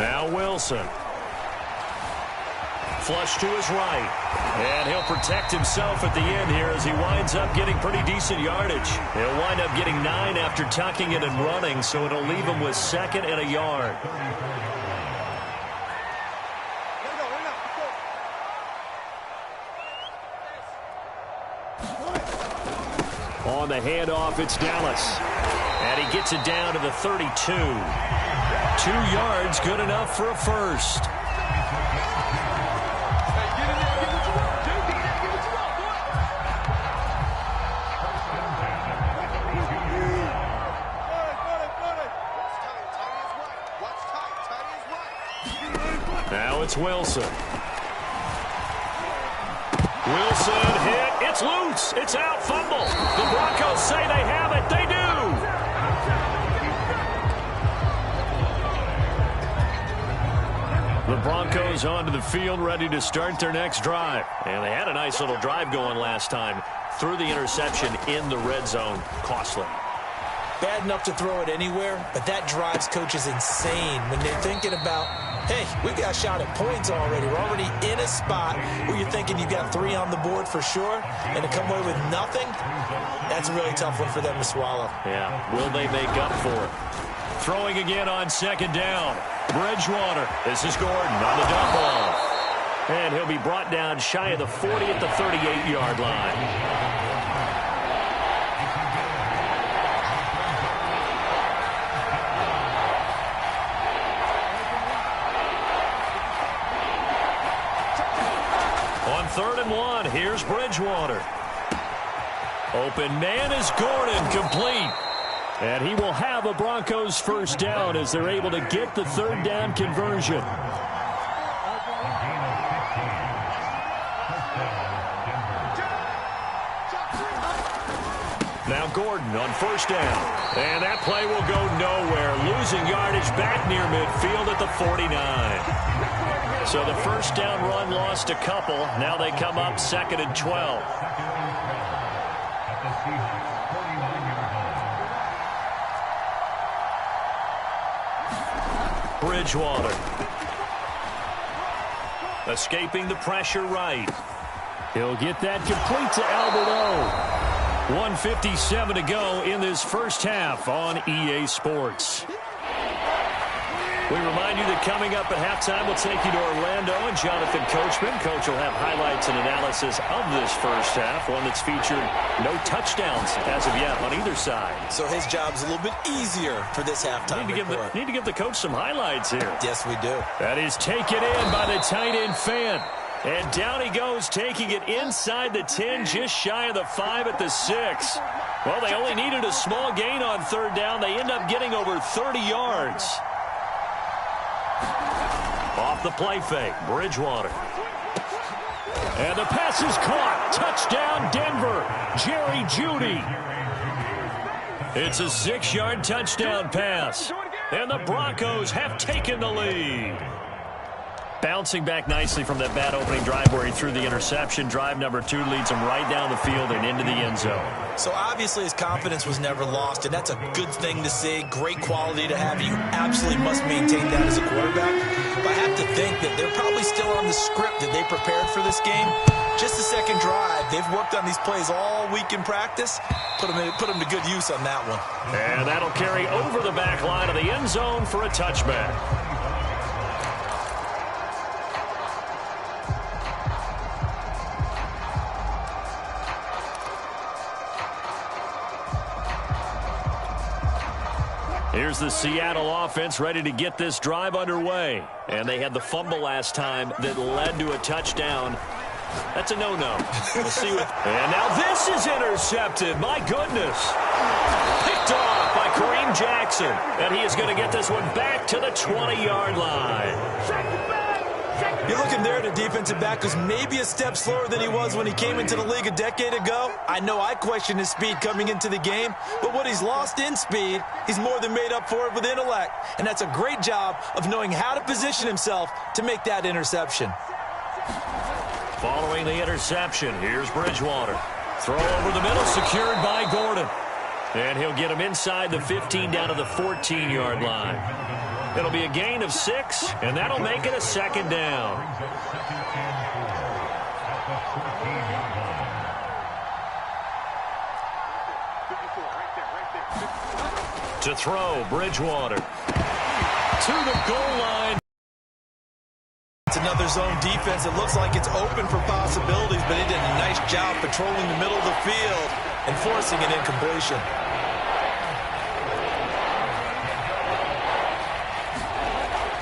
Now Wilson. Flush to his right. And he'll protect himself at the end here as he winds up getting pretty decent yardage. He'll wind up getting 9 after tucking it and running, so it'll leave him with 2nd and a yard. On the handoff, it's Dallas. And he gets it down to the 32. 2 yards, good enough for a first. Now it's Wilson. Wilson hit. It's loose. It's out. Fumble. The Broncos say they have it. They do. The Broncos onto the field, ready to start their next drive. And they had a nice little drive going last time. Threw the interception in the red zone. Costly. Bad enough to throw it anywhere, but that drives coaches insane when they're thinking about, hey, we've got a shot at points already. We're already in a spot where you're thinking you've got 3 on the board for sure, and to come away with nothing, that's a really tough one for them to swallow. Yeah, will they make up for it? Throwing again on 2nd down. Bridgewater. This is Gordon on the dump off. And he'll be brought down shy of the 40 at the 38-yard line. On 3rd and 1, here's Bridgewater. Open man is Gordon, complete. And he will have a Broncos first down as they're able to get the 3rd down conversion. Now Gordon on 1st down. And that play will go nowhere. Losing yardage back near midfield at the 49. So the first down run lost a couple. Now they come up 2nd and 12. Bridgewater. Escaping the pressure right. He'll get that complete to Albert O. 1:57 to go in this first half on EA Sports. We remind you that coming up at halftime, we'll take you to Orlando and Jonathan Coachman. Coach will have highlights and analysis of this first half, one that's featured no touchdowns as of yet on either side. So his job's a little bit easier for this halftime report. Need to give the coach some highlights here. Yes, we do. That is taken in by the tight end Fant. And down he goes, taking it inside the 10, just shy of the 5 at the 6. Well, they only needed a small gain on third down. They end up getting over 30 yards. Off the play fake, Bridgewater. And the pass is caught. Touchdown, Denver. Jerry Jeudy. It's a 6-yard touchdown pass. And the Broncos have taken the lead. Bouncing back nicely from that bad opening drive where he threw the interception. Drive number 2 leads him right down the field and into the end zone. So obviously his confidence was never lost, and that's a good thing to see. Great quality to have. You absolutely must maintain that as a quarterback. But I have to think that they're probably still on the script that they prepared for this game. Just the second drive. They've worked on these plays all week in practice. Put them to good use on that one. And that'll carry over the back line of the end zone for a touchback. Here's the Seattle offense ready to get this drive underway. And they had the fumble last time that led to a touchdown. That's a no-no. We'll see what... And now this is intercepted. My goodness. Picked off by Kareem Jackson. And he is going to get this one back to the 20-yard line. You're looking there at a defensive back who's maybe a step slower than he was when he came into the league a decade ago. I know I questioned his speed coming into the game, but what he's lost in speed, he's more than made up for it with intellect. And that's a great job of knowing how to position himself to make that interception. Following the interception, here's Bridgewater. Throw over the middle, secured by Gordon. And he'll get him inside the 15 down to the 14-yard line. It'll be a gain of 6, and that'll make it a second down. To throw, Bridgewater. To the goal line. It's another zone defense. It looks like it's open for possibilities, but he did a nice job patrolling the middle of the field and forcing an incompletion.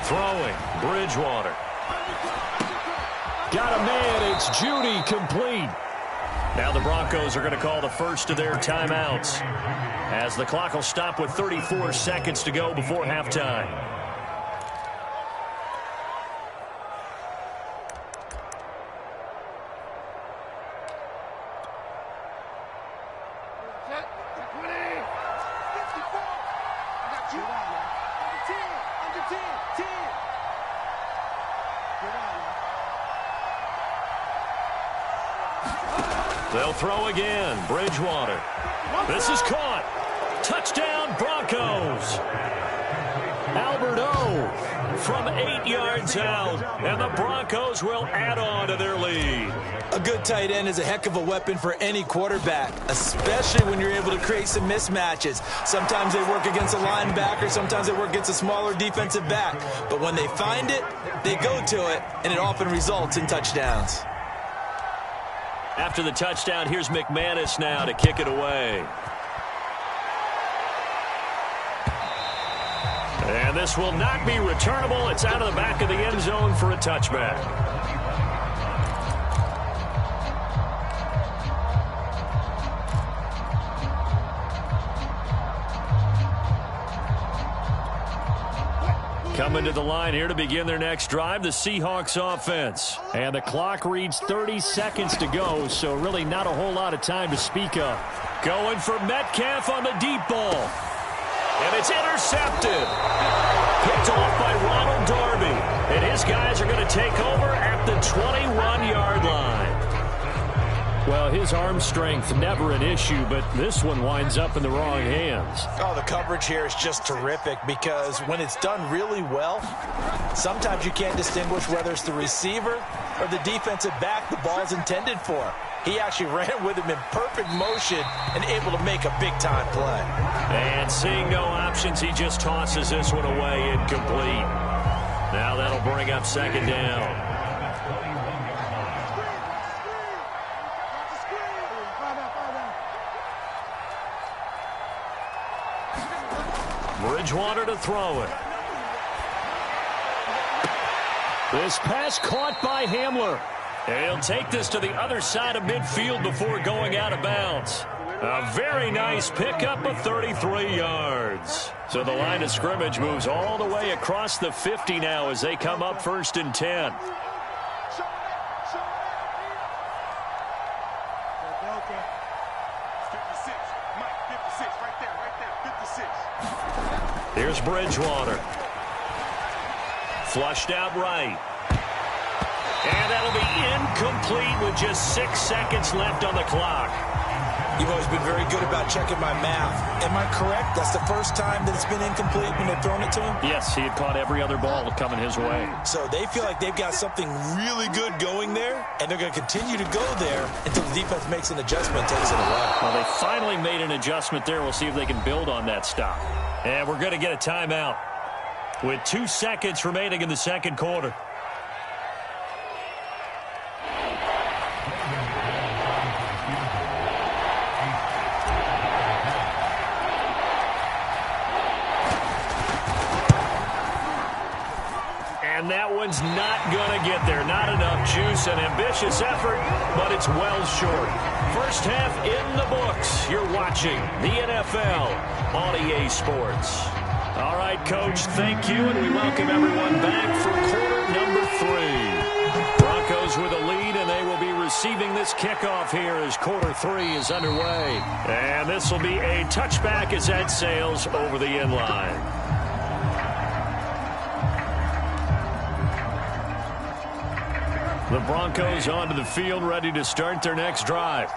Throwing, Bridgewater. Got a man, it's Jeudy, complete. Now the Broncos are going to call the first of their timeouts as the clock will stop with 34 seconds to go before halftime. They'll throw again. Bridgewater. This is caught. Touchdown, Broncos. Albert O from 8 yards out, and the Broncos will add on to their lead. A good tight end is a heck of a weapon for any quarterback, especially when you're able to create some mismatches. Sometimes they work against a linebacker, sometimes they work against a smaller defensive back. But when they find it, they go to it, and it often results in touchdowns. After the touchdown, here's McManus now to kick it away. And this will not be returnable. It's out of the back of the end zone for a touchback. Coming to the line here to begin their next drive, the Seahawks offense. And the clock reads 30 seconds to go, so really not a whole lot of time to speak of. Going for Metcalf on the deep ball. And it's intercepted. Picked off by Ronald Darby. And his guys are going to take over at the 21-yard line. Well, his arm strength, never an issue, but this one winds up in the wrong hands. Oh, the coverage here is just terrific because when it's done really well, sometimes you can't distinguish whether it's the receiver or the defensive back the ball's intended for. He actually ran with him in perfect motion and able to make a big-time play. And seeing no options, he just tosses this one away incomplete. Now that'll bring up second down. Bridgewater to throw it. This pass caught by Hamler. And he'll take this to the other side of midfield before going out of bounds. A very nice pickup of 33 yards. So the line of scrimmage moves all the way across the 50 now as they come up 1st and 10. Here's Bridgewater. Flushed out right. And that'll be incomplete with just 6 seconds left on the clock. You've always been very good about checking my math. Am I correct? That's the first time that it's been incomplete when they've thrown it to him? Yes, he had caught every other ball coming his way. So they feel like they've got something really good going there, and they're going to continue to go there until the defense makes an adjustment, takes it away. Well, they finally made an adjustment there. We'll see if they can build on that stop. And we're going to get a timeout with 2 seconds remaining in the second quarter. And that one's not going to get there. Not enough juice. An ambitious effort, but it's well short. First half in the books. You're watching the NFL on EA Sports. All right, Coach, thank you, and we welcome everyone back for quarter number 3. Broncos with a lead, and they will be receiving this kickoff here as quarter 3 is underway. And this will be a touchback as that sails over the end line. The Broncos onto the field, ready to start their next drive.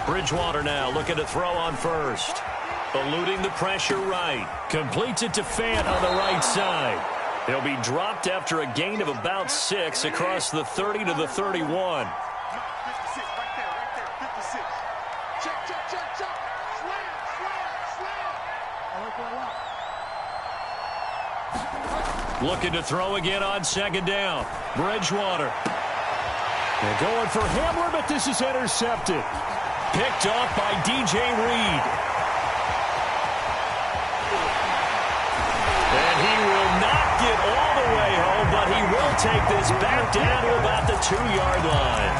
Bridgewater now looking to throw on first. Eluding the pressure right. Completes it to Fant on the right side. He'll be dropped after a gain of about 6 across the 30 to the 31. Looking to throw again on second down. Bridgewater. They're going for Hamler, but this is intercepted. Picked off by DJ Reed. And he will not get all the way home, but he will take this back down to about the 2-yard line.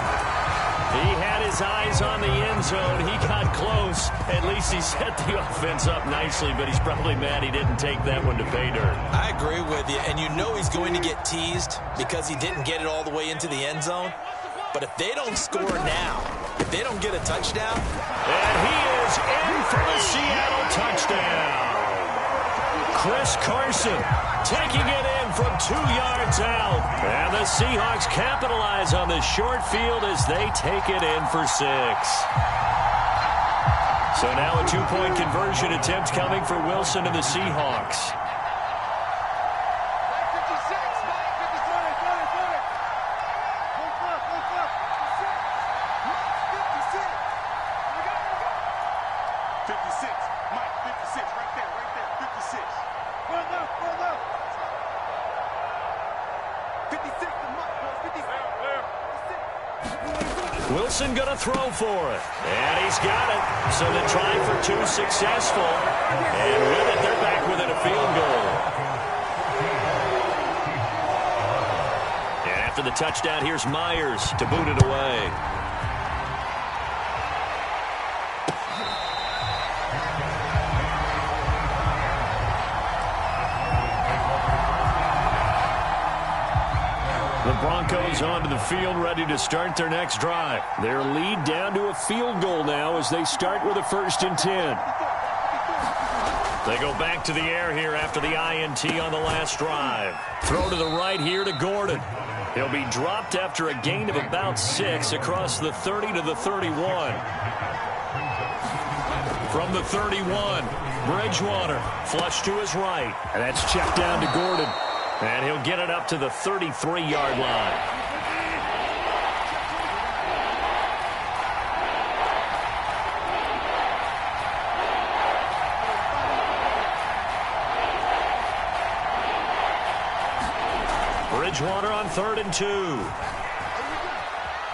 He had his eyes on the end zone. He got close. At least he set the offense up nicely, but he's probably mad he didn't take that one to pay dirt. I agree with you, and you know he's going to get teased because he didn't get it all the way into the end zone. But if they don't score now, if they don't get a touchdown. And he is in for the Seattle touchdown. Chris Carson taking it in from 2 yards out. And the Seahawks capitalize on this short field as they take it in for 6. So now a 2-point conversion attempt coming for Wilson and the Seahawks. Wilson going to throw for it. And he's got it. So the try for 2 successful. And with it, they're back within a field goal. And after the touchdown, here's Myers to boot it away. The Broncos onto the field, ready to start their next drive. Their lead down to a field goal now as they start with a 1st and 10. They go back to the air here after the INT on the last drive. Throw to the right here to Gordon. He'll be dropped after a gain of about 6 across the 30 to the 31. From the 31, Bridgewater flush to his right. And that's checked down to Gordon. And he'll get it up to the 33-yard line. Bridgewater on 3rd and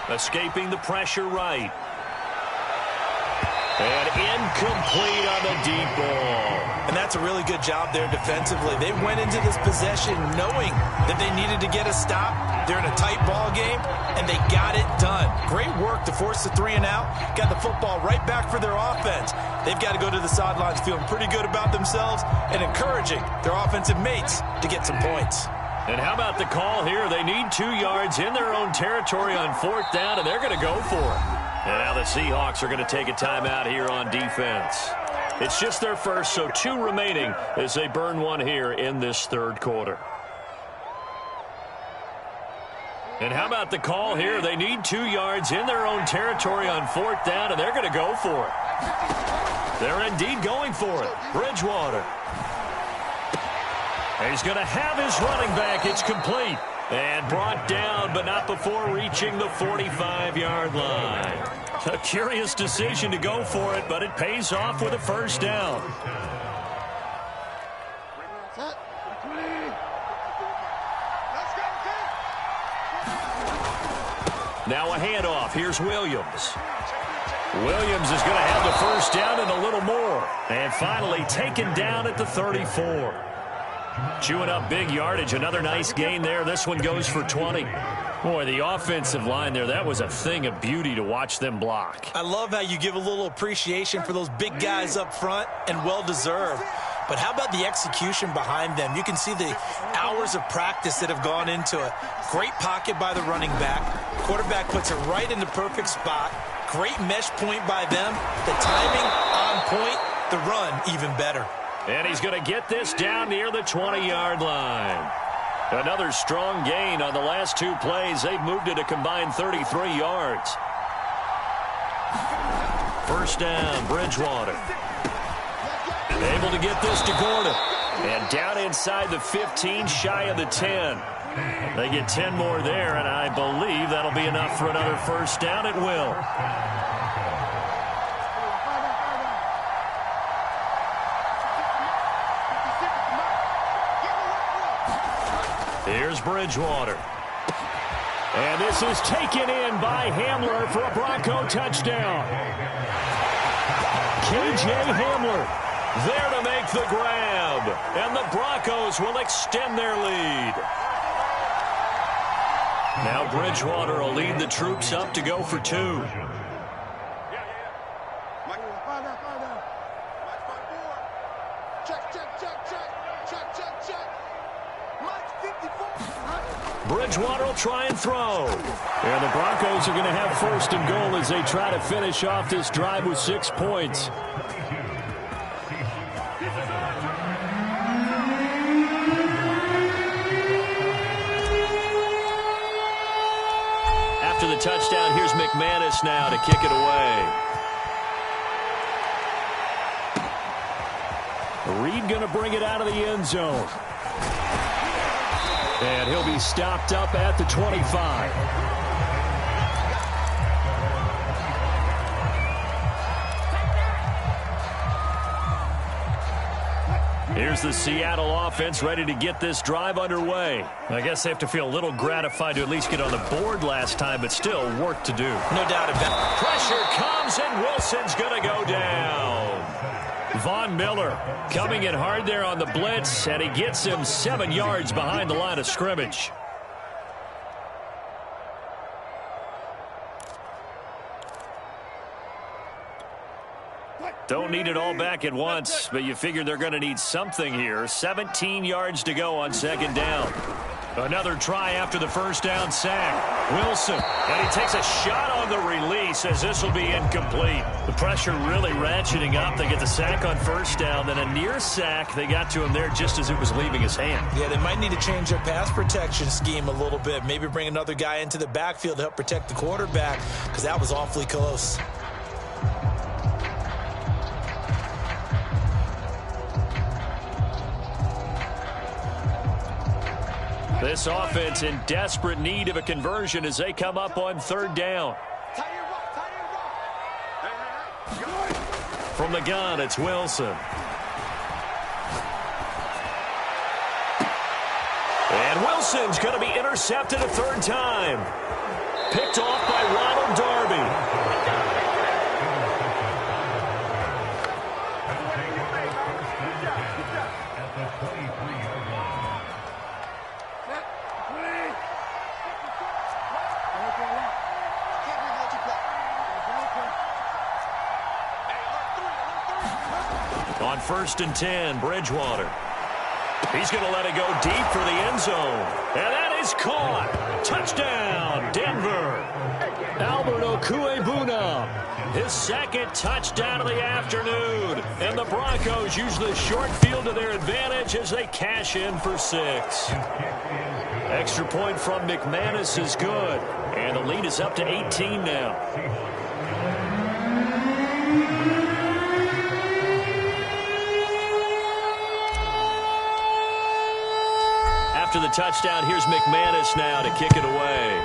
2. Escaping the pressure right. And incomplete on the deep ball. And that's that's a really good job there defensively. They went into this possession knowing that they needed to get a stop. They're in a tight ball game, and they got it done. Great work to force the 3 and out. Got the football right back for their offense. They've got to go to the sidelines feeling pretty good about themselves and encouraging their offensive mates to get some points. And how about the call here? They need 2 yards in their own territory on 4th down, and they're going to go for it. And now the Seahawks are going to take a timeout here on defense. It's just their first, so 2 remaining as they burn 1 here in this 3rd quarter. And how about the call here? They need 2 yards in their own territory on 4th down, and they're going to go for it. They're indeed going for it. Bridgewater. He's going to have his running back. It's complete. And brought down, but not before reaching the 45-yard line. A curious decision to go for it, but it pays off with a 1st down. Now a handoff. Here's Williams. Williams is going to have the 1st down and a little more. And finally taken down at the 34. Chewing up big yardage. Another nice gain there. This one goes for 20. Boy, the offensive line there, that was a thing of beauty to watch them block. I love how you give a little appreciation for those big guys up front, and well-deserved. But how about the execution behind them? You can see the hours of practice that have gone into it. Great pocket by the running back. Quarterback puts it right in the perfect spot. Great mesh point by them. The timing on point. The run even better. And he's going to get this down near the 20-yard line. Another strong gain on the last 2 plays. They've moved it a combined 33 yards. 1st down, Bridgewater. Able to get this to Gordon. And down inside the 15, shy of the 10. They get 10 more there, and I believe that'll be enough for another 1st down. It will. Here's Bridgewater. And this is taken in by Hamler for a Bronco touchdown. K.J. Hamler there to make the grab. And the Broncos will extend their lead. Now Bridgewater will lead the troops up to go for 2. Bridgewater will try and throw. And the Broncos are going to have 1st and goal as they try to finish off this drive with 6 points. After the touchdown, here's McManus now to kick it away. Reed going to bring it out of the end zone. And he'll be stopped up at the 25. Here's the Seattle offense ready to get this drive underway. I guess they have to feel a little gratified to at least get on the board last time, but still work to do. No doubt about it. Pressure comes, and Wilson's going to go down. Von Miller coming in hard there on the blitz, and he gets him 7 yards behind the line of scrimmage. Don't need it all back at once, but you figure they're going to need something here. 17 yards to go on 2nd down. Another try after the 1st down sack. Wilson, and he takes a shot on the release as this will be incomplete. The pressure really ratcheting up. They get the sack on 1st down, then a near sack. They got to him there just as it was leaving his hand. Yeah, they might need to change their pass protection scheme a little bit. Maybe bring another guy into the backfield to help protect the quarterback, because that was awfully close. This offense in desperate need of a conversion as they come up on 3rd down. From the gun, it's Wilson. And Wilson's going to be intercepted a 3rd time. Picked off by Ronald Darby. 1st and 10, Bridgewater. He's going to let it go deep for the end zone. And that is caught. Touchdown, Denver. Albert Okuebuna, his second touchdown of the afternoon. And the Broncos use the short field to their advantage as they cash in for 6. Extra point from McManus is good. And the lead is up to 18 now. After the touchdown, here's McManus now to kick it away.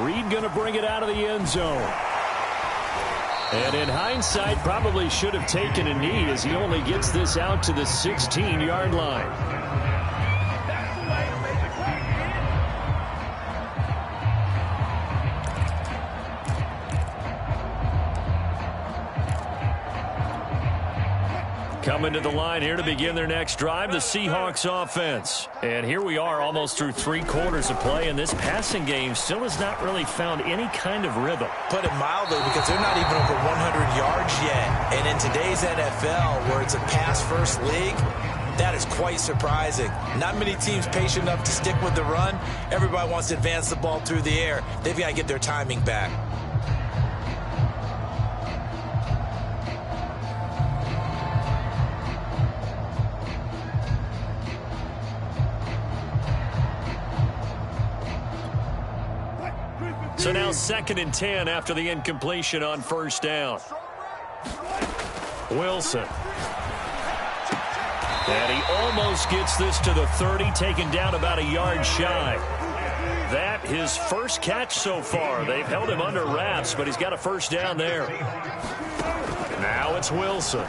Reed going to bring it out of the end zone. And in hindsight, probably should have taken a knee as he only gets this out to the 16-yard line. Coming to the line here to begin their next drive, the Seahawks offense. And here we are almost through 3 quarters of play, and this passing game still has not really found any kind of rhythm. Put it mildly, because they're not even over 100 yards yet. And in today's NFL, where it's a pass-first league, that is quite surprising. Not many teams patient enough to stick with the run. Everybody wants to advance the ball through the air. They've got to get their timing back. So now 2nd and 10 after the incompletion on 1st down. Wilson. And he almost gets this to the 30, taken down about a yard shy. That his first catch so far. They've held him under wraps, but he's got a 1st down there. Now it's Wilson.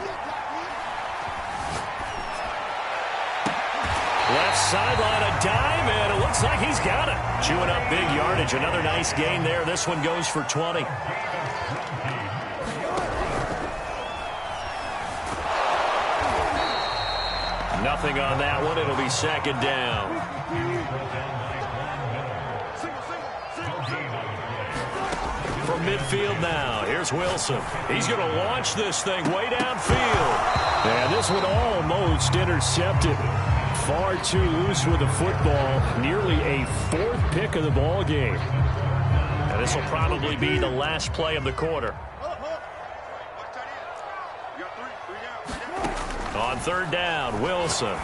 Left sideline, a dive, and it looks like he's got it. Chewing up big yardage. Another nice gain there. This one goes for 20. Nothing on that one. It'll be 2nd down. From midfield now, here's Wilson. He's going to launch this thing way downfield. And this one almost intercepted. Far too loose with the football. Nearly a 4th pick of the ball game. And this will probably be the last play of the quarter. On 3rd down, Wilson.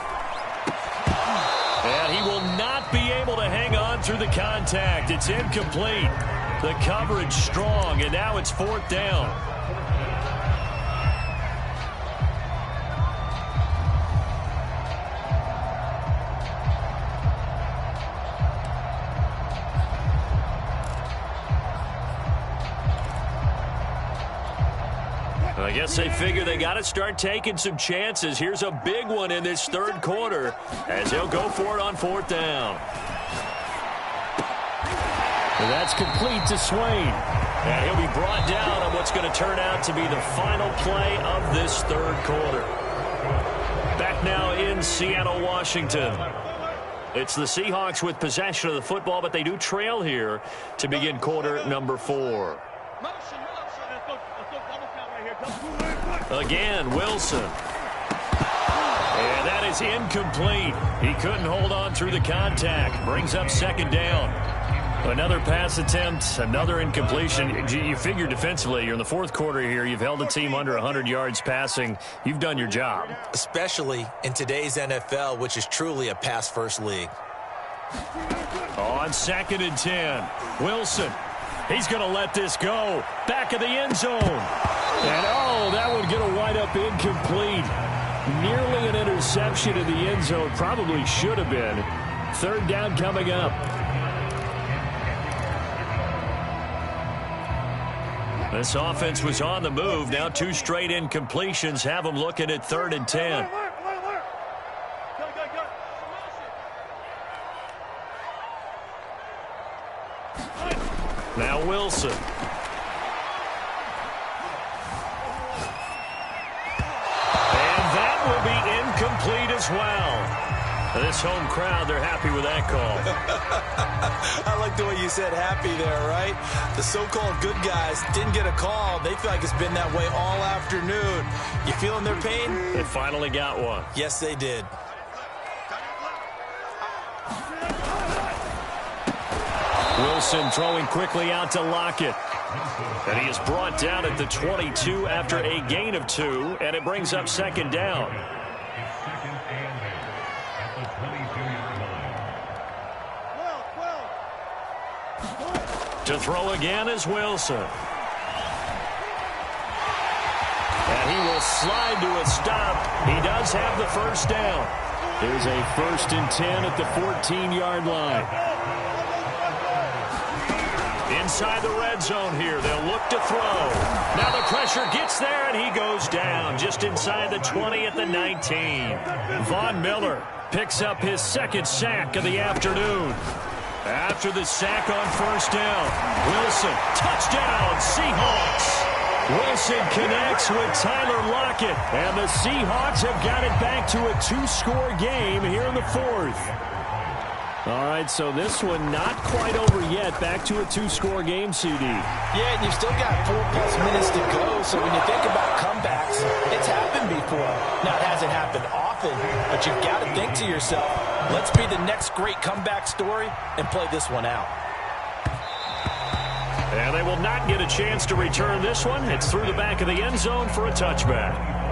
And he will not be able to hang on through the contact. It's incomplete. The coverage strong, and now it's 4th down. I guess they figure they got to start taking some chances. Here's a big one in this 3rd quarter as they'll go for it on 4th down. And that's complete to Swain. And he'll be brought down on what's going to turn out to be the final play of this 3rd quarter. Back now in Seattle, Washington. It's the Seahawks with possession of the football, but they do trail here to begin quarter number 4. Again, Wilson. And that is incomplete. He couldn't hold on through the contact. Brings up 2nd down. Another pass attempt, another incompletion. You figure defensively, you're in the 4th quarter here. You've held a team under 100 yards passing. You've done your job. Especially in today's NFL, which is truly a pass-first league. On 2nd and 10, Wilson. He's going to let this go. Back of the end zone. And, oh, that would get a wind up incomplete. Nearly an interception in the end zone. Probably should have been. 3rd down coming up. This offense was on the move. Now 2 straight incompletions have them looking at 3rd and 10. Now Wilson. And that will be incomplete as well. This home crowd, they're happy with that call. I like the way you said happy there, right? The so-called good guys didn't get a call. They feel like it's been that way all afternoon. You feeling their pain? They finally got one. Yes, they did. Wilson throwing quickly out to Lockett. And he is brought down at the 22 after a gain of 2, and it brings up second down. It's second and 8 at the 22-yard line. To throw again is Wilson. And he will slide to a stop. He does have the first down. There's a 1st and 10 at the 14-yard line. Inside the red zone here, they'll look to throw. Now the pressure gets there, and he goes down just inside the 20 at the 19. Von Miller picks up his 2nd sack of the afternoon. After the sack on 1st down, Wilson, touchdown, Seahawks. Wilson connects with Tyler Lockett, and the Seahawks have got it back to a 2-score game here in the 4th. All right, so this one not quite over yet. Back to a 2-score game, CD. Yeah, and you've still got 4+ minutes to go, so when you think about comebacks, it's happened before. Now, it hasn't happened often, but you've got to think to yourself, let's be the next great comeback story and play this one out. And they will not get a chance to return this one. It's through the back of the end zone for a touchback.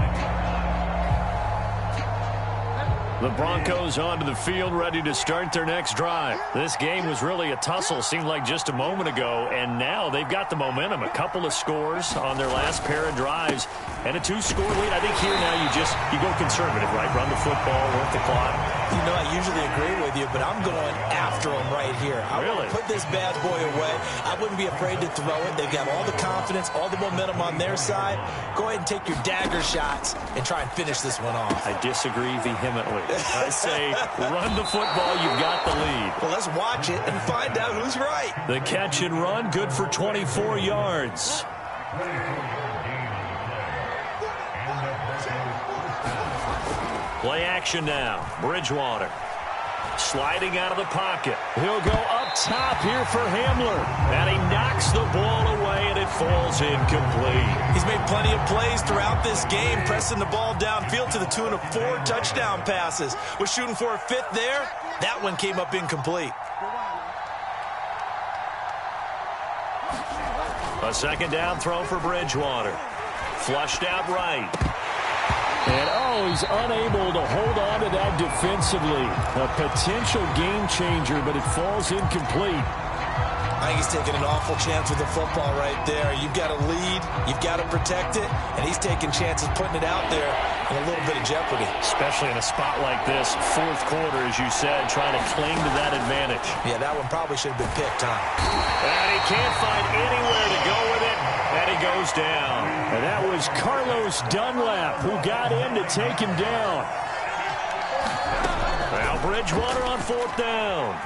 The Broncos onto the field, ready to start their next drive. This game was really a tussle, seemed like just a moment ago, and now they've got the momentum. A couple of scores on their last pair of drives, and a 2-score lead. I think here now you go conservative, right? Run the football, work the clock. You know, I usually agree with you, but I'm going after them right here. I want to put this bad boy away. I wouldn't be afraid to throw it. They've got all the confidence, all the momentum on their side. Go ahead and take your dagger shots and try and finish this one off. I disagree vehemently. I say run the football, you've got the lead. Well, let's watch it and find out who's right. The catch and run, good for 24 yards. Play action now. Bridgewater sliding out of the pocket. He'll go up top here for Hamler. And he knocks the ball away, and it falls incomplete. He's made plenty of plays throughout this game, pressing the ball downfield to the tune of 4 touchdown passes. Was shooting for a 5th there. That one came up incomplete. A 2nd down throw for Bridgewater. Flushed out right. And, he's unable to hold on to that defensively. A potential game changer, but it falls incomplete. I think he's taking an awful chance with the football right there. You've got to lead, you've got to protect it, and he's taking chances putting it out there in a little bit of jeopardy. Especially in a spot like this, 4th quarter, as you said, trying to cling to that advantage. Yeah, that one probably should have been picked, huh? And he can't find anywhere to go with it, and he goes down. And that was Carlos Dunlap who got in to take him down. Now Bridgewater on 4th down.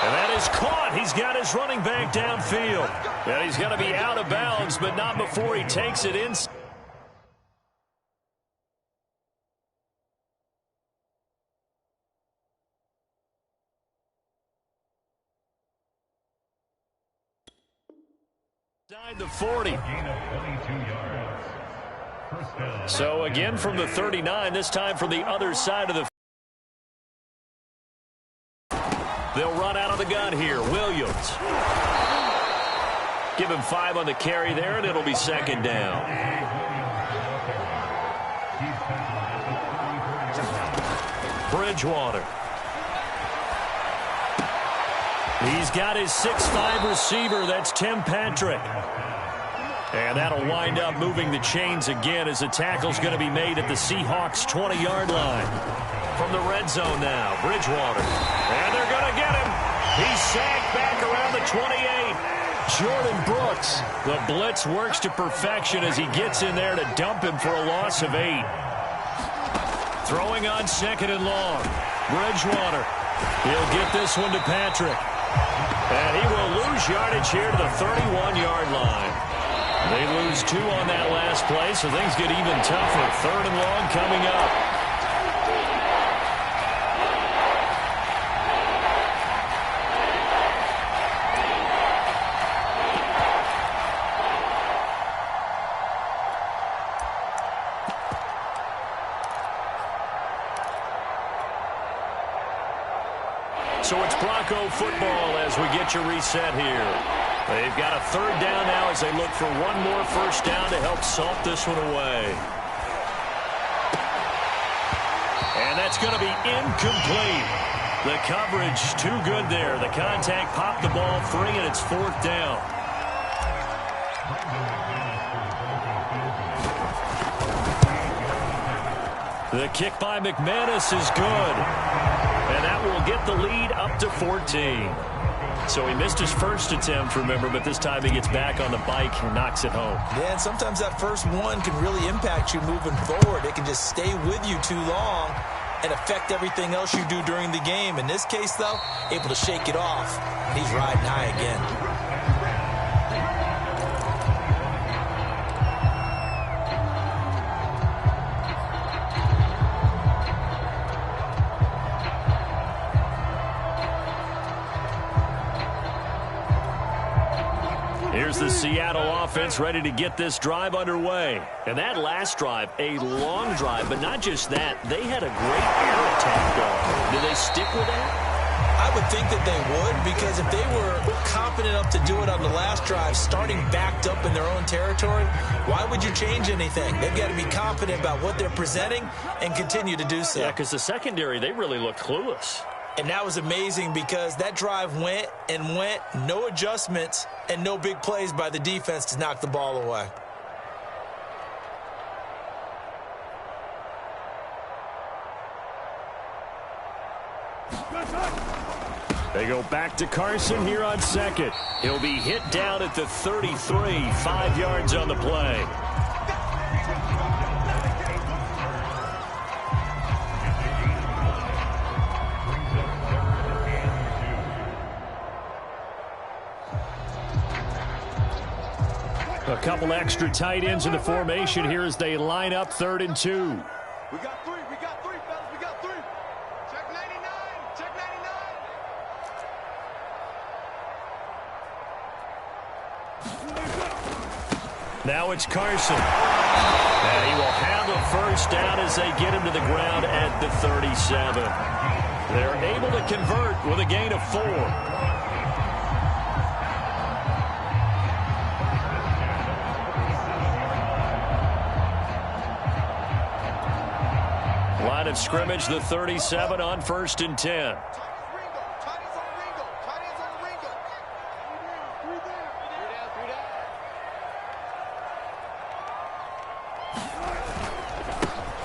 And that is caught. He's got his running back downfield. And he's going to be out of bounds, but not before he takes it in. Inside the 40. So again from the 39, this time from the other side of the. They'll run out of the gun here. Williams. Give him 5 on the carry there, and it'll be 2nd down. Bridgewater. He's got his 6'5 receiver. That's Tim Patrick. And that'll wind up moving the chains again as the tackle's going to be made at the Seahawks' 20-yard line. From the red zone now, Bridgewater. And they're going to get him. He's sacked back around the 28. Jordan Brooks. The blitz works to perfection as he gets in there to dump him for a loss of 8. Throwing on 2nd and long. Bridgewater. He'll get this one to Patrick. And he will lose yardage here to the 31-yard line. They lose 2 on that last play, so things get even tougher. 3rd and long coming up. So it's Bronco football as we get you reset here. They've got a third down now as they look for one more first down to help salt this one away. And that's going to be incomplete. The coverage too good there. The contact popped the ball free, and it's fourth down. The kick by McManus is good. And that will get the lead up to 14. So he missed his first attempt, remember, but this time he gets back on the bike and knocks it home. Yeah, and sometimes that first one can really impact you moving forward. It can just stay with you too long and affect everything else you do during the game. In this case, though, able to shake it off, and he's riding high again. Here's the Seattle offense ready to get this drive underway. And that last drive, a long drive, but not just that. They had a great air attack going. Did they stick with that? I would think that they would, because if they were confident enough to do it on the last drive, starting backed up in their own territory, why would you change anything? They've got to be confident about what they're presenting and continue to do so. Yeah, because the secondary, they really looked clueless. And that was amazing because that drive went and went, no adjustments, and no big plays by the defense to knock the ball away. They go back to Carson here on second. He'll be hit down at the 33, 5 yards on the play. A couple extra tight ends in the formation here as they line up 3rd and 2. We got three, fellas, we got three. Check 99, check 99. Now it's Carson. And he will have a first down as they get him to the ground at the 37. They're able to convert with a gain of 4. Line of scrimmage, the 37 on 1st and 10.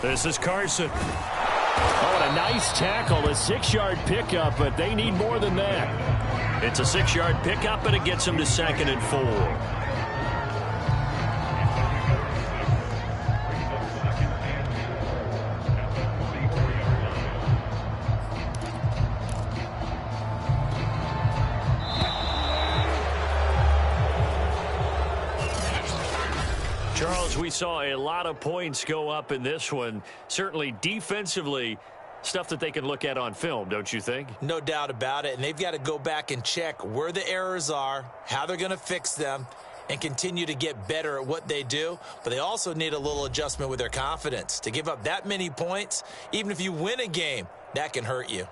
This is Carson. Oh, and a nice tackle, a 6-yard pickup, but they need more than that. It's a 6-yard pickup, and it gets them to 2nd and 4. Charles, we saw a lot of points go up in this one. Certainly defensively, stuff that they can look at on film, don't you think? No doubt about it. And they've got to go back and check where the errors are, how they're going to fix them, and continue to get better at what they do. But they also need a little adjustment with their confidence. To give up that many points, even if you win a game, that can hurt you.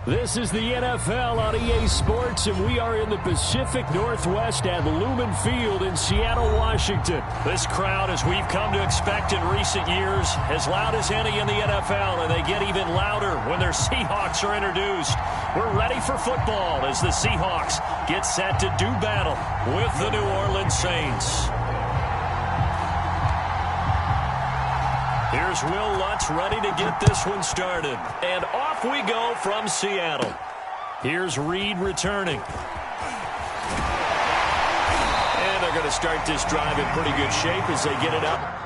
This is the NFL on EA Sports, and we are in the Pacific Northwest at Lumen Field in Seattle, Washington. This crowd, as we've come to expect in recent years, as loud as any in the NFL, and they get even louder when their Seahawks are introduced. We're ready for football as the Seahawks get set to do battle with the New Orleans Saints. Here's Will Lutz ready to get this one started. And off we go from Seattle. Here's Reed returning. And they're going to start this drive in pretty good shape as they get it up.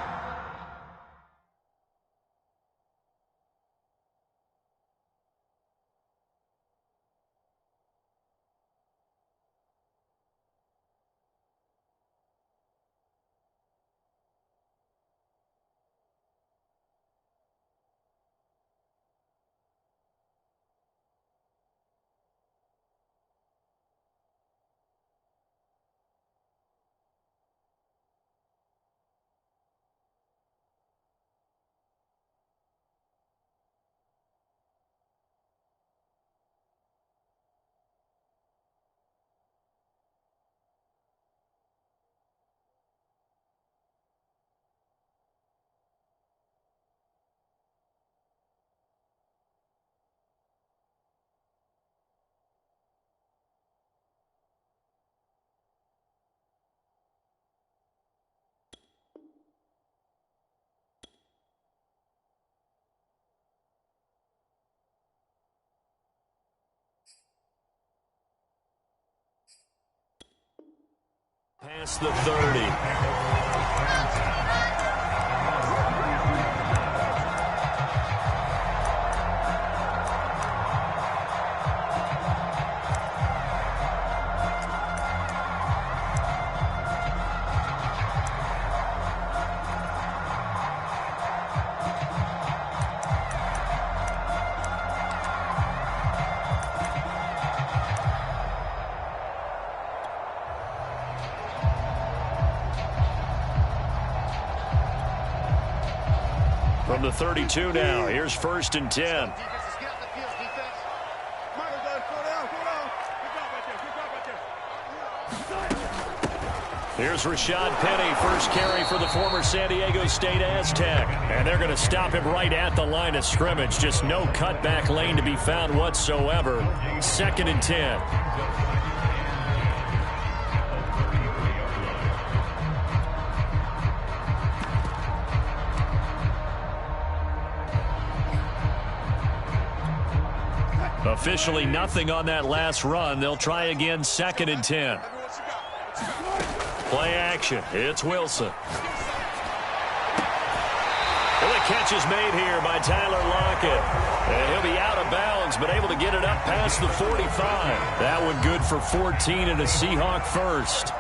Past the 30. From the 32 now, here's 1st and 10. Here's Rashad Penny, first carry for the former San Diego State Aztec. And they're going to stop him right at the line of scrimmage. Just no cutback lane to be found whatsoever. 2nd and 10. Officially nothing on that last run. They'll try again, 2nd and 10. Play action. It's Wilson. Well, the catch is made here by Tyler Lockett. And he'll be out of bounds, but able to get it up past the 45. That one good for 14 and a Seahawk first.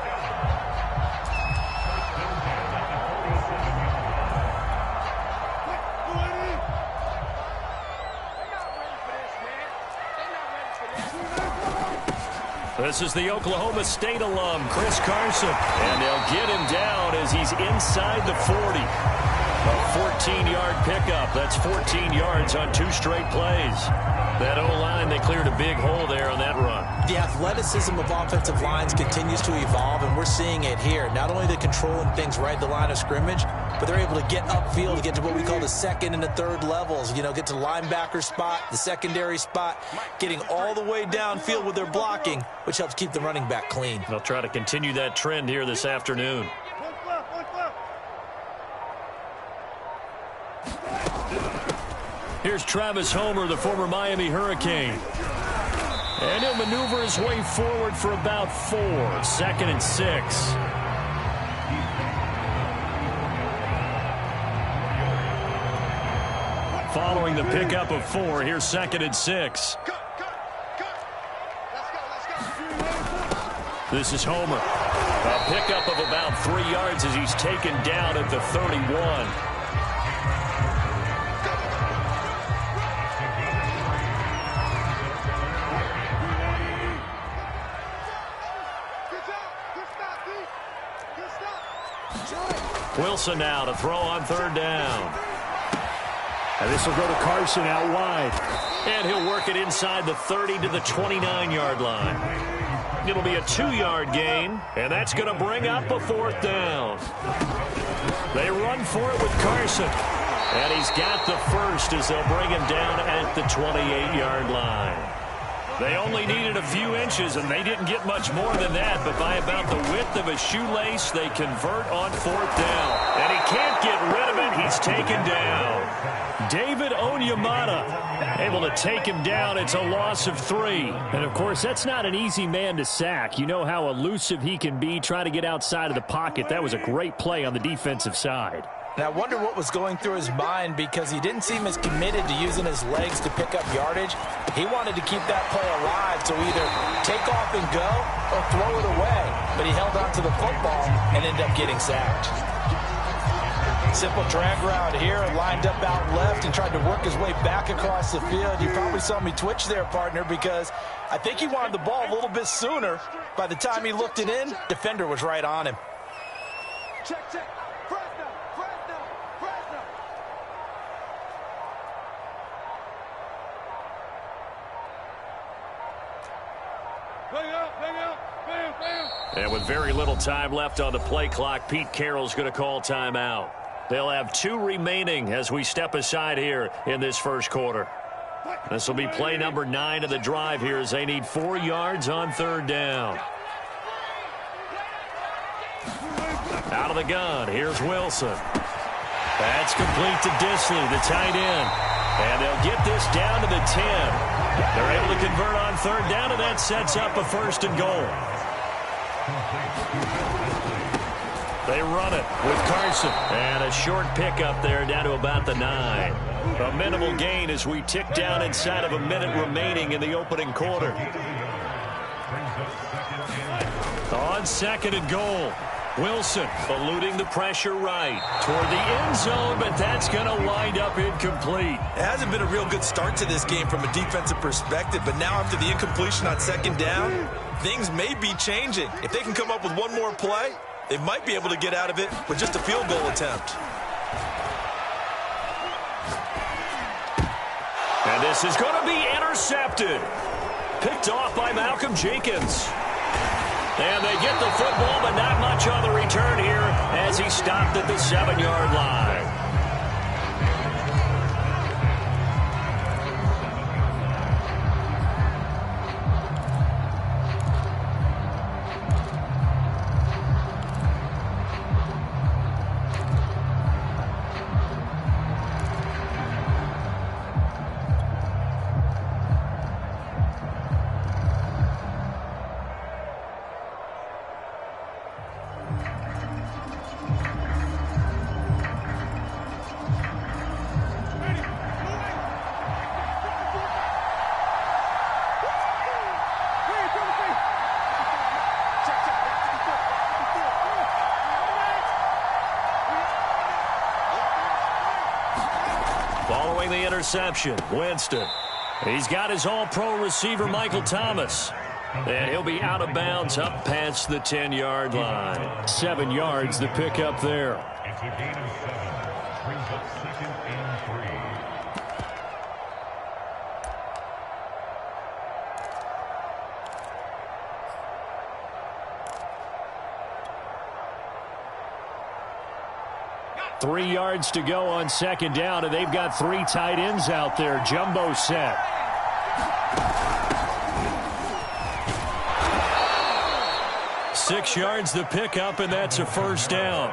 This is the Oklahoma State alum, Chris Carson. And they'll get him down as he's inside the 40. A 14-yard pickup. That's 14 yards on 2 straight plays. That O-line, they cleared a big hole there on that run. The athleticism of offensive lines continues to evolve, and we're seeing it here. Not only they're controlling things right at the line of scrimmage, but they're able to get upfield to get to what we call the 2nd and the 3rd levels. You know, get to the linebacker spot, the secondary spot, getting all the way downfield with their blocking, which helps keep the running back clean. They'll try to continue that trend here this afternoon. Here's Travis Homer, the former Miami Hurricane. And he'll maneuver his way forward for about 4. 2nd and 6. Following the pickup of 4, here's 2nd and 6. This is Homer. A pickup of about 3 yards as he's taken down at the 31. Wilson now to throw on 3rd down. And this will go to Carson out wide. And he'll work it inside the 30 to the 29-yard line. It'll be a 2-yard gain, and that's going to bring up a 4th down. They run for it with Carson. And he's got the first as they'll bring him down at the 28-yard line. They only needed a few inches, and they didn't get much more than that. But by about the width of a shoelace, they convert on 4th down. And he can't get rid of it. He's taken down. David Onyemata able to take him down. It's a loss of 3. And, of course, that's not an easy man to sack. You know how elusive he can be, trying to get outside of the pocket. That was a great play on the defensive side. And I wonder what was going through his mind, because he didn't seem as committed to using his legs to pick up yardage. He wanted to keep that play alive, so either take off and go or throw it away. But he held on to the football and ended up getting sacked. Simple drag route here, lined up out left and tried to work his way back across the field. You probably saw me twitch there, partner, because I think he wanted the ball a little bit sooner. By the time he looked it in, defender was right on him. Check, check. And with very little time left on the play clock, Pete Carroll's going to call timeout. They'll have 2 remaining as we step aside here in this first quarter. This will be play number 9 of the drive here as they need 4 yards on 3rd down. Out of the gun, here's Wilson. That's complete to Disley, the tight end. And they'll get this down to the 10. They're able to convert on 3rd down, and that sets up a 1st and goal. They run it with Carson. And a short pickup there down to about the 9. A minimal gain as we tick down inside of a minute remaining in the opening quarter. On 2nd and goal. Wilson eluding the pressure right toward the end zone, but that's going to wind up incomplete. It hasn't been a real good start to this game from a defensive perspective, but now after the incompletion on 2nd down, things may be changing. If they can come up with one more play, they might be able to get out of it with just a field goal attempt. And this is going to be intercepted. Picked off by Malcolm Jenkins. And they get the football, but not much on the return here as he stopped at the 7-yard line. Following the interception, Winston. He's got his all-pro receiver, Michael Thomas. And he'll be out of bounds up past the 10-yard line. 7 yards, the pickup there. It's a gain of 7. Brings up 2nd and 3. Three yards to go on 2nd down, and they've got 3 tight ends out there. Jumbo set. Six yards the pickup, and that's a 1st down.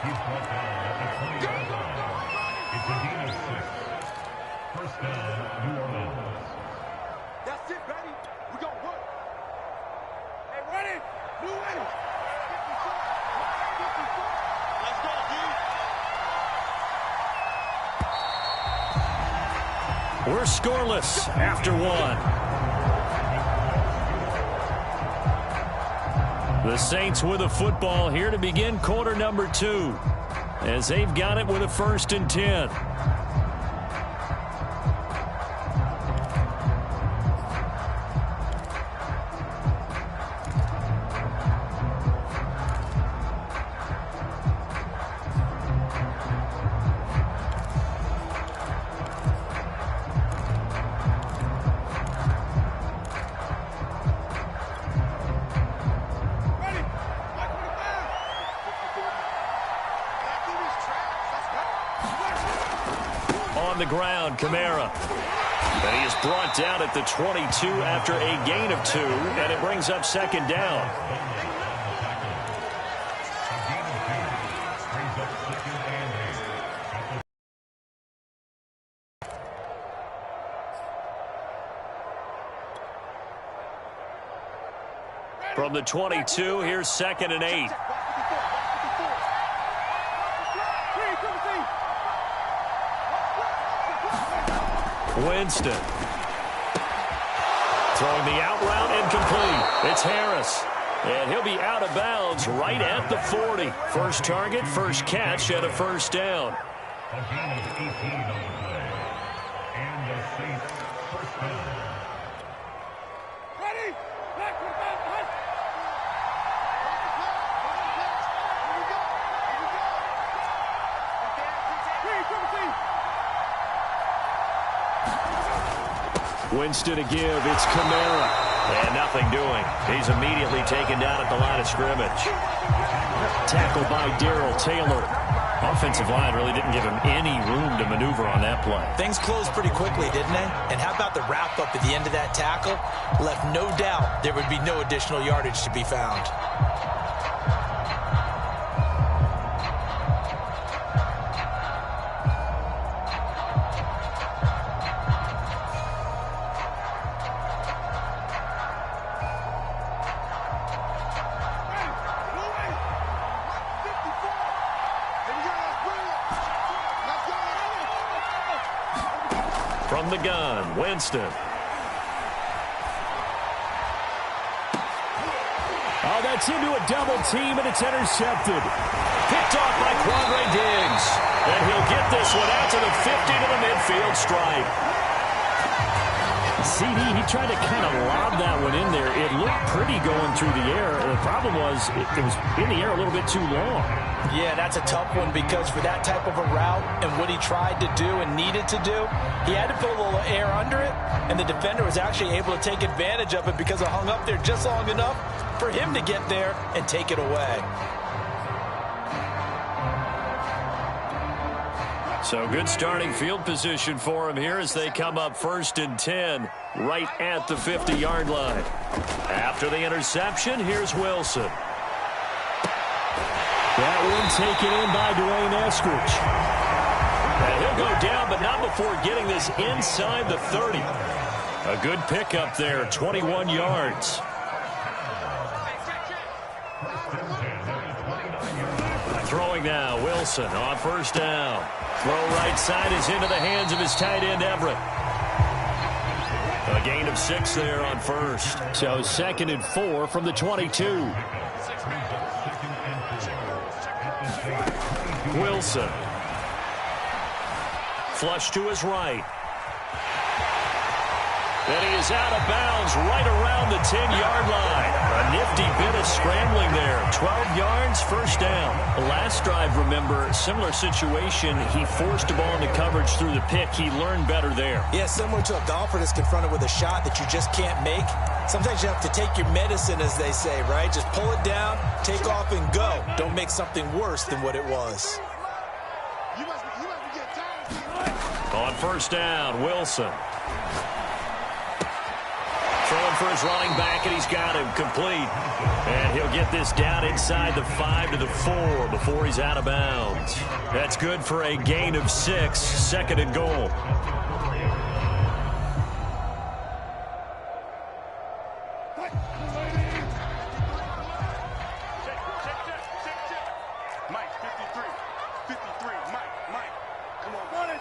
He's brought down at the 20-yard line. It's a gain of 6. 1st down, New Orleans. That's it, baby. We gonna work. Hey, ready? New ready. 54. Let's go, D. We're scoreless after 1. The Saints with a football here to begin quarter number 2, as they've got it with a 1st and 10. on the ground, Kamara. And he is brought down at the 22 after a gain of 2, and it brings up second down. From the 22, here's 2nd and 8. Winston. Throwing the out route incomplete. It's Harris. And he'll be out of bounds right at the 40. First target, first catch, and a first down. A gain of 18 on the play. And the Saints first down. Ready? Back to the back. Winston to give. It's Kamara. And nothing doing. He's immediately taken down at the line of scrimmage. Tackled by Darrell Taylor. Offensive line really didn't give him any room to maneuver on that play. Things closed pretty quickly, didn't they? And how about the wrap-up at the end of that tackle? Left no doubt there would be no additional yardage to be found. From the gun, Winston. Oh, that's into a double team, and it's intercepted. Picked off by Quandre Diggs. And he'll get this one out to the 50 to the midfield stripe. CD, he tried to kind of lob that one in there. It looked pretty going through the air. The problem was it was in the air a little bit too long. Yeah, that's a tough one because for that type of a route and what he tried to do and needed to do, he had to put a little air under it, and the defender was actually able to take advantage of it because it hung up there just long enough for him to get there and take it away. So good starting field position for him here as they come up 1st and 10 right at the 50-yard line. After the interception, here's Wilson. That one taken in by Dwayne Eskridge. And he'll go down, but not before getting this inside the 30. A good pickup there, 21 yards. Throwing now, Wilson on 1st down. Throw right side is into the hands of his tight end, Everett. A gain of 6 there on 1st. So 2nd and 4 from the 22. Wilson. Flush to his right. And he is out of bounds right around the 10-yard line. A nifty bit of scrambling there. 12 yards, first down. Last drive, remember, similar situation. He forced the ball into coverage through the pick. He learned better there. Yeah, similar to a golfer that's confronted with a shot that you just can't make. Sometimes you have to take your medicine, as they say, right? Just pull it down, take off, and go. Don't make something worse than what it was. On 1st down, Wilson. Throwing for his running back, and he's got him complete. And he'll get this down inside the 5 to the 4 before he's out of bounds. That's good for a gain of 6, 2nd and goal. Mike, 53, Mike. Come on, run it.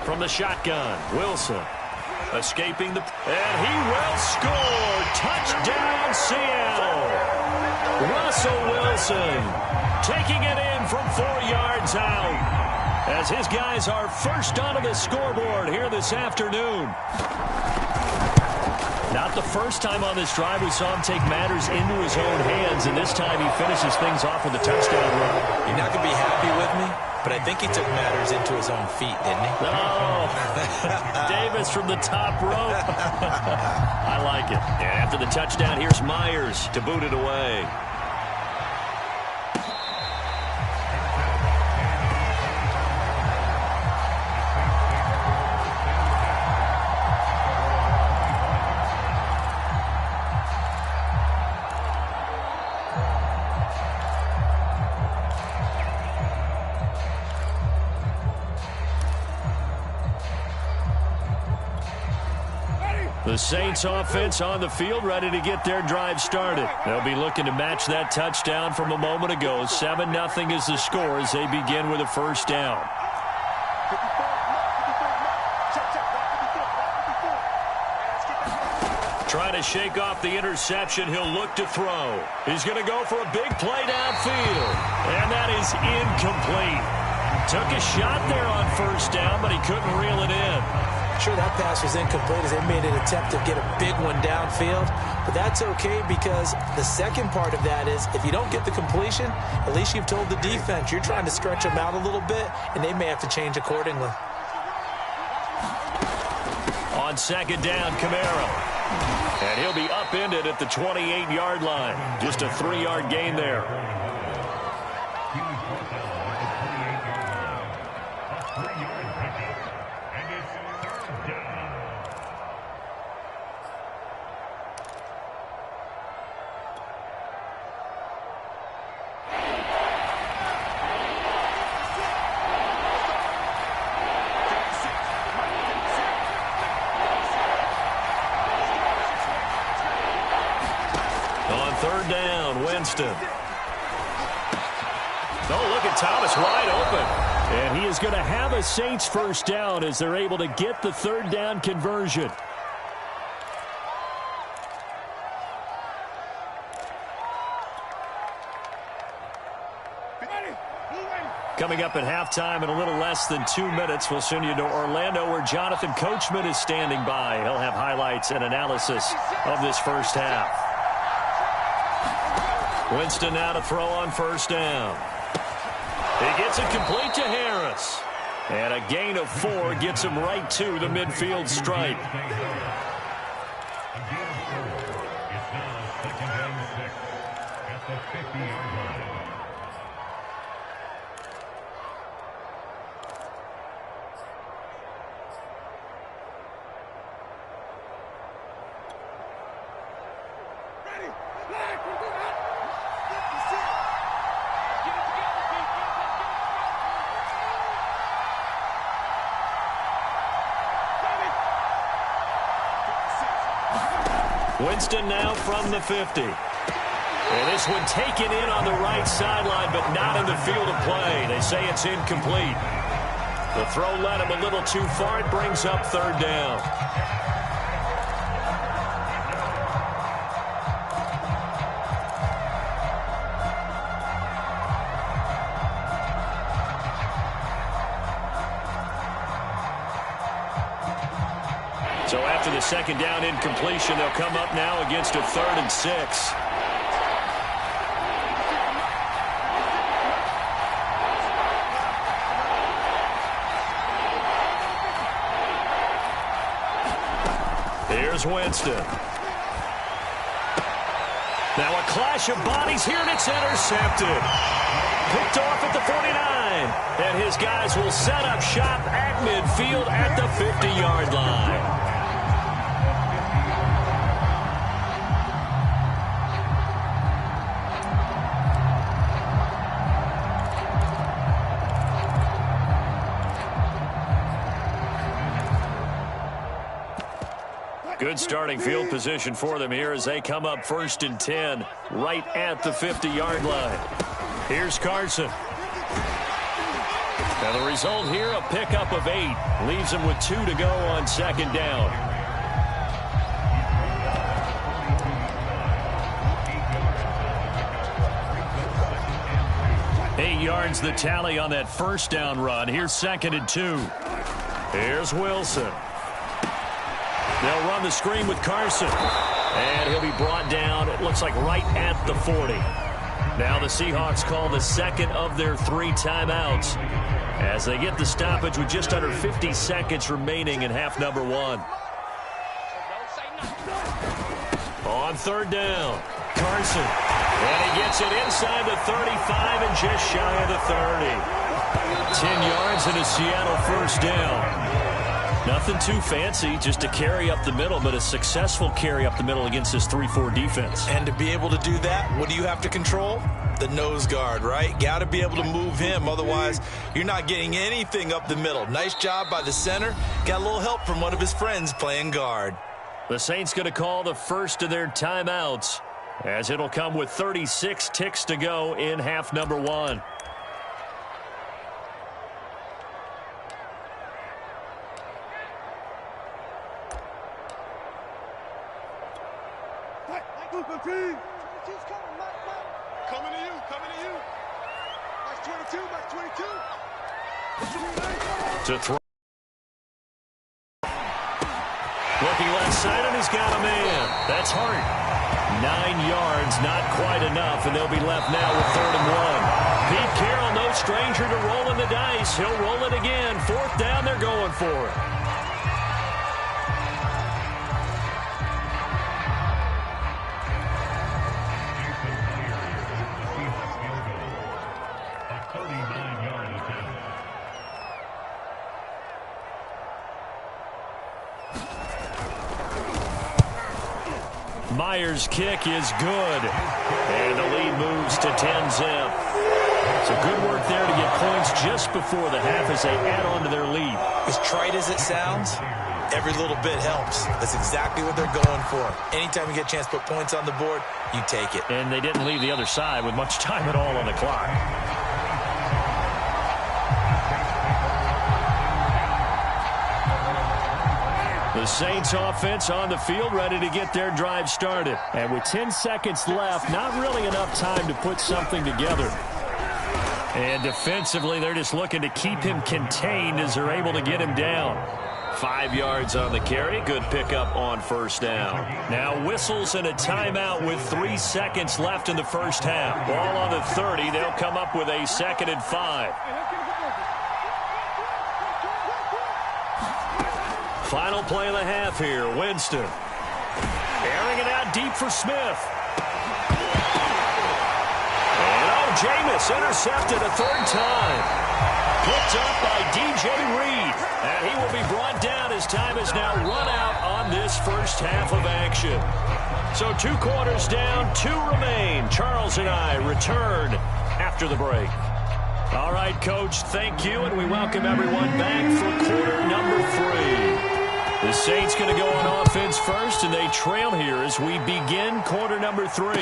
From the shotgun, Wilson escaping the... And he will score! Touchdown, Seattle! Russell Wilson taking it in from 4 yards out as his guys are first onto the scoreboard here this afternoon. Not the first time on this drive we saw him take matters into his own hands, and this time he finishes things off with a touchdown run. You're not going to be happy with me, but I think he took matters into his own feet, didn't he? Oh, Davis from the top rope. I like it. And after the touchdown, here's Myers to boot it away. The Saints offense on the field, ready to get their drive started. They'll be looking to match that touchdown from a moment ago. 7-0 is the score as they begin with a first down. Trying to shake off the interception, he'll look to throw. He's going to go for a big play downfield, and that is incomplete. Took a shot there on first down, but he couldn't reel it in. Sure, that pass was incomplete as they made an attempt to get a big one downfield, but that's okay because the second part of that is if you don't get the completion, at least you've told the defense you're trying to stretch them out a little bit, and they may have to change accordingly. On second down, Camaro. And he'll be upended at the 28-yard line. Just a 3-yard gain there. Third down, Winston. Oh, look at Thomas wide open. And he is going to have a Saints first down as they're able to get the third down conversion. Coming up at halftime in a little less than 2 minutes, we'll send you to Orlando where Jonathan Coachman is standing by. He'll have highlights and analysis of this first half. Winston now to throw on first down. He gets it complete to Harris. And a gain of 4 gets him right to the midfield stripe. It's now second and 6 at the 50-yard line. Winston now from the 50. And this one taken in on the right sideline, but not in the field of play. They say it's incomplete. The throw led him a little too far. It brings up third down. So after the second down incompletion, they'll come up now against a 3rd and 6. Here's Winston. Now a clash of bodies here, and it's intercepted. Picked off at the 49. And his guys will set up shop at midfield at the 50-yard line. Good starting field position for them here as they come up 1st and 10 right at the 50-yard line. Here's Carson. And the result here, a pickup of 8. Leaves them with 2 to go on second down. Eight yards the tally on that first down run. Here's 2nd and 2. Here's Wilson. They'll run the screen with Carson. And he'll be brought down, it looks like right at the 40. Now the Seahawks call the second of their 3 timeouts as they get the stoppage with just under 50 seconds remaining in half number 1. On third down, Carson. And he gets it inside the 35 and just shy of the 30. 10 yards and a Seattle first down. Nothing too fancy, just a carry up the middle, but a successful carry up the middle against this 3-4 defense. And to be able to do that, what do you have to control? The nose guard, right? Got to be able to move him, otherwise you're not getting anything up the middle. Nice job by the center. Got a little help from one of his friends playing guard. The Saints going to call the first of their timeouts, as it'll come with 36 ticks to go in half number 1. Coming to you, coming to you. That's 22, that's 22. To throw. Looking left side, and he's got a man. That's Hart. 9 yards, not quite enough, and they'll be left now with 3rd and 1. Pete Carroll, no stranger to rolling the dice. He'll roll it again. 4th down, they're going for it. Myers' kick is good, and the lead moves to 10-zip. So good work there to get points just before the half as they add on to their lead. As trite as it sounds, every little bit helps. That's exactly what they're going for. Anytime you get a chance to put points on the board, you take it. And they didn't leave the other side with much time at all on the clock. The Saints offense on the field, ready to get their drive started. And with 10 seconds left, not really enough time to put something together. And defensively, they're just looking to keep him contained as they're able to get him down. 5 yards on the carry. Good pickup on 1st down. Now whistles and a timeout with 3 seconds left in the first half. Ball on the 30. They'll come up with a 2nd and 5. Final play of the half here. Winston. Airing it out deep for Smith. And Jameis intercepted a 3rd time. Picked up by DJ Reed. And he will be brought down as time is now run out on this first half of action. So 2 quarters down, 2 remain. Charles and I return after the break. All right, Coach, thank you, and we welcome everyone back for quarter number 3. The Saints going to go on offense first, and they trail here as we begin quarter number 3.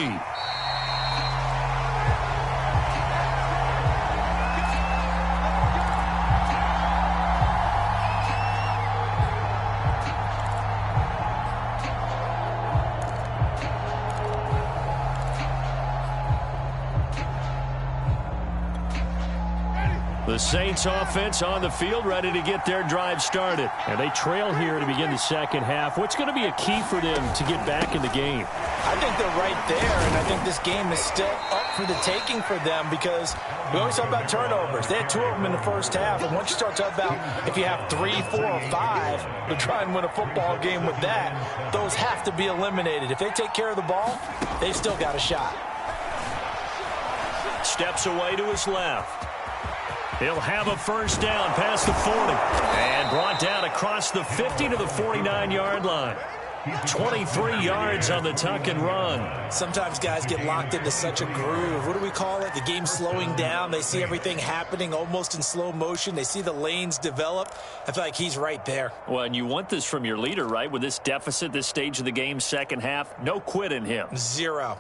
The Saints offense on the field ready to get their drive started. And they trail here to begin the second half. What's going to be a key for them to get back in the game? I think they're right there, and I think this game is still up for the taking for them because we always talk about turnovers. They had 2 of them in the first half, and once you start talking about if you have 3, 4, or 5 to try and win a football game with that, those have to be eliminated. If they take care of the ball, they've still got a shot. Steps away to his left. He'll have a 1st down past the 40. And brought down across the 50 to the 49-yard line. 23 yards on the tuck and run. Sometimes guys get locked into such a groove. What do we call it? The game's slowing down. They see everything happening almost in slow motion. They see the lanes develop. I feel like he's right there. Well, and you want this from your leader, right? With this deficit, this stage of the game, second half, no quit in him. 0.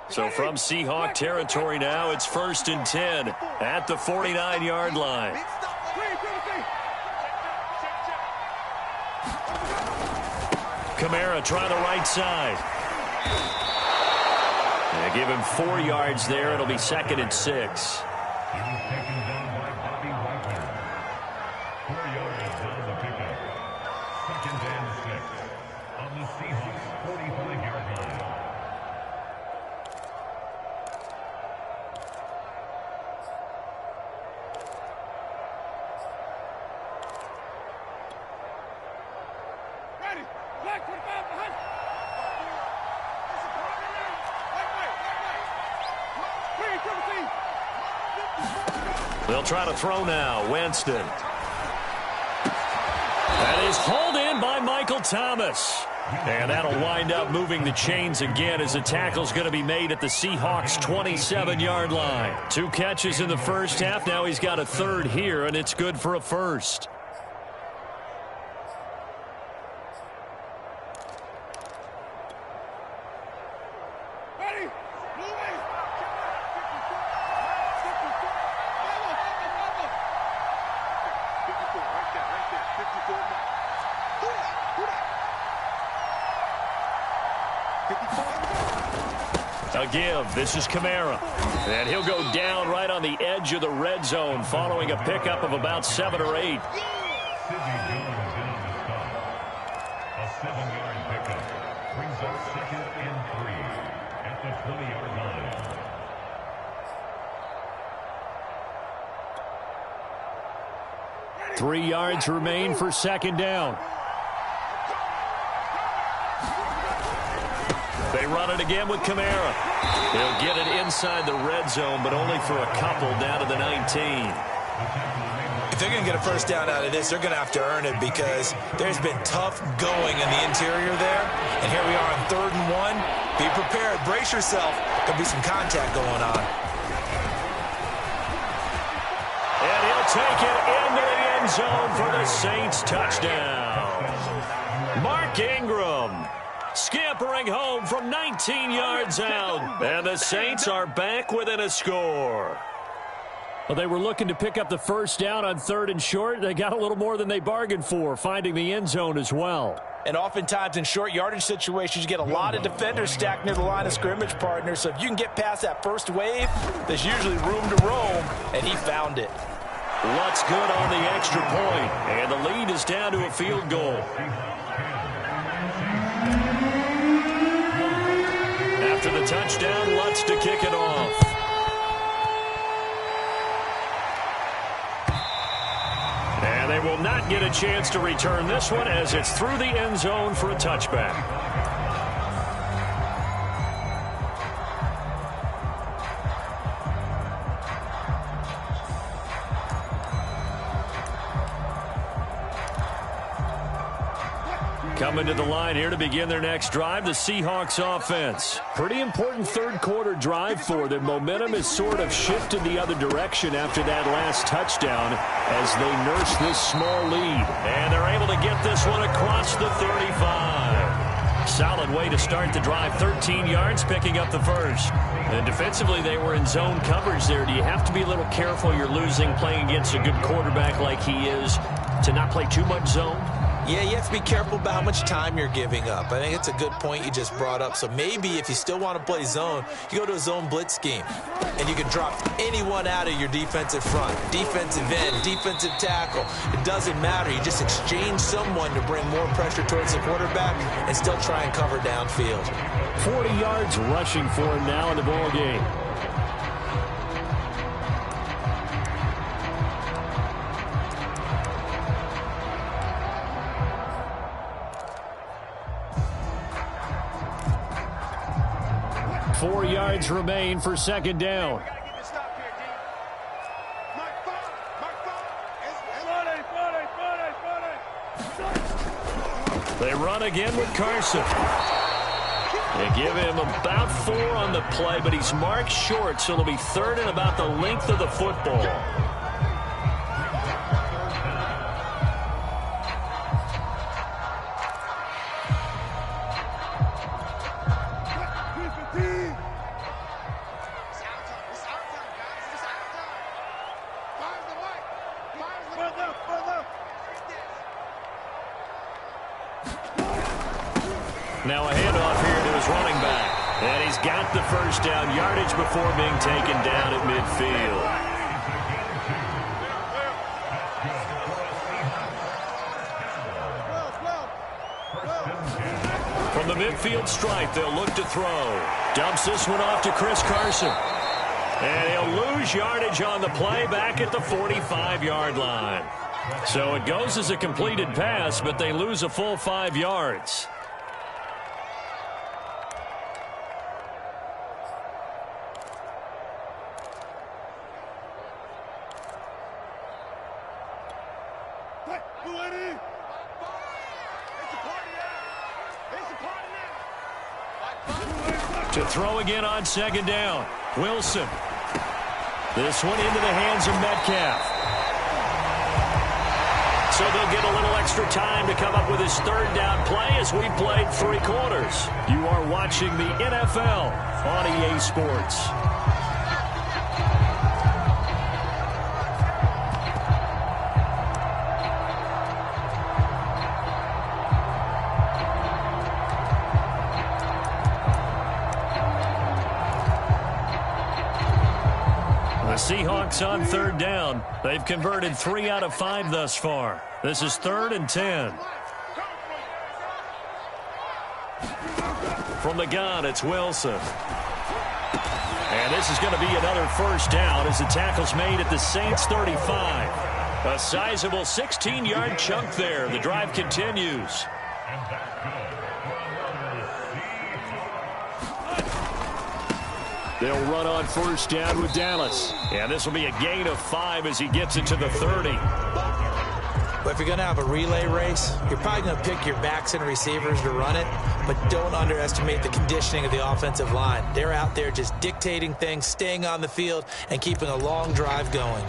So from Seahawk territory now, it's 1st and 10 at the 49-yard line. Kamara trying the right side. They give him 4 yards there. It'll be 2nd and 6. They'll try to throw now. Winston. That is hauled in by Michael Thomas. And that'll wind up moving the chains again as the tackle's going to be made at the Seahawks' 27-yard line. 2 catches in the first half. Now he's got a 3rd here, and it's good for a 1st. A give. This is Kamara. And he'll go down right on the edge of the red zone following a pickup of about 7 or 8. Sidney Jones in on the stop. A 7-yard pickup brings up 2nd and 3 at the 20-yard line. Three yards remain for 2nd down. They run it again with Kamara. He'll get it inside the red zone, but only for a couple down to the 19. If they're going to get a first down out of this, they're going to have to earn it because there's been tough going in the interior there. And here we are on 3rd and 1. Be prepared. Brace yourself. There'll be some contact going on. And he'll take it into the end zone for the Saints touchdown. Mark Ingram scampering home from 19 yards out. And the Saints are back within a score. Well, they were looking to pick up the first down on 3rd and short. They got a little more than they bargained for, finding the end zone as well. And oftentimes in short yardage situations, you get a lot of defenders stacked near the line of scrimmage, partner. So if you can get past that first wave, there's usually room to roam, and he found it. Lutz good on the extra point, and the lead is down to a field goal. After the touchdown, Lutz to kick it off. And they will not get a chance to return this one as it's through the end zone for a touchback. Coming to the line here to begin their next drive, the Seahawks offense. Pretty important third quarter drive for them. Momentum has sort of shifted the other direction after that last touchdown as they nurse this small lead. And they're able to get this one across the 35. Solid way to start the drive. 13 yards, picking up the first. And defensively, they were in zone coverage there. Do you have to be a little careful? You're losing playing against a good quarterback like he is to not play too much zone? Yeah, you have to be careful about how much time you're giving up. I think it's a good point you just brought up. So maybe if you still want to play zone, you go to a zone blitz scheme. And you can drop anyone out of your defensive front, defensive end, defensive tackle. It doesn't matter. You just exchange someone to bring more pressure towards the quarterback and still try and cover downfield. 40 yards rushing for him now in the ball game. Four yards remain for 2nd down. They run again with Carson. They give him about 4 on the play, but he's marked short, so it'll be 3rd and about the length of the football. Now a handoff here to his running back. And he's got the first down yardage before being taken down at midfield. From the midfield stripe, they'll look to throw. Dumps this one off to Chris Carson. And he'll lose yardage on the play back at the 45-yard line. So it goes as a completed pass, but they lose a full 5 yards. To throw again on 2nd down. Wilson. This one into the hands of Metcalf. So they'll get a little extra time to come up with his 3rd down play as we played 3 quarters. You are watching the NFL on EA Sports. Seahawks on third down. They've converted 3 out of 5 thus far. This is 3rd and 10. From the gun, it's Wilson. And this is going to be another first down as the tackle's made at the Saints 35. A sizable 16-yard chunk there. The drive continues. They'll run on first down with Dallas. And this will be a gain of 5 as he gets it to the 30. But if you're going to have a relay race, you're probably going to pick your backs and receivers to run it, but don't underestimate the conditioning of the offensive line. They're out there just dictating things, staying on the field, and keeping a long drive going.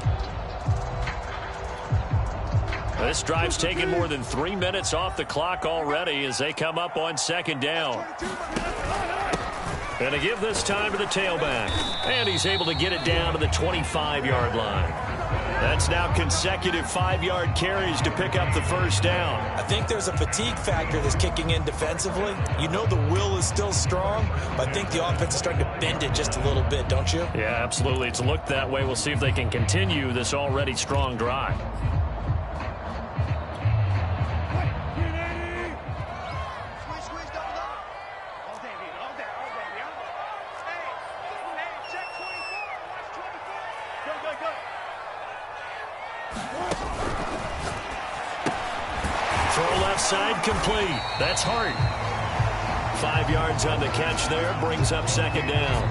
This drive's taken more than 3 minutes off the clock already as they come up on second down. And to give this time to the tailback. And he's able to get it down to the 25-yard line. That's now consecutive 5-yard carries to pick up the first down. I think there's a fatigue factor that's kicking in defensively. You know the will is still strong, but I think the offense is starting to bend it just a little bit, don't you? Yeah, absolutely. It's looked that way. We'll see if they can continue this already strong drive. Side complete. That's Hart. 5 yards on the catch there. Brings up second down.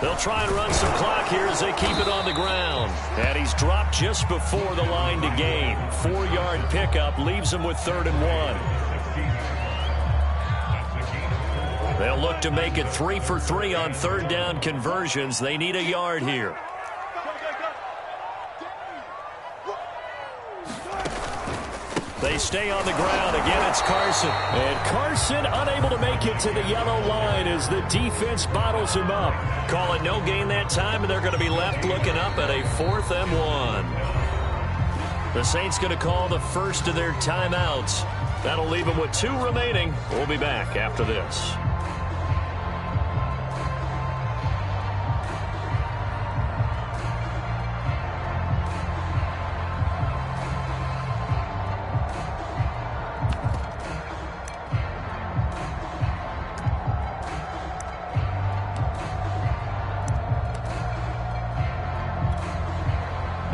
They'll try and run some clock here as they keep it on the ground. And he's dropped just before the line to gain. 4-yard pickup leaves him with 3rd and 1. They'll look to make it 3 for 3 on third down conversions. They need a yard here. They stay on the ground. Again, it's Carson. And Carson unable to make it to the yellow line as the defense bottles him up. Call it no gain that time, and they're going to be left looking up at a 4th and 1. The Saints going to call the first of their timeouts. That'll leave them with 2 remaining. We'll be back after this.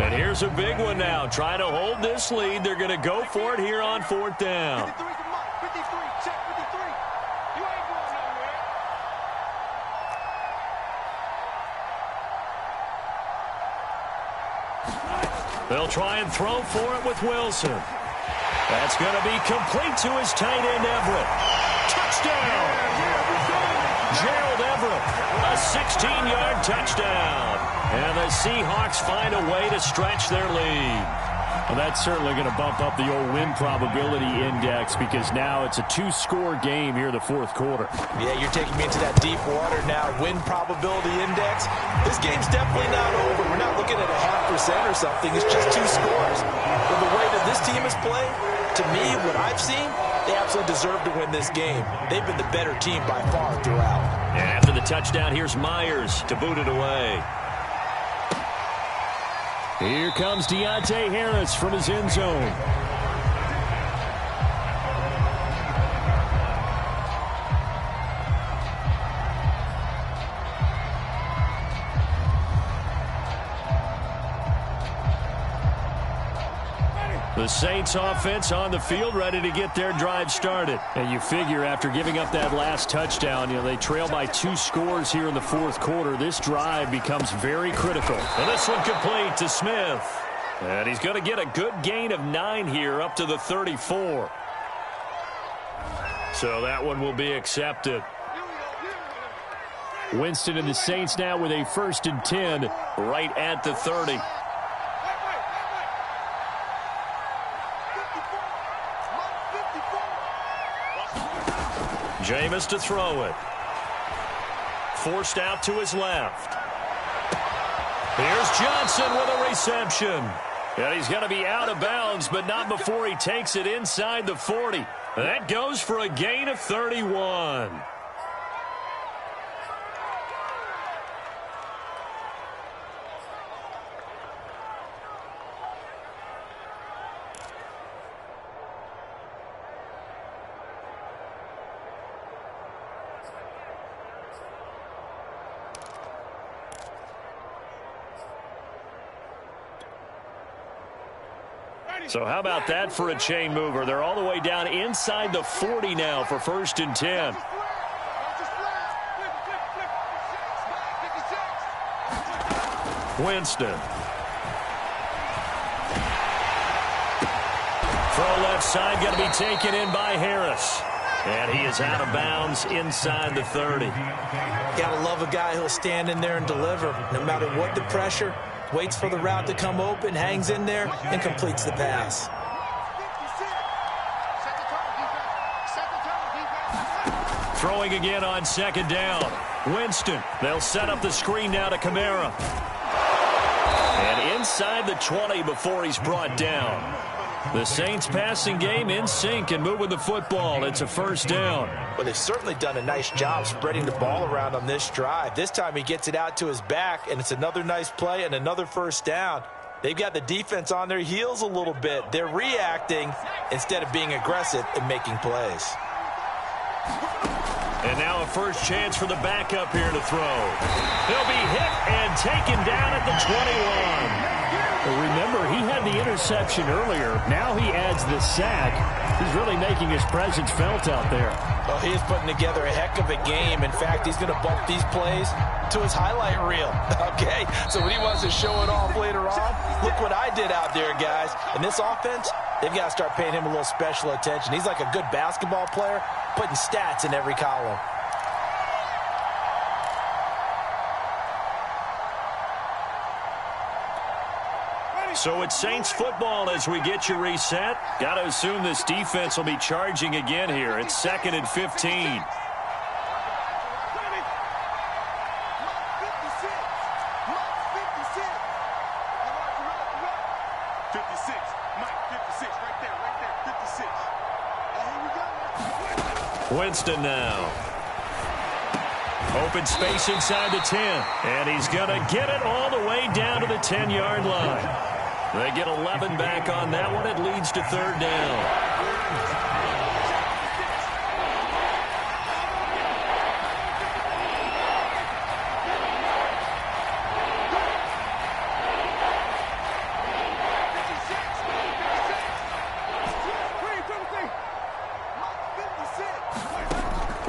And here's a big one now. Trying to hold this lead. They're going to go for it here on 4th down. 53, check 53. You ain't going nowhere. They'll try and throw for it with Wilson. That's going to be complete to his tight end, Everett. Touchdown! Gerald Everett, a 16-yard touchdown. And the Seahawks find a way to stretch their lead. Well, that's certainly going to bump up the old win probability index because now it's a 2-score game here in the 4th quarter. Yeah, you're taking me into that deep water now. Win probability index. This game's definitely not over. We're not looking at a 0.5% or something. It's just 2 scores. But the way that this team has played, to me, what I've seen, they absolutely deserve to win this game. They've been the better team by far throughout. And after the touchdown, here's Myers to boot it away. Here comes Deontay Harris from his end zone. The Saints offense on the field ready to get their drive started. And you figure after giving up that last touchdown, they trail by 2 scores here in the 4th quarter. This drive becomes very critical. And this one complete to Smith. And he's going to get a good gain of 9 here up to the 34. So that one will be accepted. Winston and the Saints now with a 1st and 10 right at the 30. Jameis to throw it. Forced out to his left. Here's Johnson with a reception. And he's going to be out of bounds, but not before he takes it inside the 40. That goes for a gain of 31. So how about that for a chain mover? They're all the way down inside the 40 now for 1st and 10. Winston. Throw left side, going to be taken in by Harris. And he is out of bounds inside the 30. Gotta love a guy who'll stand in there and deliver. No matter what the pressure, waits for the route to come open, hangs in there, and completes the pass. Throwing again on 2nd down. Winston. They'll set up the screen now to Kamara. And inside the 20 before he's brought down. The Saints passing game in sync and moving the football. It's a 1st down. Well, they've certainly done a nice job spreading the ball around on this drive. This time he gets it out to his back, and it's another nice play and another 1st down. They've got the defense on their heels a little bit. They're reacting instead of being aggressive and making plays. And now a first chance for the backup here to throw. He'll be hit and taken down at the 21. Well, remember, he had the interception earlier. Now he adds the sack. He's really making his presence felt out there. Well, he is putting together a heck of a game. In fact, he's going to bump these plays to his highlight reel. Okay, so when he wants to show it off later on, look what I did out there, guys. And this offense, they've got to start paying him a little special attention. He's like a good basketball player, putting stats in every column. So it's Saints football as we get you reset. Got to assume this defense will be charging again here. It's 2nd and 15. Winston now. Open space inside the 10. And he's going to get it all the way down to the 10-yard line. They get 11 back on that one. It leads to 3rd down.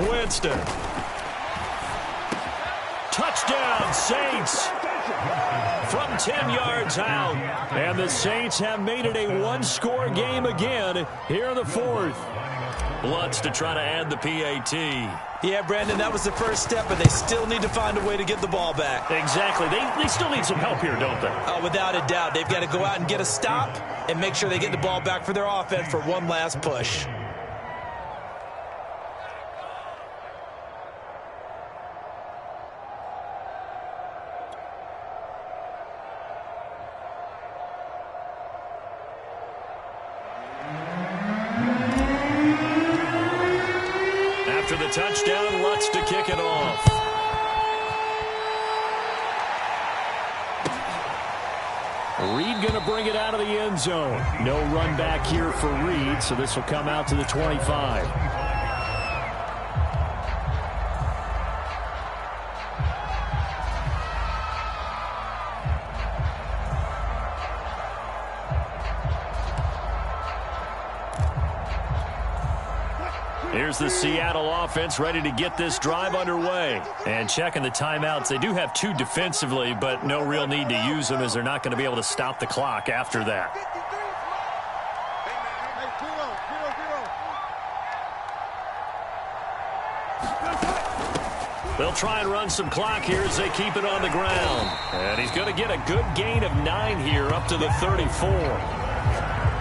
Winston. Touchdown, Saints. From 10 yards out. And the Saints have made it a one-score game again here in the 4th. Lutz to try to add the PAT. Yeah, Brandon, that was the first step, but they still need to find a way to get the ball back. Exactly. They still need some help here, don't they? Oh, without a doubt. They've got to go out and get a stop and make sure they get the ball back for their offense for one last push. After the touchdown, Lutz to kick it off. Reed going to bring it out of the end zone. No run back here for Reed, so this will come out to the 25. Here's the Seattle offense ready to get this drive underway. And checking the timeouts. They do have 2 defensively, but no real need to use them as they're not going to be able to stop the clock after that. They'll try and run some clock here as they keep it on the ground. And he's going to get a good gain of 9 here up to the 34.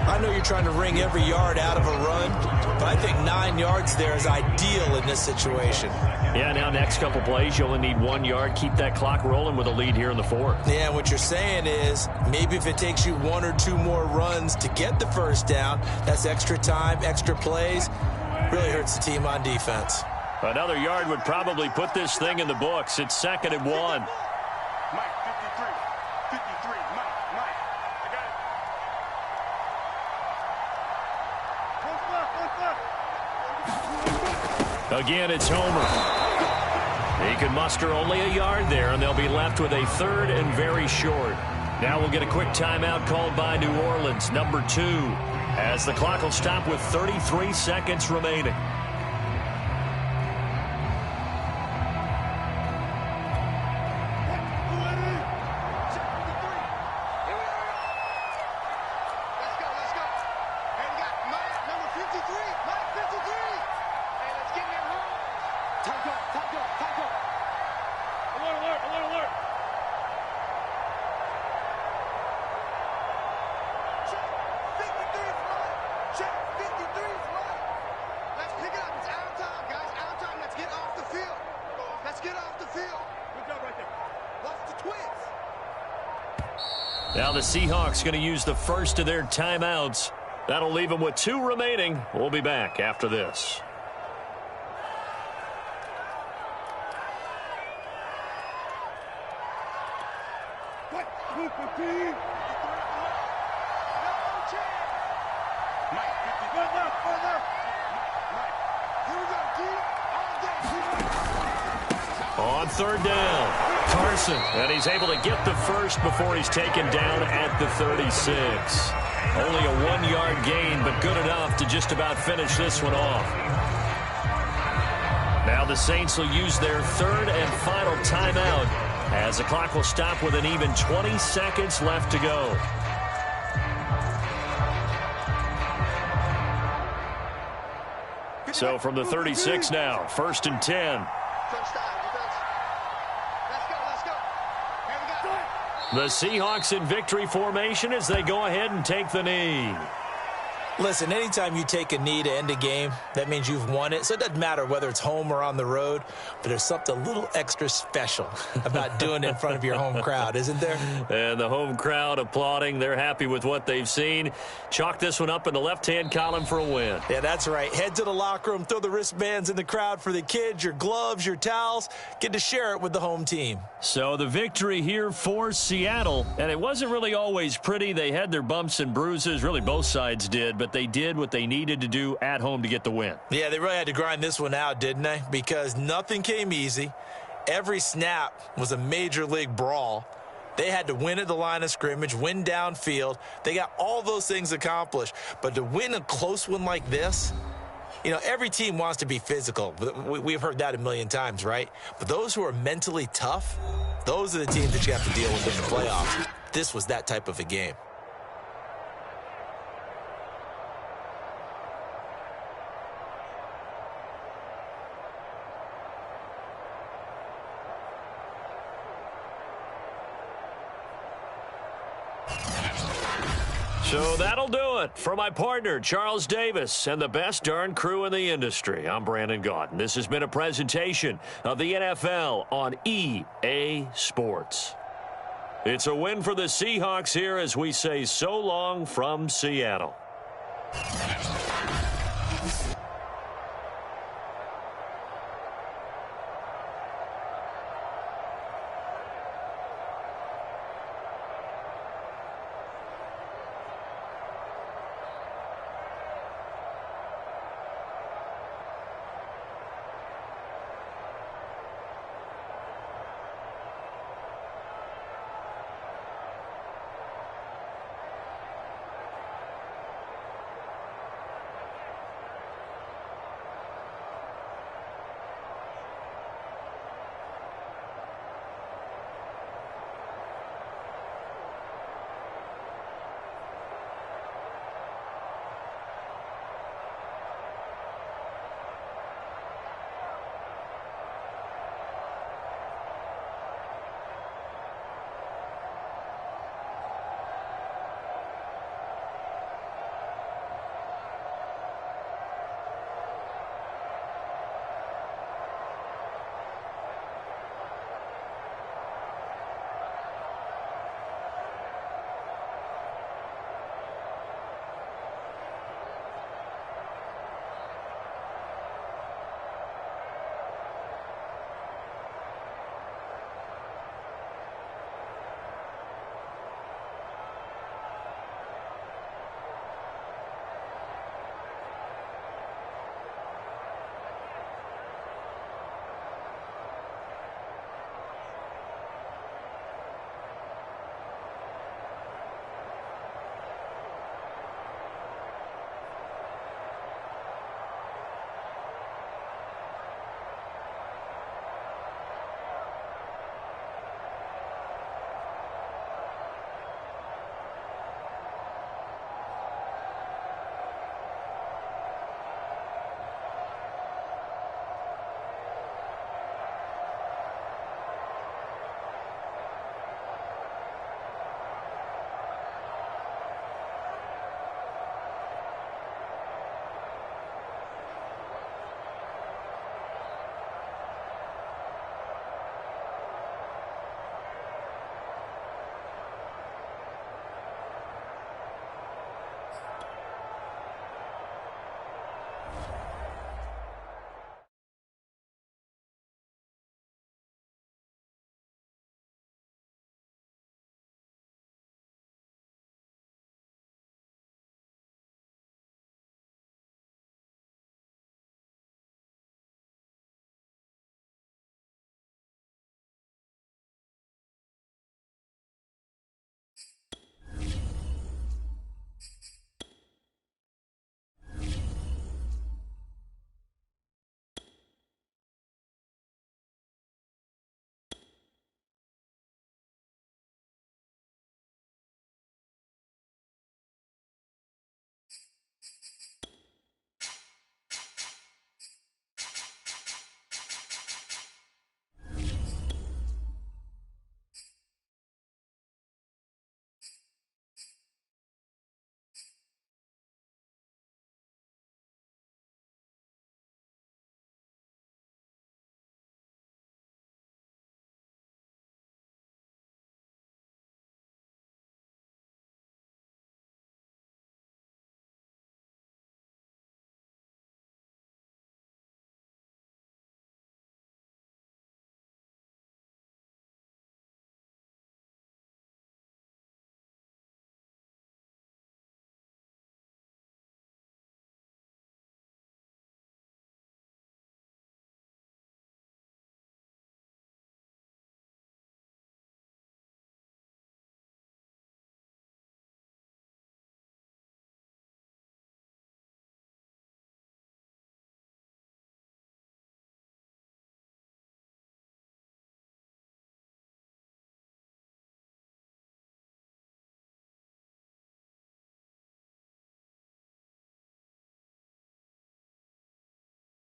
I know you're trying to wring every yard out of a run, but I think 9 yards there is ideal in this situation. Yeah, now next couple plays, you only need 1 yard. Keep that clock rolling with a lead here in the fourth. Yeah, and what you're saying is maybe if it takes you 1 or 2 more runs to get the first down, that's extra time, extra plays, really hurts the team on defense. Another yard would probably put this thing in the books. It's 2nd and 1. Mike, 53. 53. Mike. I got it. Again, it's Homer. He can muster only a yard there, and they'll be left with a 3rd and very short. Now we'll get a quick timeout called by New Orleans, number 2, as the clock will stop with 33 seconds remaining. Now the Seahawks going to use the first of their timeouts. That'll leave them with 2 remaining. We'll be back after this. On 3rd down, Carson, and he's able to get the first before he's taken down at the 36. Only a 1-yard gain, but good enough to just about finish this one off. Now the Saints will use their 3rd and final timeout as the clock will stop with an even 20 seconds left to go. So from the 36 now, 1st and 10. The Seahawks in victory formation as they go ahead and take the knee. Listen, anytime you take a knee to end a game, that means you've won it. So it doesn't matter whether it's home or on the road, but there's something a little extra special about doing it in front of your home crowd, isn't there? And the home crowd applauding. They're happy with what they've seen. Chalk this one up in the left-hand column for a win. Yeah, that's right. Head to the locker room, throw the wristbands in the crowd for the kids, your gloves, your towels. Get to share it with the home team. So the victory here for Seattle, and it wasn't really always pretty. They had their bumps and bruises. Really, both sides did, but they did what they needed to do at home to get the win. Yeah, they really had to grind this one out, didn't they? Because nothing came easy. Every snap was a major league brawl. They had to win at the line of scrimmage, win downfield. They got all those things accomplished. But to win a close one like this, you know, every team wants to be physical. We've heard that a million times, right? But those who are mentally tough, those are the teams that you have to deal with in the playoffs. This was that type of a game. So that'll do it for my partner, Charles Davis, and the best darn crew in the industry. I'm Brandon Gaudin. This has been a presentation of the NFL on EA Sports. It's a win for the Seahawks here as we say so long from Seattle.